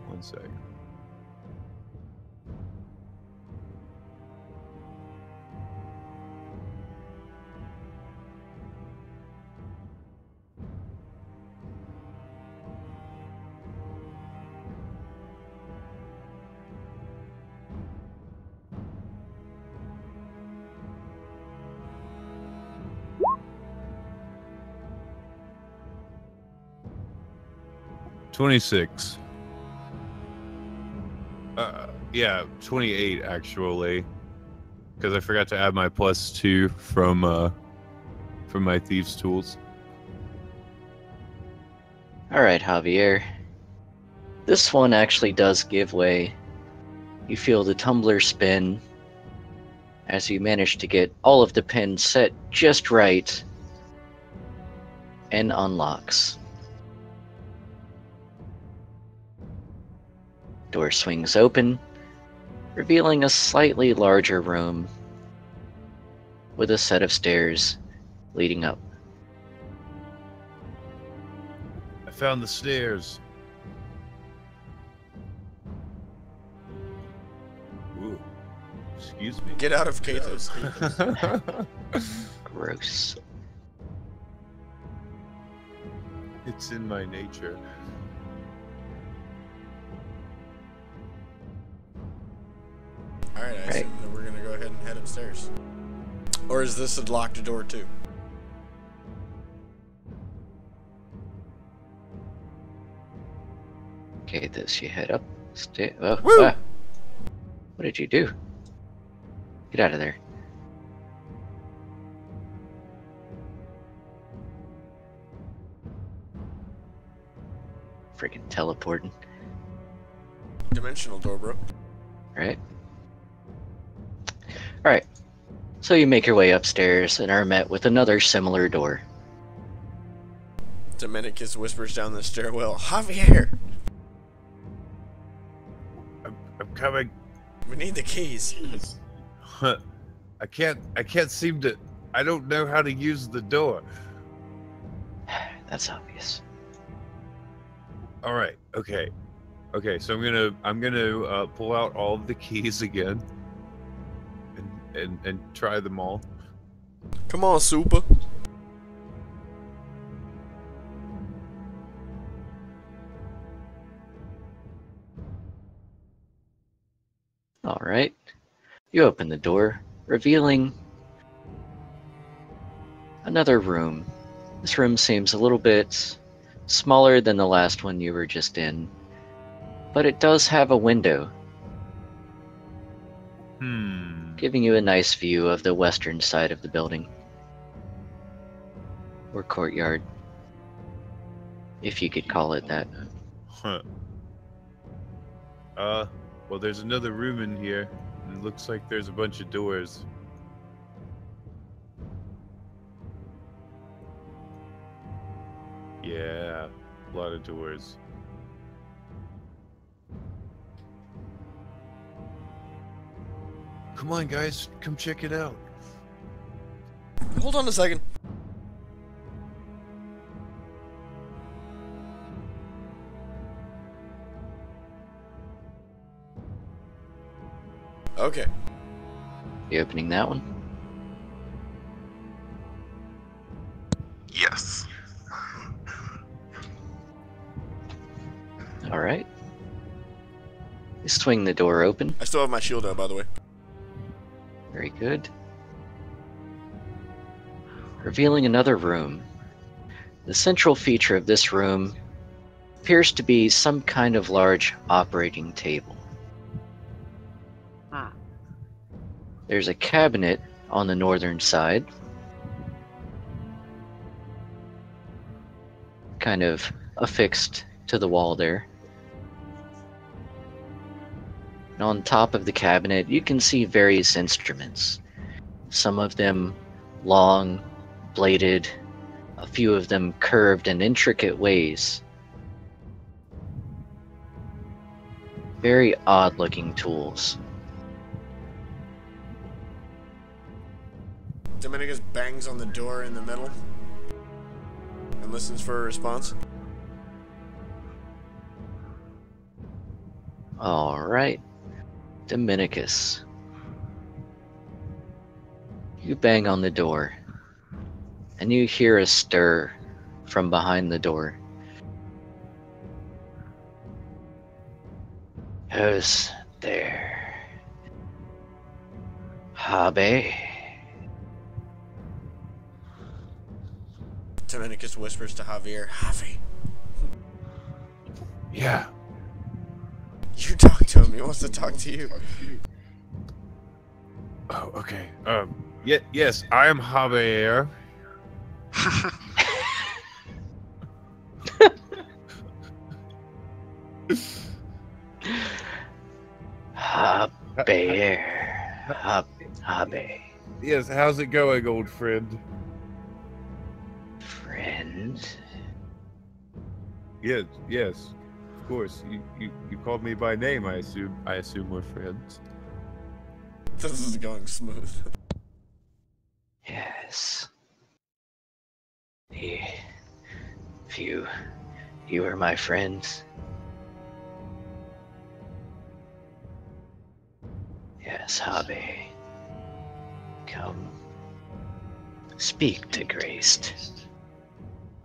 1 sec. $26. Yeah, 28 actually, because I forgot to add my +2 from my thieves' tools. All right, Javier. This one actually does give way. You feel the tumbler spin as you manage to get all of the pins set just right and unlocks. Door swings open, revealing a slightly larger room with a set of stairs leading up. I found the stairs. Ooh, excuse me. Get out of Kathos. Gross. It's in my nature. Alright, I assume that we're gonna go ahead and head upstairs. Or is this a locked door too? Okay, this you head up. Oh, Woo! ah. What did you do? Get out of there. Freaking teleporting. Dimensional door, bro. Right? Alright. So you make your way upstairs and are met with another similar door. Dominicus whispers down the stairwell, Javier! I'm coming. We need the keys. I can't seem to. I don't know how to use the door. That's obvious. All right. Okay. So I'm gonna pull out all of the keys again, and try them all. Come on, Super. Alright. You open the door, revealing another room. This room seems a little bit smaller than the last one you were just in, but it does have a window, giving you a nice view of the western side of the building. Or courtyard, if you could call it that. Well, there's another room in here. And it looks like there's a bunch of doors. Yeah, a lot of doors. Come on, guys, come check it out. Hold on a second. Okay. You opening that one? Yes. Alright. You swing the door open. I still have my shield out, by the way. Very good. Revealing another room. The central feature of this room appears to be some kind of large operating table. There's a cabinet on the northern side, kind of affixed to the wall there. And on top of the cabinet, you can see various instruments. Some of them long, bladed, a few of them curved in intricate ways. Very odd looking tools. Dominicus bangs on the door in the middle and listens for a response. Alright. Dominicus. You bang on the door, and you hear a stir from behind the door. Who's there? Habe? Dominicus whispers to Javier, Javi, Yeah. you talk to him. He wants to talk to you. Oh, okay. Yes, I am Javier. Habe. Habe. Yes, how's it going, old friend? Friend? Yes. Of course. You called me by name, I assume. I assume we're friends. This is going smooth. Yes. If you were my friends. Yes, Habe. Come. Speak to Graced.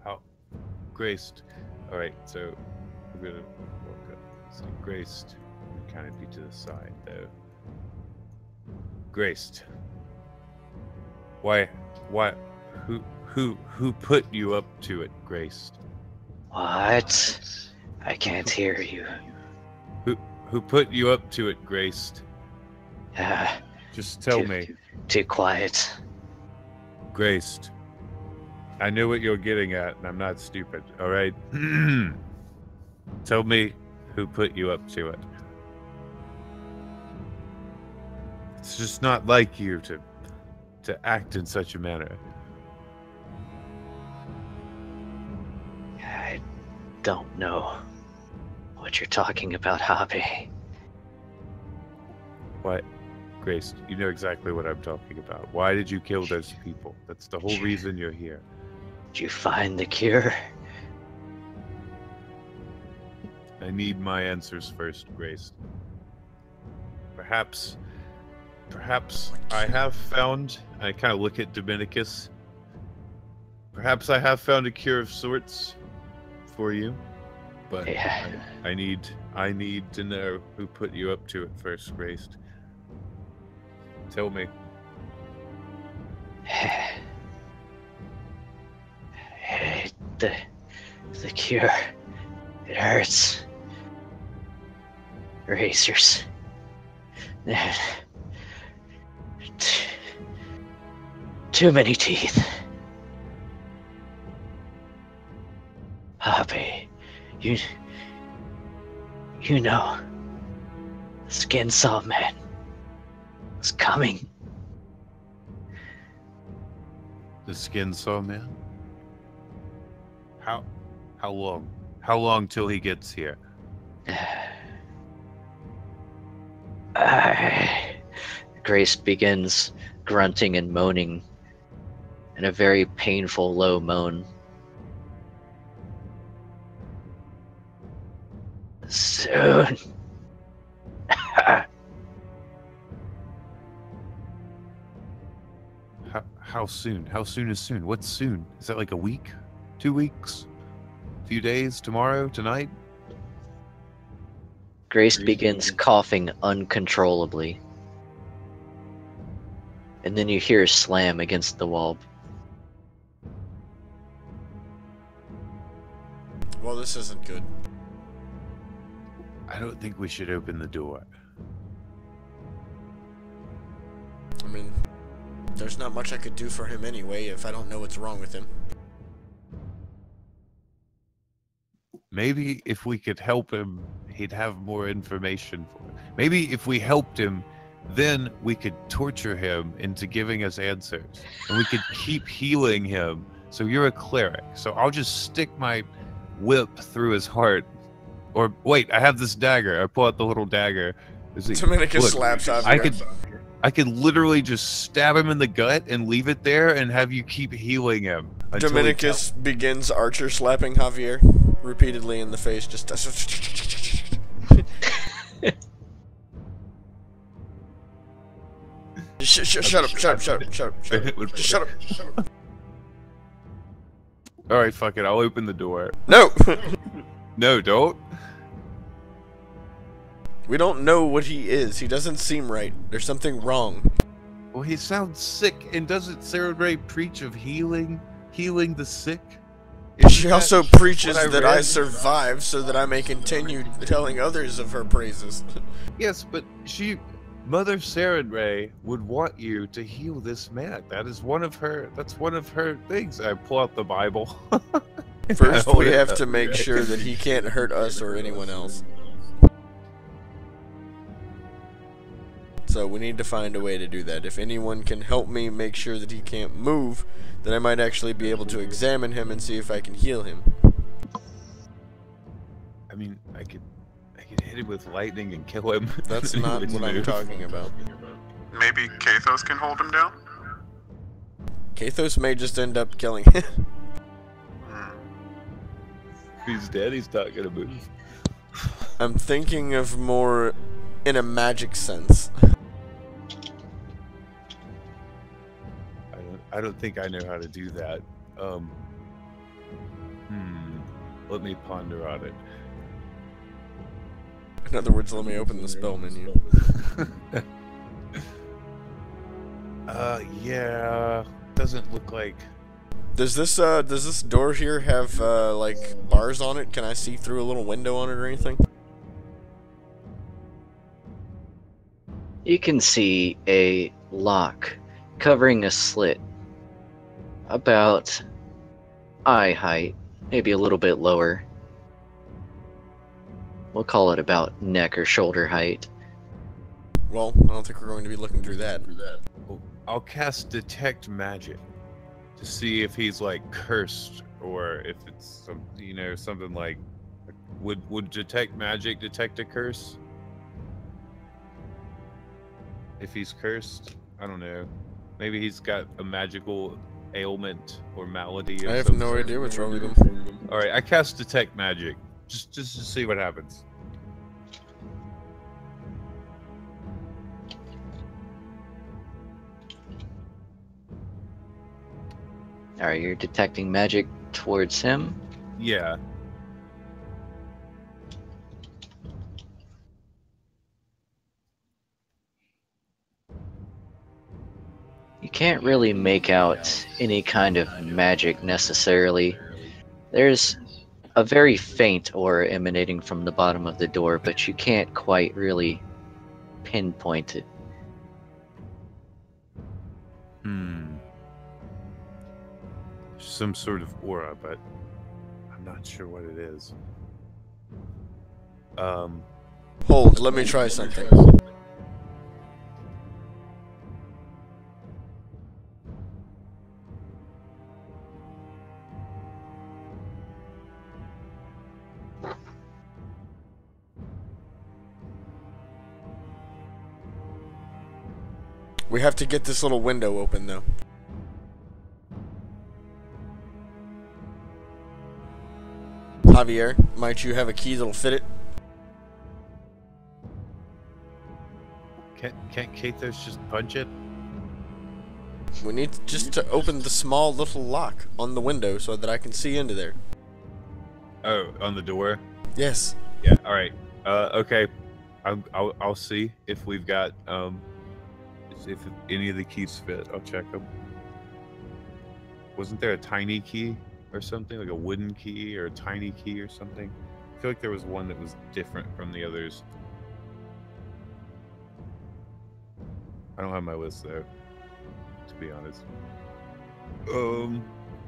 How? Graced. Alright, so I'm gonna walk up. So Graced would kind of be to the side, though. Graced. Why? Who put you up to it, Graced? What? I can't hear you. Who put you up to it, Graced? Ah, Just tell too, me. Too quiet. Graced. I know what you're getting at, and I'm not stupid, alright? Tell me who put you up to it. It's just not like you to act in such a manner. I don't know what you're talking about, Habe. What? Grace, you know exactly what I'm talking about. Why did you kill those people? That's the whole reason you're here. Did you find the cure? I need my answers first, Grace. Perhaps I have found, I kind of look at Dominicus. Perhaps I have found a cure of sorts for you, but Yeah. I need to know who put you up to it first, Grace. Tell me. The cure. It hurts. Razors. Too many teeth. Habe, you know, the skin saw man is coming. The skin saw man? How long? How long till he gets here? Grace begins grunting and moaning in a very painful low moan. Soon. How soon? How soon is soon? What's soon? Is that like a week? 2 weeks? A few days? Tomorrow? Tonight? Grace begins coughing uncontrollably. And then you hear a slam against the wall. Well, this isn't good. I don't think we should open the door. I mean, there's not much I could do for him anyway if I don't know what's wrong with him. Maybe if we could help him, he'd have more information for it. Maybe if we helped him, then we could torture him into giving us answers, and we could keep healing him. So you're a cleric, so I'll just stick my whip through his heart. Or wait, I have this dagger. I pull out the little dagger. Dominicus Look, slaps Javier. I could literally just stab him in the gut and leave it there and have you keep healing him. Dominicus begins archer slapping Javier repeatedly in the face. Just shut up. All right, fuck it. I'll open the door. No. No, don't. We don't know what he is. He doesn't seem right. There's something wrong. Well, he sounds sick, and doesn't Sarah Ray preach of healing the sick? She also preaches that I survive so that I may continue telling others of her praises. Yes, but Mother Sarah Ray would want you to heal this man. That's one of her things. I pull out the Bible. First, we have to make sure that he can't hurt us or anyone else. So we need to find a way to do that. If anyone can help me make sure that he can't move, then I might actually be able to examine him and see if I can heal him. I mean, I could hit him with lightning and kill him. That's not what I'm talking about. Maybe Kathos can hold him down? Kathos may just end up killing him. If he's dead, he's not gonna move. I'm thinking of more in a magic sense. I don't think I know how to do that. Let me ponder on it. In other words, let me open the spell menu. Yeah. Doesn't look like. Does this door here have like bars on it? Can I see through a little window on it or anything? You can see a lock covering a slit about eye height, maybe a little bit lower. We'll call it about neck or shoulder height. Well, I don't think we're going to be looking through that. I'll cast Detect Magic to see if he's like cursed or if it's some, something like. Would Detect Magic detect a curse? If he's cursed, I don't know. Maybe he's got a magical ailment or malady. I have no idea what's wrong with him. All right, I cast Detect Magic just to see what happens. Are you detecting magic towards him? Yeah. You can't really make out any kind of magic necessarily. There's a very faint aura emanating from the bottom of the door, but you can't quite really pinpoint it. Some sort of aura, but I'm not sure what it is. Hold, let me try something. We have to get this little window open, though. Javier, might you have a key that'll fit it? Can't Kathos just punch it? We need just to open the small little lock on the window so that I can see into there. Oh, on the door? Yes. Yeah. All right. Okay. I'll see if we've got if any of the keys fit. I'll check them. Wasn't there a tiny key or something, like a wooden key or a tiny key or something? I feel like there was one that was different from the others. I don't have my list there, to be honest.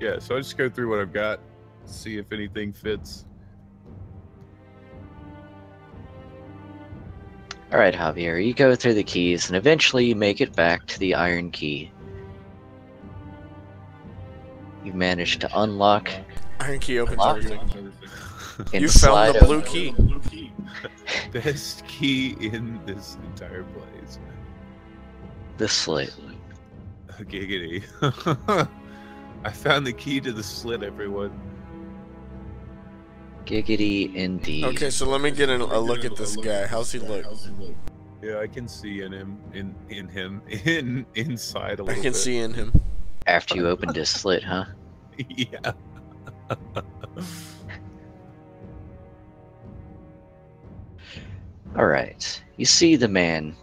Yeah, so I just go through what I've got, see if anything fits. Alright, Javier, you go through the keys and eventually you make it back to the iron key. You manage to unlock. Iron key opens Lock. everything. And You found slide the blue over- key. Best key in this entire place. The slit. Giggity. I found the key to the slit, everyone. Giggity indeed. Okay, so let me get a look at this guy. How's he look? Yeah, I can see in him, inside a I little can bit. see in him. After you opened his slit, huh? Yeah. Alright. You see the man.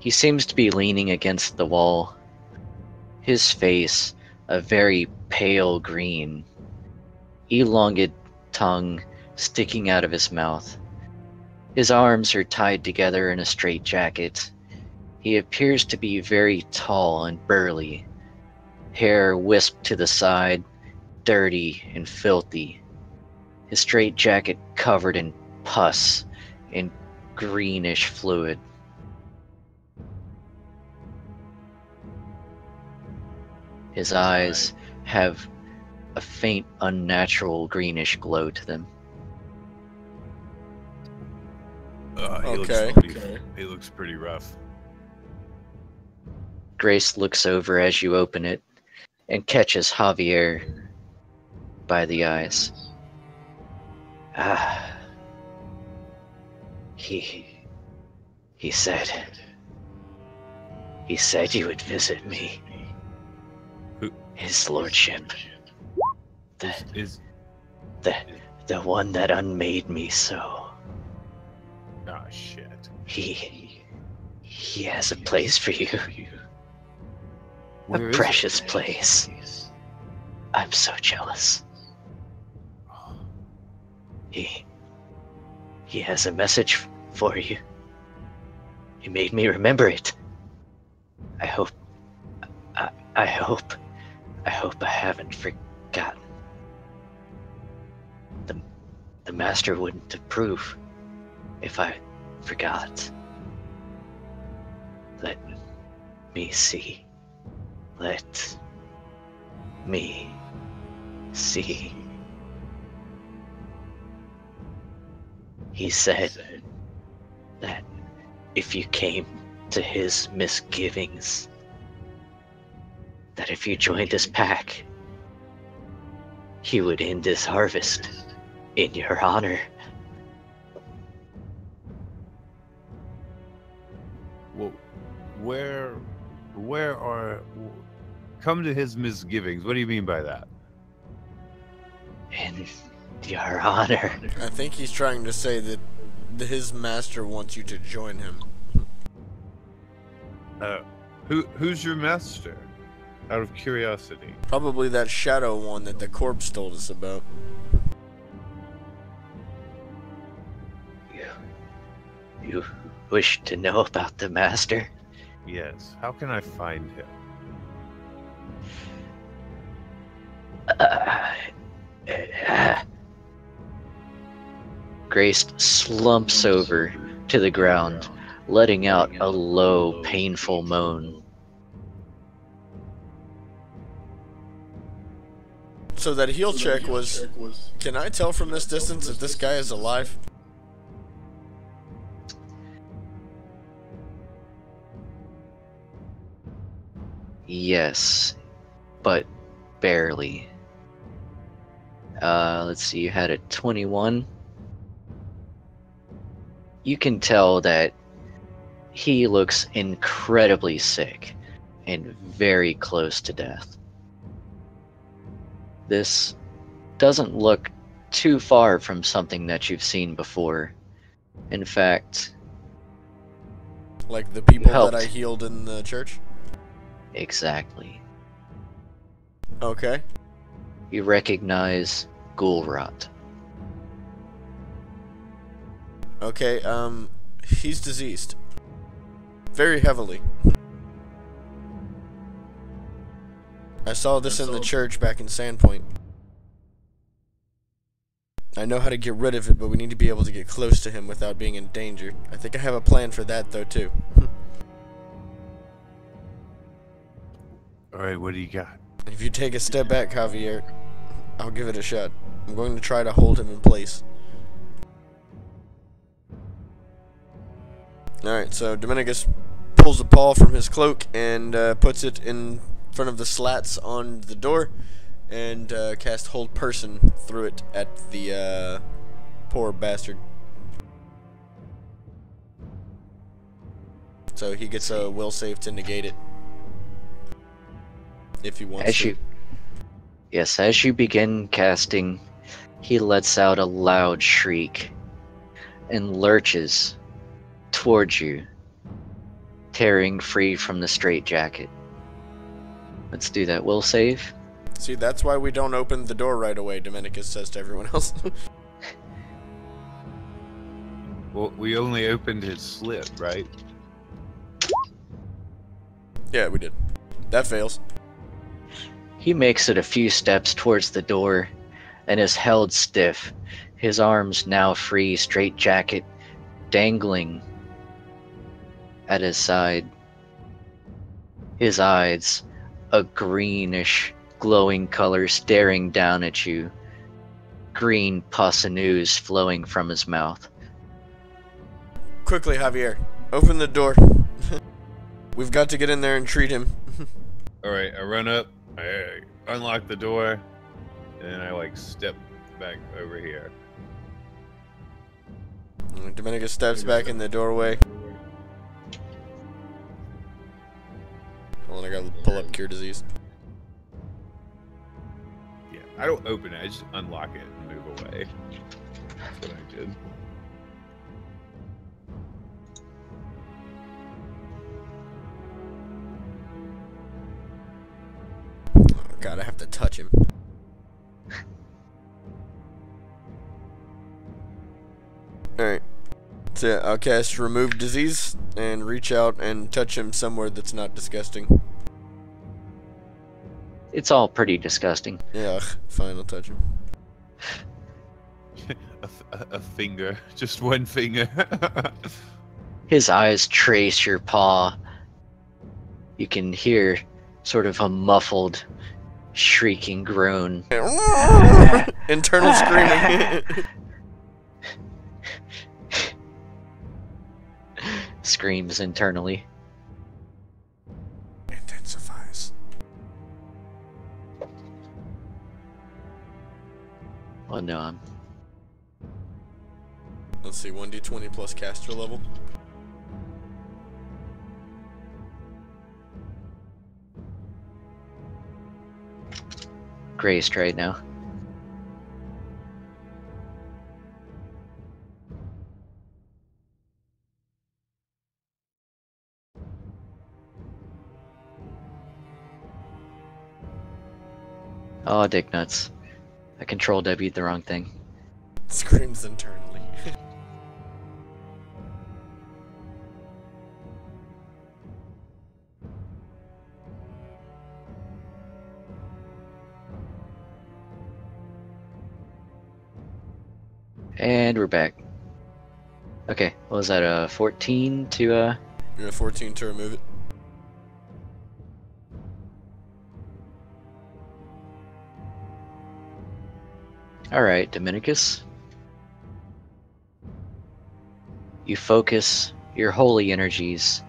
He seems to be leaning against the wall. His face, a very pale green. Elongated tongue sticking out of his mouth. His arms are tied together in a straitjacket. He appears to be very tall and burly. Hair wisped to the side, dirty and filthy. His straitjacket covered in pus and greenish fluid. His eyes have a faint, unnatural greenish glow to them. Okay. He looks pretty rough. Grace looks over as you open it and catches Javier by the eyes. Ah. He said you would visit me. Who? His lordship. Is The one that unmade me so. ah shit. He has a place for you. Where A is it? precious place. I'm so jealous. He has a message for you. He made me remember it. I hope I hope I haven't forgotten. The master wouldn't approve if I forgot. Let me see. Let me see. He said that if you came to his misgivings, that if you joined his pack, he would end his harvest in your honor. Well, where are come to his misgivings? What do you mean by that? In your honor. I think he's trying to say that his master wants you to join him. Who's your master? Out of curiosity. Probably that shadow one that the corpse told us about. You wish to know about the master? Yes. How can I find him? Grace slumps over to the ground, letting out a low, painful moan. So that heal check was... Can I tell from this distance if this guy is alive? Yes, but barely. Let's see, you had a 21. You can tell that he looks incredibly sick and very close to death. This doesn't look too far from something that you've seen before. In fact, Like the people Helped. that I healed in the church? exactly. Okay. You recognize Ghoulrot. Okay, he's diseased. Very heavily. I saw this in the church back in Sandpoint. I know how to get rid of it, but we need to be able to get close to him without being in danger. I think I have a plan for that, though, too. Alright, what do you got? If you take a step back, Javier, I'll give it a shot. I'm going to try to hold him in place. Alright, so Dominicus pulls a paw from his cloak and puts it in front of the slats on the door and cast Hold Person through it at the poor bastard. So he gets a will save to negate it. If he wants to. Yes, as you begin casting, he lets out a loud shriek and lurches towards you, tearing free from the straitjacket. Let's do that will save. See, that's why we don't open the door right away, Dominicus says to everyone else. Well, we only opened his slit, right? Yeah, we did. That fails. He makes it a few steps towards the door and is held stiff, his arms now free, straitjacket dangling at his side. His eyes, a greenish, glowing color, staring down at you. Green pus and ooze flowing from his mouth. Quickly, Javier, open the door. We've got to get in there and treat him. Alright, I run up, I unlock the door, and then I like step back over here. Dominicus steps back in the doorway. Hold on, I gotta pull up Cure Disease. Yeah, I don't open it, I just unlock it and move away. That's what I did. Oh god, I have to touch him. Alright. So yeah, I'll cast Remove Disease and reach out and touch him somewhere that's not disgusting. It's all pretty disgusting. Yeah, fine, I'll touch him. a finger, just one finger. His eyes trace your paw. You can hear sort of a muffled, shrieking groan. Internal screaming. Screams internally. Intensifies. Oh no, I'm... Let's see, 1d20 plus caster level. graced right now. Oh, dick nuts. I control W'd the wrong thing. Screams internally. And we're back. Okay, what was that, 14 to, You're at 14 to remove it. Alright, Dominicus. You focus your holy energies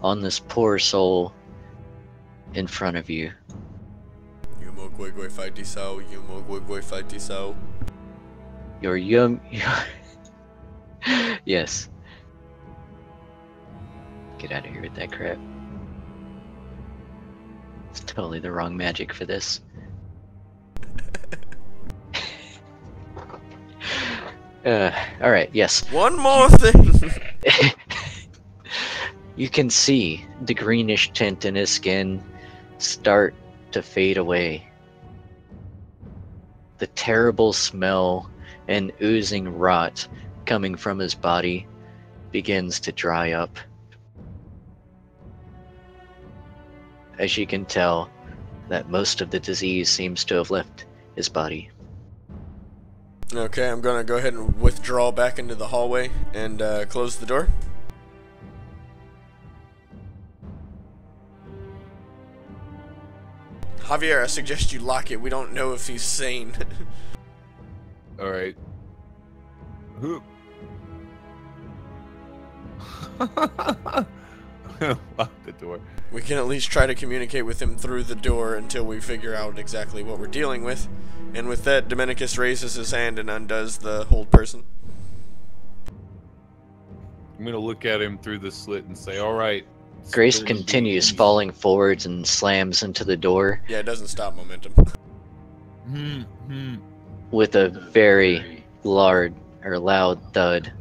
on this poor soul in front of you. Your young... Yes. Get out of here with that crap. It's totally the wrong magic for this. Alright, yes. One more thing! You can see the greenish tint in his skin start to fade away. The terrible smell and oozing rot coming from his body begins to dry up. As you can tell, that most of the disease seems to have left his body. Okay, I'm gonna go ahead and withdraw back into the hallway and close the door. Javier, I suggest you lock it. We don't know if he's sane. All right. Lock the door. We can at least try to communicate with him through the door until we figure out exactly what we're dealing with. And with that, Dominicus raises his hand and undoes the hold person. I'm gonna look at him through the slit and say, "All right." Grace continues falling forwards and slams into the door Yeah, it doesn't stop momentum. with a very loud thud,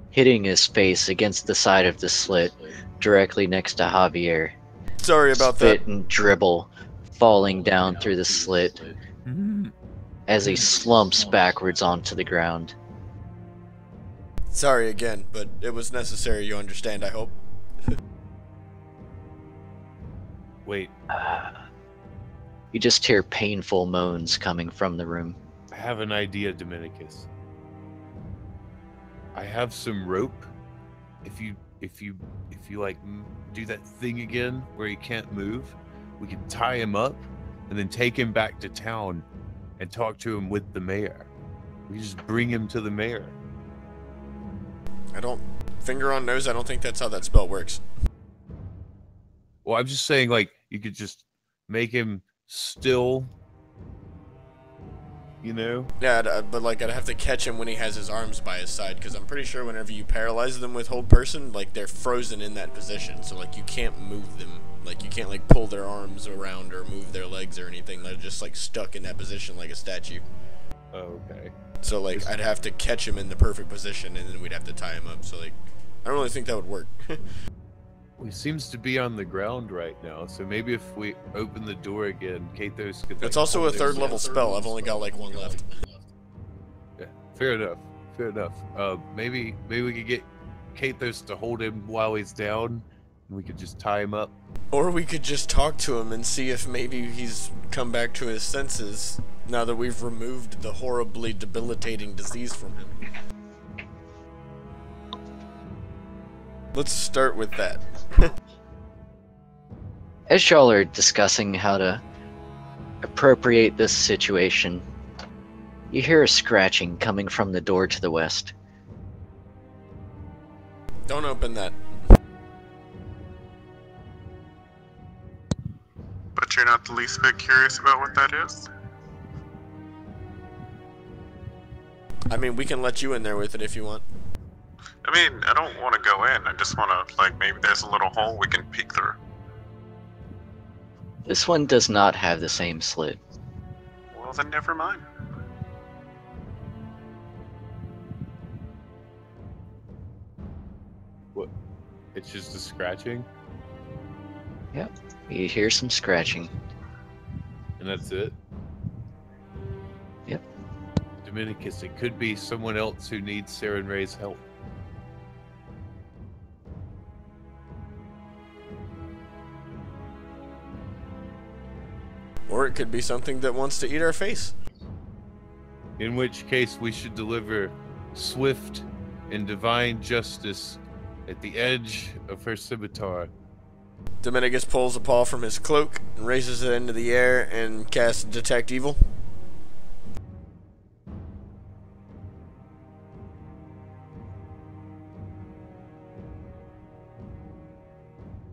hitting his face against the side of the slit directly next to Javier. Sorry about Spit that. and dribble falling down through the slit as he slumps backwards onto the ground. Sorry again, but it was necessary, you understand, I hope. Wait, You just hear painful moans coming from the room. I have an idea, Dominicus. I have some rope. If you like do that thing again where he can't move, we can tie him up and then take him back to town and talk to him with the mayor. We just bring him to the mayor. Finger on nose, I don't think that's how that spell works. Well, I'm just saying, like, you could just make him still, you know? Yeah, but like I'd have to catch him when he has his arms by his side, because I'm pretty sure whenever you paralyze them with hold person, like they're frozen in that position, so like you can't move them. Like you can't like pull their arms around or move their legs or anything. They're just like stuck in that position like a statue. Oh, okay. So like I'd have to catch him in the perfect position and then we'd have to tie him up. So like I don't really think that would work. He seems to be on the ground right now, so maybe if we open the door again, Kathos could. It's like, also a hold third himself. level spell. I've only got like one left. Yeah, fair enough. Fair enough. Maybe we could get Kathos to hold him while he's down, and we could just tie him up. Or we could just talk to him and see if maybe he's come back to his senses now that we've removed the horribly debilitating disease from him. Let's start with that. As y'all are discussing how to appropriate this situation, you hear a scratching coming from the door to the west. Don't open that. But you're not the least bit curious about what that is? I mean, we can let you in there with it if you want. I mean, I don't want to go in. I just want to, like, maybe there's a little hole we can peek through. This one does not have the same slit. Well, then never mind. What? It's just a scratching, Yep, you hear some scratching. and that's it. Yep. Dominicus, it could be someone else who needs Sarah and Ray's help. Or it could be something that wants to eat our face. In which case, we should deliver swift and divine justice at the edge of her scimitar. Dominicus pulls a paw from his cloak and raises it into the air and casts Detect Evil.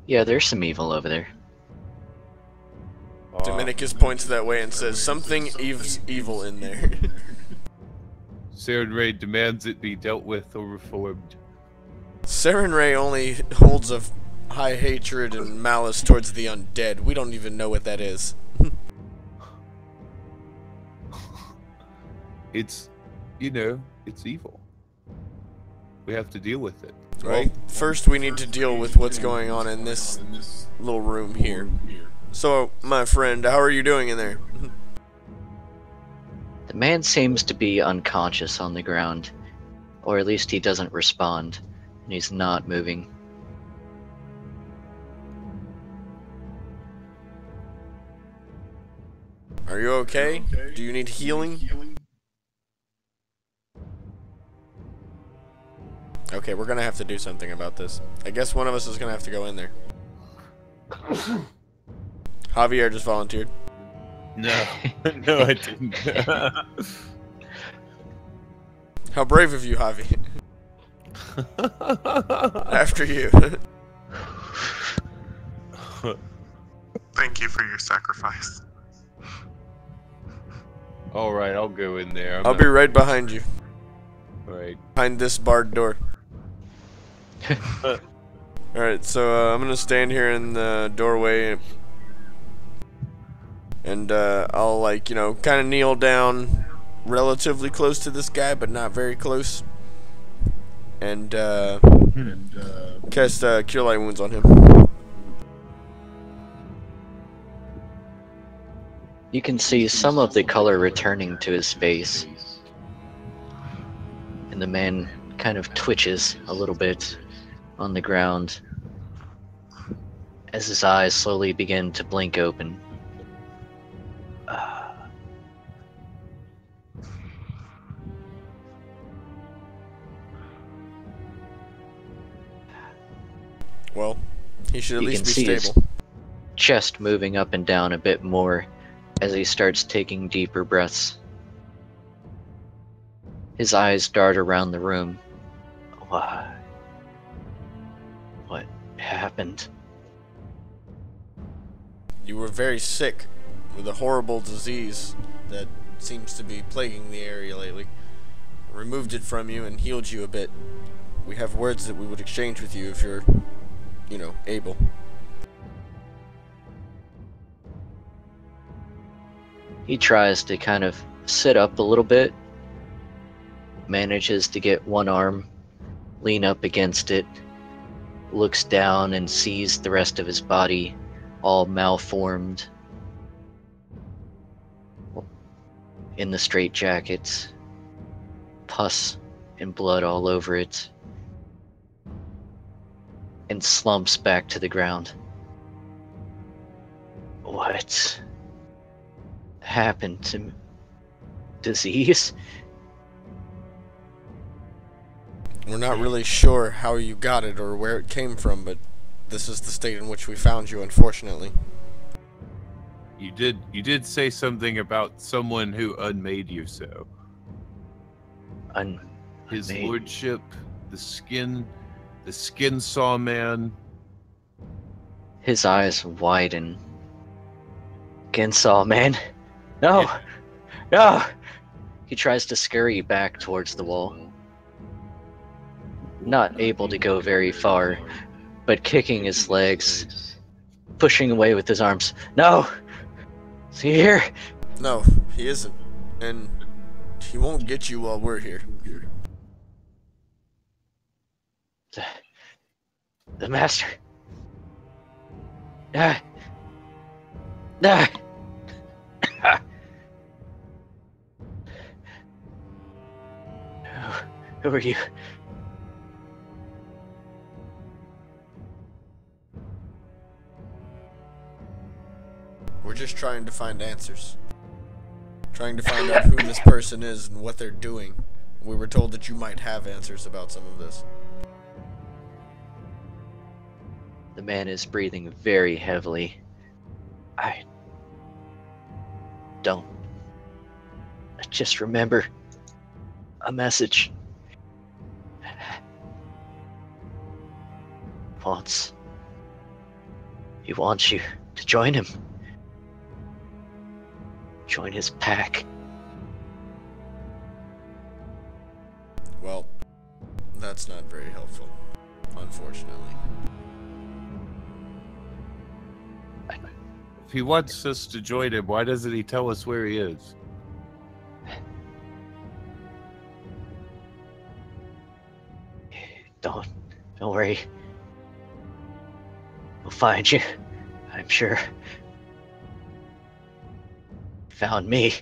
Yeah, there's some evil over there. Dominicus points that way and says, something evil in there. Sarah and Ray demands it be dealt with or reformed. Saren Ray only holds a high hatred and malice towards the undead. We don't even know what that is. It's, you know, it's evil. We have to deal with it, Well, right? first we need to deal with what's going on in this little room here. So, my friend, how are you doing in there? The man seems to be unconscious on the ground, or at least he doesn't respond, and he's not moving. Are you okay? Do you need healing? Okay, we're gonna have to do something about this. I guess one of us is gonna have to go in there. Javier just volunteered. No, no, I didn't. How brave of you, Javi. After you. Thank you for your sacrifice. All right, I'll go in there. I'll be right behind you. right. Behind this barred door. Alright, so I'm gonna stand here in the doorway. And I'll, like, you know, kind of kneel down relatively close to this guy, but not very close. And cast Cure Light Wounds on him. You can see some of the color returning to his face. And the man kind of twitches a little bit on the ground as his eyes slowly begin to blink open. Well, he should at You least can be see his stable. chest moving up and down a bit more as he starts taking deeper breaths. His eyes dart around the room. Why? What happened? You were very sick with a horrible disease that seems to be plaguing the area lately. Removed it from you and healed you a bit. We have words that we would exchange with you if you're, you know, able. He tries to kind of sit up a little bit, manages to get one arm, lean up against it, looks down and sees the rest of his body all malformed in the straitjacket, pus and blood all over it, and slumps back to the ground. What happened to me? Disease? We're not really sure how you got it or where it came from, but this is the state in which we found you, unfortunately. You did say something about someone who unmade you so. His Unmade. lordship, the skin saw man. His eyes widen. Ginsaw, man. No! Yeah. No! He tries to scurry back towards the wall. Not able to go very far, but kicking his legs, pushing away with his arms. No! Is he here? No, he isn't. And he won't get you while we're here. The master. Ah. Ah. Who are you? We're just trying to find answers. Trying to find out who this person is and what they're doing. We were told that you might have answers about some of this. The man is breathing very heavily. I don't. I just remember a message. He wants you to join him. Join his pack. Well, that's not very helpful, unfortunately. If he wants us to join him, why doesn't he tell us where he is? Don't worry. We'll find you, I'm sure. Found me.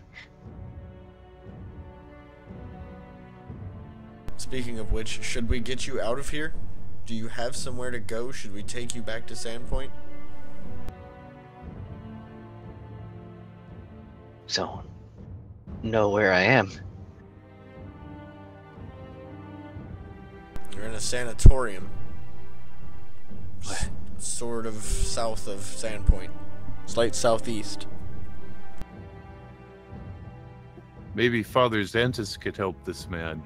Speaking of which, should we get you out of here? Do you have somewhere to go? Should we take you back to Sandpoint? So, know where I am. You're in a a sanatorium. What? Sort of south of Sandpoint. Slight southeast. Maybe Father Xantus could help this man.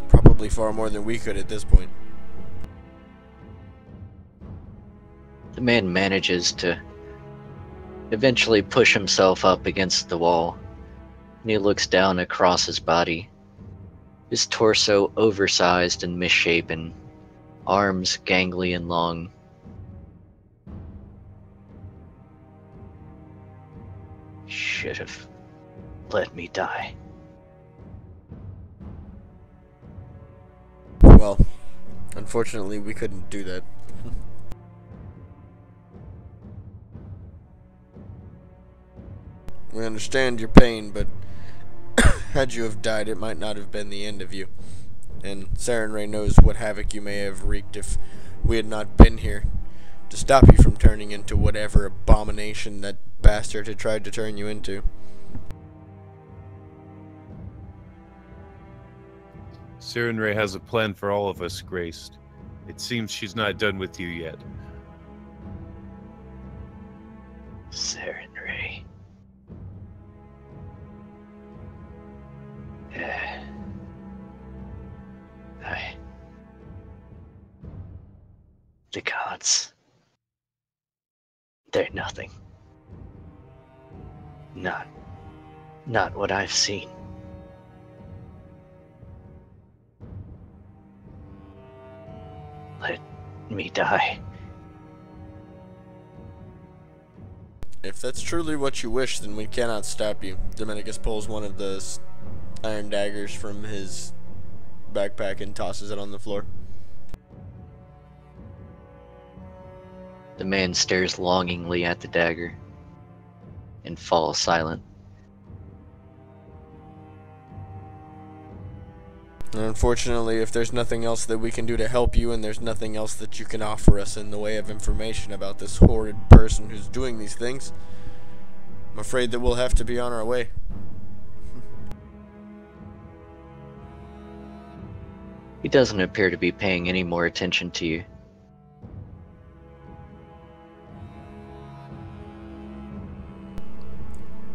Probably far more than we could at this point. The man manages to eventually push himself up against the wall, and he looks down across his body. His torso oversized and misshapen, arms gangly and long. Should have let me die. Well, unfortunately, we couldn't do that. We understand your pain, but had you have died, it might not have been the end of you. And Sarenrae knows what havoc you may have wreaked if we had not been here to stop you from turning into whatever abomination that bastard had tried to turn you into. Sarenrae has a plan for all of us, Graced. It seems she's not done with you yet. Sarenrae. The gods. They're nothing. Not what I've seen. Let me die. If that's truly what you wish, then we cannot stop you. Dominicus pulls one of the iron daggers from his backpack and tosses it on the floor. The man stares longingly at the dagger and falls silent. And unfortunately, if there's nothing else that we can do to help you, and there's nothing else that you can offer us in the way of information about this horrid person who's doing these things, I'm afraid that we'll have to be on our way. He doesn't appear to be paying any more attention to you.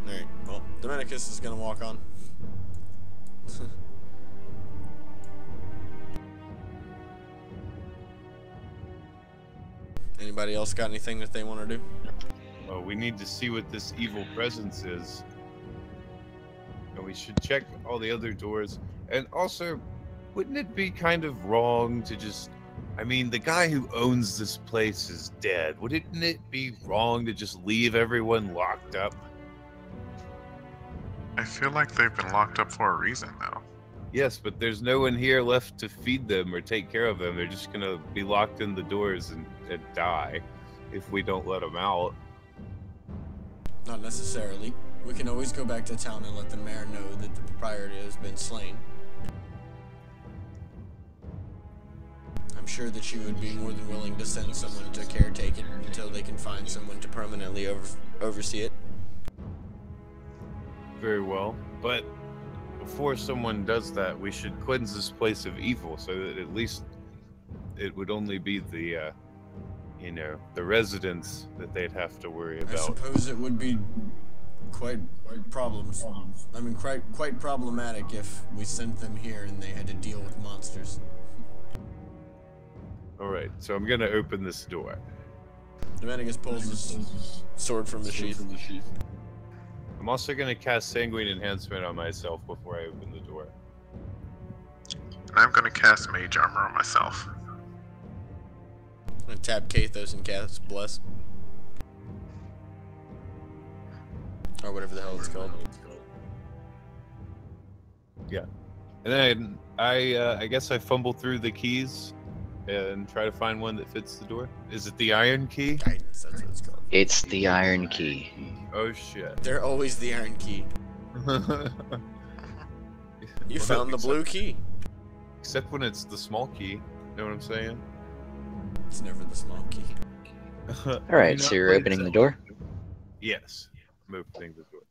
Alright, well, Dominicus is gonna walk on. Anybody else got anything that they want to do? Well, we need to see what this evil presence is. And we should check all the other doors. And also, wouldn't it be kind of wrong to just... I mean, the guy who owns this place is dead. Wouldn't it be wrong to just leave everyone locked up? I feel like they've been locked up for a reason, though. Yes, but there's no one here left to feed them or take care of them. They're just gonna be locked in the doors and die if we don't let them out. Not necessarily. We can always go back to town and let the mayor know that the proprietor has been slain. I'm sure that she would be more than willing to send someone to caretake it until they can find someone to permanently oversee it. Very well, but before someone does that, we should cleanse this place of evil so that at least it would only be the, the residents that they'd have to worry about. I suppose it would be quite problematic if we sent them here and they had to deal with monsters. Alright, so I'm gonna open this door. Dominicus pulls his sword from the sheath. I'm also gonna cast Sanguine Enhancement on myself before I open the door. And I'm gonna cast Mage Armor on myself. I'm gonna tap Kathos and cast Bless. Or whatever the hell it's called. Yeah. And then I guess I fumble through the keys and try to find one that fits the door. Is it the iron key? Guidance, that's what it's called. It's the iron key. Oh shit. They're always the iron key. You found the blue key. Except when it's the small key. Know what I'm saying? It's never the small key. Alright, so you're opening the door? Yes. I'm opening the door.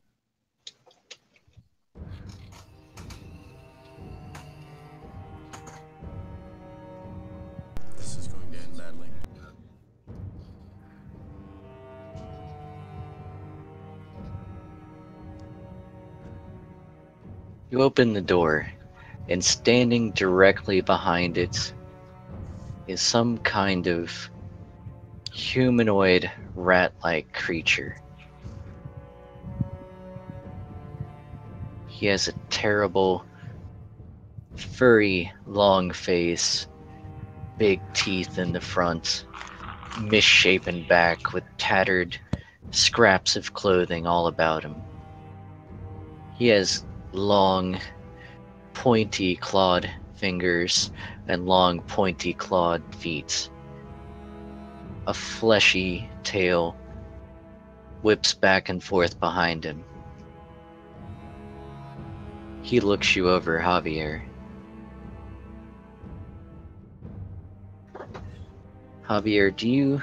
You open the door, and standing directly behind it is some kind of humanoid rat-like creature. He has a terrible, furry, long face, big teeth in the front, misshapen back with tattered scraps of clothing all about him. He has long, pointy clawed fingers and long, pointy clawed feet. A fleshy tail whips back and forth behind him. He looks you over, Javier. Javier, do you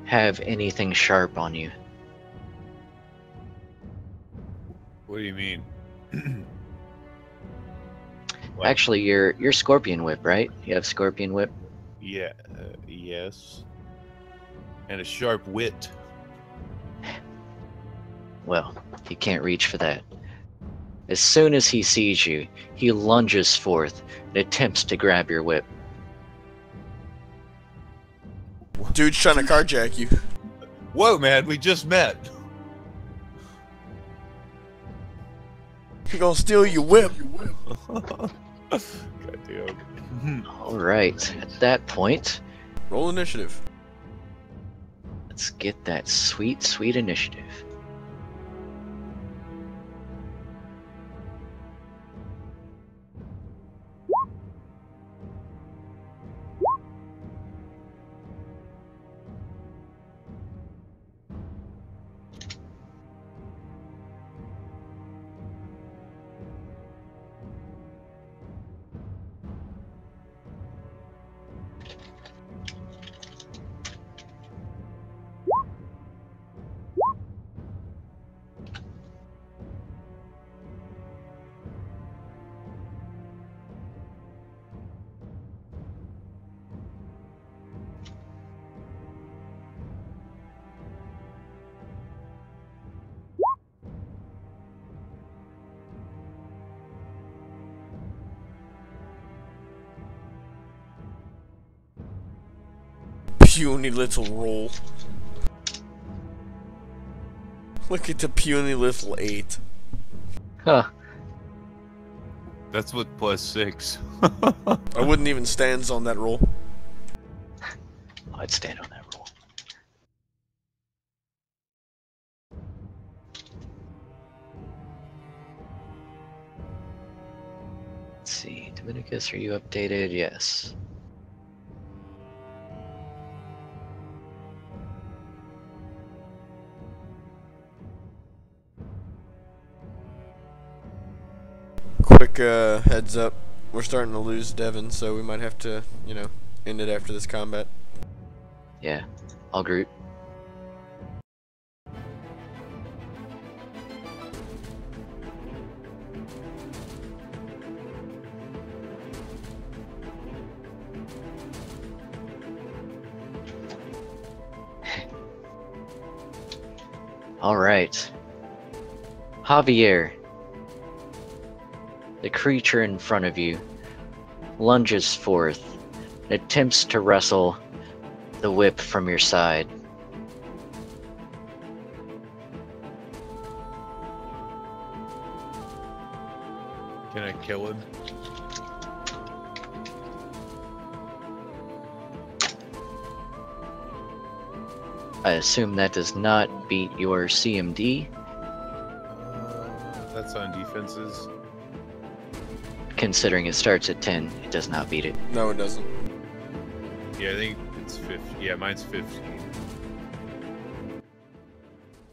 have anything sharp on you? What do you mean? What? Actually, you're Scorpion Whip, right? You have Scorpion Whip. Yeah, yes. And a sharp wit. Well, he can't reach for that. As soon as he sees you, he lunges forth and attempts to grab your whip. Dude's trying to carjack you. Whoa, man, we just met. He gonna steal your whip. Goddamn. Alright, at that point, Roll initiative. let's get that sweet, sweet initiative. Puny little roll. Look at the puny little 8. Huh. That's with +6. I wouldn't even stand on that roll. I'd stand on that roll. Let's see. Dominicus, are you updated? Yes. Quick heads up. We're starting to lose Devin, so we might have to, you know, end it after this combat. Yeah. I'll group. Alright. Javier. The creature in front of you lunges forth and attempts to wrestle the whip from your side. Can I kill him? I assume that does not beat your CMD, That's on defenses. considering it starts at 10. It does not beat it. No, it doesn't. Yeah, I think it's 50. Yeah, mine's 15.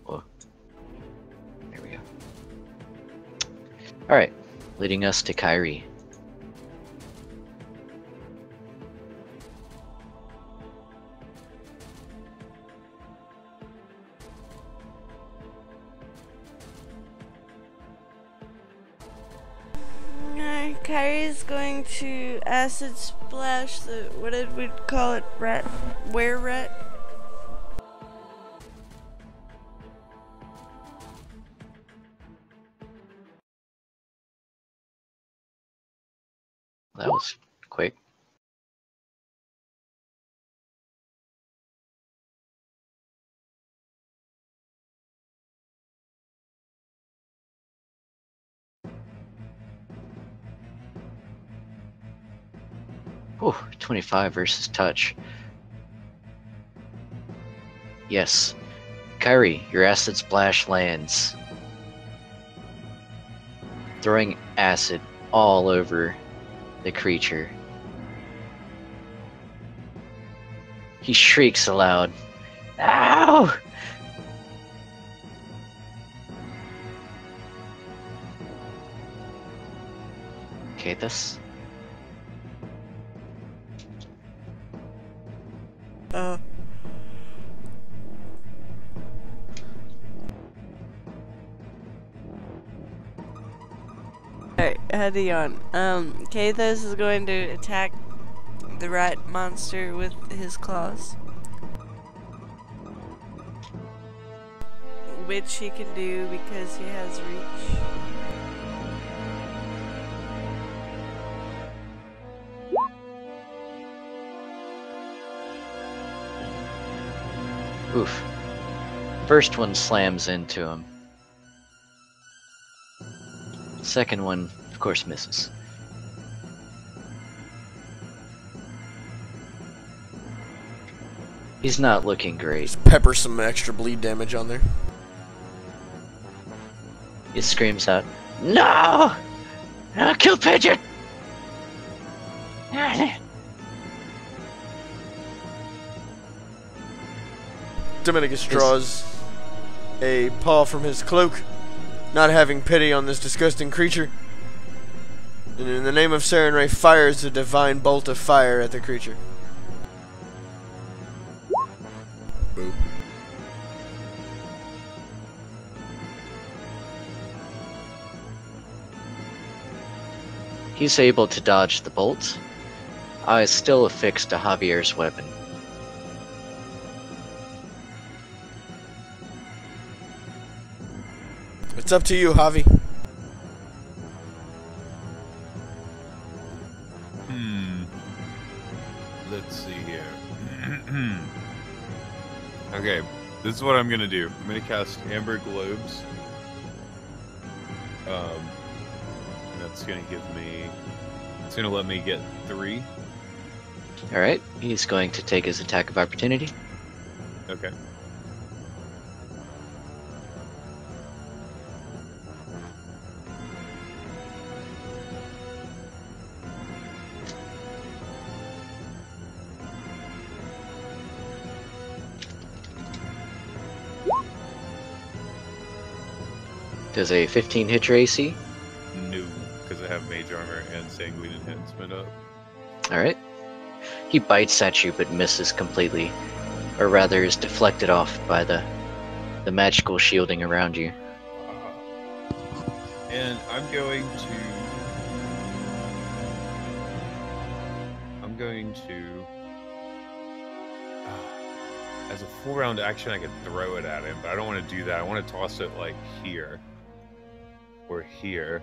Whoa. There we go. Alright, leading us to Kyrie. Kyrie's going to acid splash the, what did we call it? Rat? Were rat? That was quick. Whew, 25 versus touch. Yes. Kyrie, your acid splash lands, throwing acid all over the creature. He shrieks aloud. Ow! Kathus? Alright, heady on. Kathos is going to attack the rat monster with his claws. Which he can do because he has reach. Oof. First one slams into him. Second one, of course, misses. He's not looking great. Just pepper some extra bleed damage on there. He screams out, "No! No, kill Pigeon!" Dominicus draws a paw from his cloak, not having pity on this disgusting creature. And in the name of Sarenrae, fires a divine bolt of fire at the creature. Boo. He's able to dodge the bolt. Eyes still affixed to Javier's weapon. It's up to you, Javi. Let's see here. Okay, this is what I'm gonna do. I'm gonna cast Amber Globes. And that's gonna give me. It's gonna let me get 3. Alright, he's going to take his attack of opportunity. Okay. Does a 15 hit your AC? No, because I have Mage Armor and Sanguine Enhancement up. Alright. He bites at you but misses completely. Or rather is deflected off by the magical shielding around you. And I'm going to... as a full round action, I could throw it at him, but I don't want to do that. I want to toss it, like, here. Or here.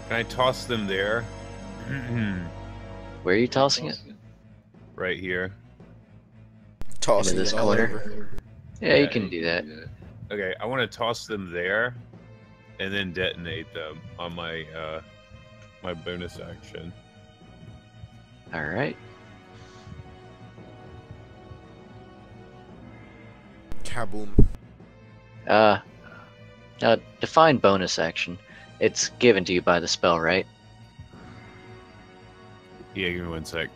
Can I toss them there? Where are you tossing it? Right here. Tossing Into this it all corner? over. Yeah, you can do that. Okay, I want to toss them there, and then detonate them on my my bonus action. Alright. Kaboom. Now, define bonus action. It's given to you by the spell, right? Yeah, give me 1 sec.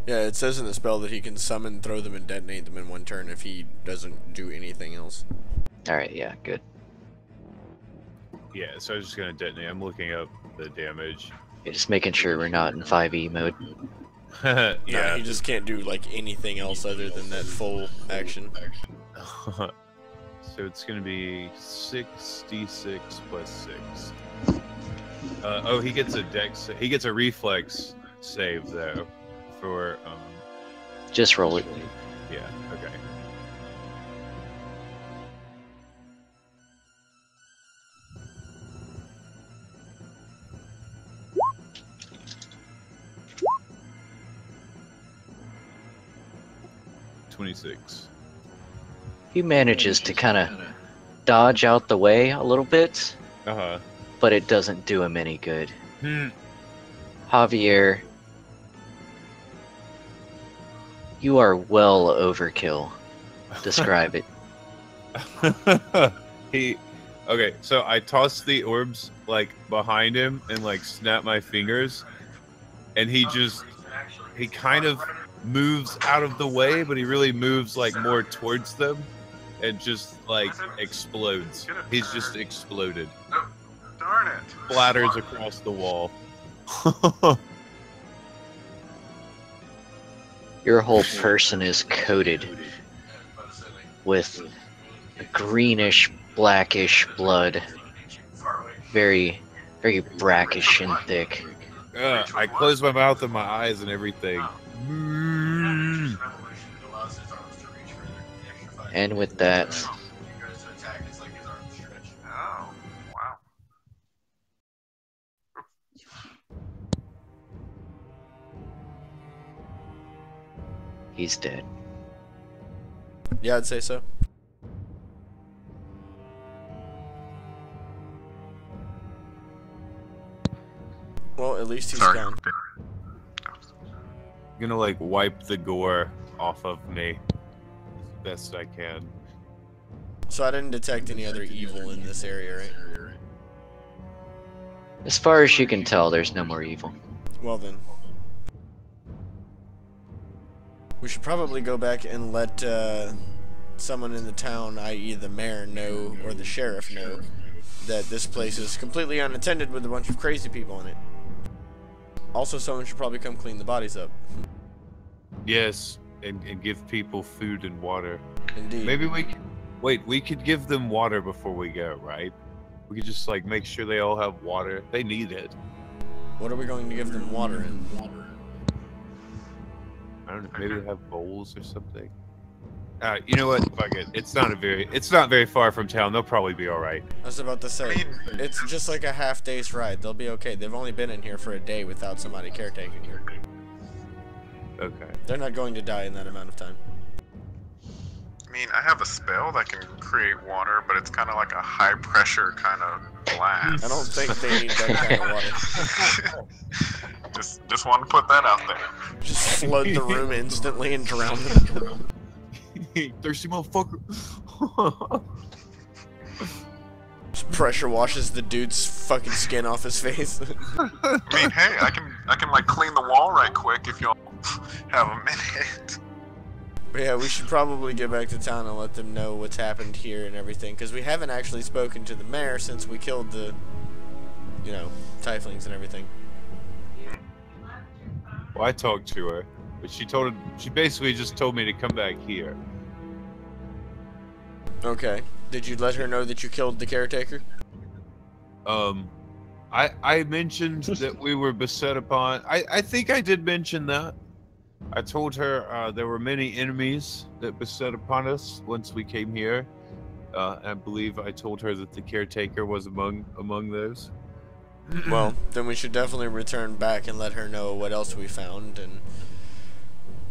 Yeah, it says in the spell that he can summon, throw them, and detonate them in one turn if he doesn't do anything else. Alright, yeah, good. Yeah, so I was just gonna detonate. I'm looking up the damage. Yeah, just making sure we're not in 5e mode. Yeah, Yeah. he just can't do like anything else other than that full action. So it's gonna be 6d6 plus 6. Oh, he gets a dex. He gets a reflex save though. For Just roll it. yeah. Okay. $26. He manages to kind of dodge out the way a little bit, Uh-huh. but it doesn't do him any good. Hmm. Javier, you are well overkill. Describe it. Okay, so I toss the orbs like behind him and like snap my fingers, and he kind of moves out of the way, but he really moves like more towards them and just like explodes. He's just exploded. Oh, darn it. Splatters across the wall. Your whole person is coated with greenish, blackish blood. Very, very brackish and thick. I close my mouth and my eyes and everything. And with that, Oh, wow. he's dead. Yeah, I'd say so. Well, at least he's Sorry. gone. I'm gonna like wipe the gore off of me as best I can. So I didn't detect any other evil in this area, right? As far as you can tell, there's no more evil. Well then. We should probably go back and let someone in the town, i.e. the mayor, know, or the sheriff know, that this place is completely unattended with a bunch of crazy people in it. Also, someone should probably come clean the bodies up. Yes, and give people food and water. Indeed. Maybe we could give them water before we go, right? We could just like make sure they all have water. They need it. What are we going to give them water in? I don't know, maybe they have bowls or something. You know what? Fuck it. It's not very far from town. They'll probably be all right. I was about to say, it's just like a half day's ride. They'll be okay. They've only been in here for a day without somebody caretaking here. Okay. They're not going to die in that amount of time. I mean, I have a spell that can create water, but it's kind of like a high pressure kind of blast. I don't think they need that kind of water. just want to put that out there. Just flood the room instantly and drown them. Thirsty motherfucker. Just pressure washes the dude's fucking skin off his face. I mean, hey, I can like clean the wall right quick if y'all have a minute. But yeah, we should probably get back to town and let them know what's happened here and everything, because we haven't actually spoken to the mayor since we killed the, you know, tieflings and everything. Well, I talked to her, but she basically just told me to come back here. Okay. Did you let her know that you killed the caretaker? I mentioned that we were beset upon. I think I did mention that. I told her there were many enemies that beset upon us once we came here. I believe I told her that the caretaker was among those. Well, then we should definitely return back and let her know what else we found, and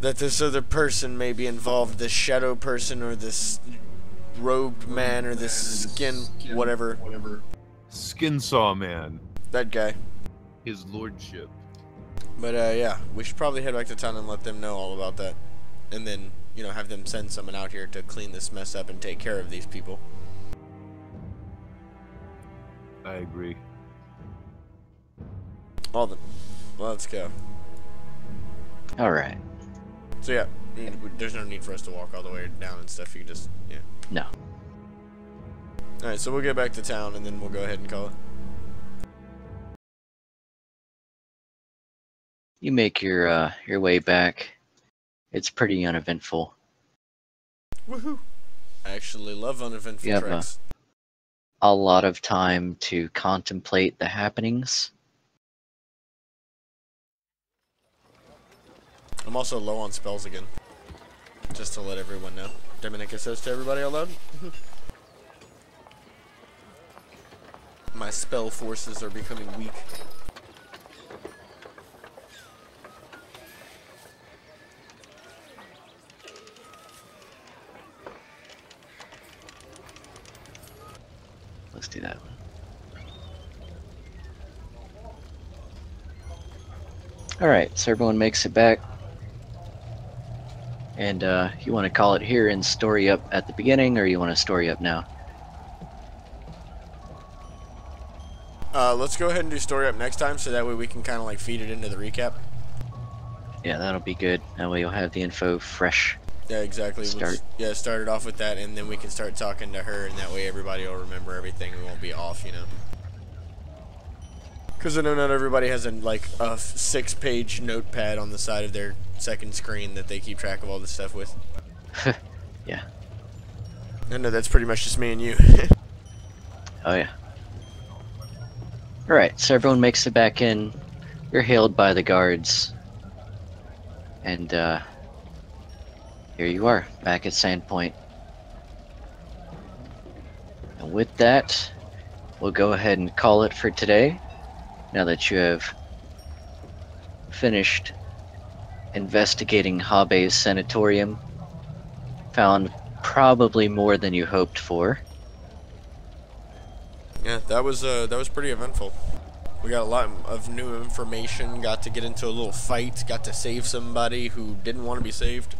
that this other person may be involved, this shadow person or this robed man or this skin whatever. Skin saw man. That guy. His lordship. But yeah, we should probably head back to town and let them know all about that. And then, you know, have them send someone out here to clean this mess up and take care of these people. I agree. Well then, let's go. Alright. So yeah, there's no need for us to walk all the way down and stuff. You can just, yeah. No. Alright, so we'll get back to town and then we'll go ahead and call it. You make your way back. It's pretty uneventful. Woohoo! I actually love uneventful You have treks. a lot of time to contemplate the happenings. I'm also low on spells again. Just to let everyone know. Dominica says to everybody out loud. My spell forces are becoming weak. Let's do that one. Alright, so everyone makes it back. And you want to call it here and story up at the beginning, or you want to story up now? Let's go ahead and do story up next time, so that way we can kind of like feed it into the recap. Yeah, that'll be good. That way you'll have the info fresh. Yeah, exactly. Start. Yeah, start it off with that, and then we can start talking to her, and that way everybody will remember everything. We won't be off, you know. Because I know not everybody has a 6-page notepad on the side of their second screen that they keep track of all this stuff with. Yeah. I know that's pretty much just me and you. Oh yeah. Alright, so everyone makes it back in. You're hailed by the guards. And here you are, back at Sandpoint. And with that, we'll go ahead and call it for today. Now that you have finished investigating Habe's sanatorium, found probably more than you hoped for. Yeah, that was pretty eventful. We got a lot of new information, got to get into a little fight, got to save somebody who didn't want to be saved.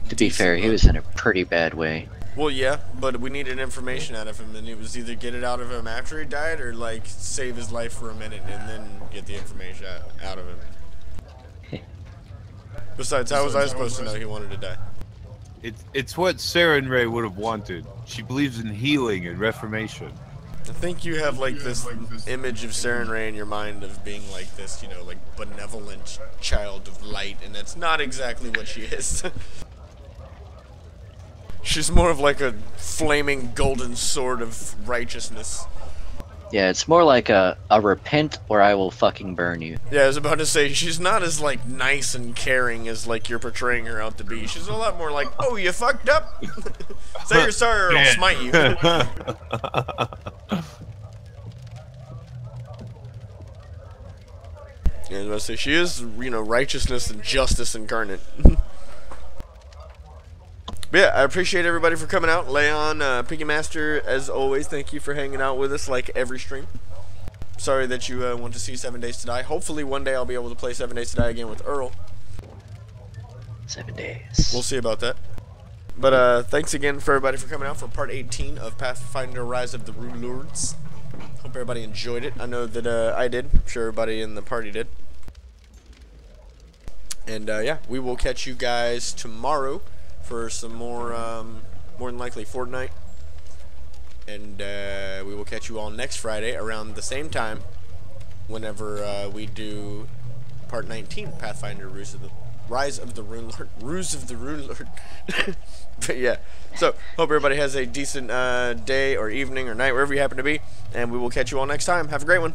To be fair, he was in a pretty bad way. Well, yeah, but we needed information out of him, and it was either get it out of him after he died, or like save his life for a minute and then get the information out of him. Besides, how was I supposed to know he wanted to die? It's what Sarah and Ray would have wanted. She believes in healing and reformation. I think you have like this image of Sarah and Ray in your mind of being like this, you know, like benevolent child of light, and that's not exactly what she is. She's more of like a flaming golden sword of righteousness. Yeah, it's more like a repent or I will fucking burn you. Yeah, I was about to say, she's not as like nice and caring as like you're portraying her out to be. She's a lot more like, oh, you fucked up? Say you're sorry or I'll smite you. Yeah, I was about to say, she is, you know, righteousness and justice incarnate. But yeah, I appreciate everybody for coming out. Leon, Piggy Master, as always, thank you for hanging out with us like every stream. Sorry that you want to see 7 Days to Die. Hopefully one day I'll be able to play 7 Days to Die again with Earl. 7 days. We'll see about that. But thanks again for everybody for coming out for part 18 of Pathfinder Rise of the Runelords. Hope everybody enjoyed it. I know that I did. I'm sure everybody in the party did. And yeah, we will catch you guys tomorrow for some more than likely Fortnite. And we will catch you all next Friday around the same time whenever we do part 19, Pathfinder Rise of the Runelord. Ruse of the Runelord. But yeah, so hope everybody has a decent day or evening or night, wherever you happen to be. And we will catch you all next time. Have a great one.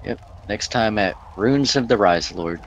Yep, next time at Runes of the Rise Lord.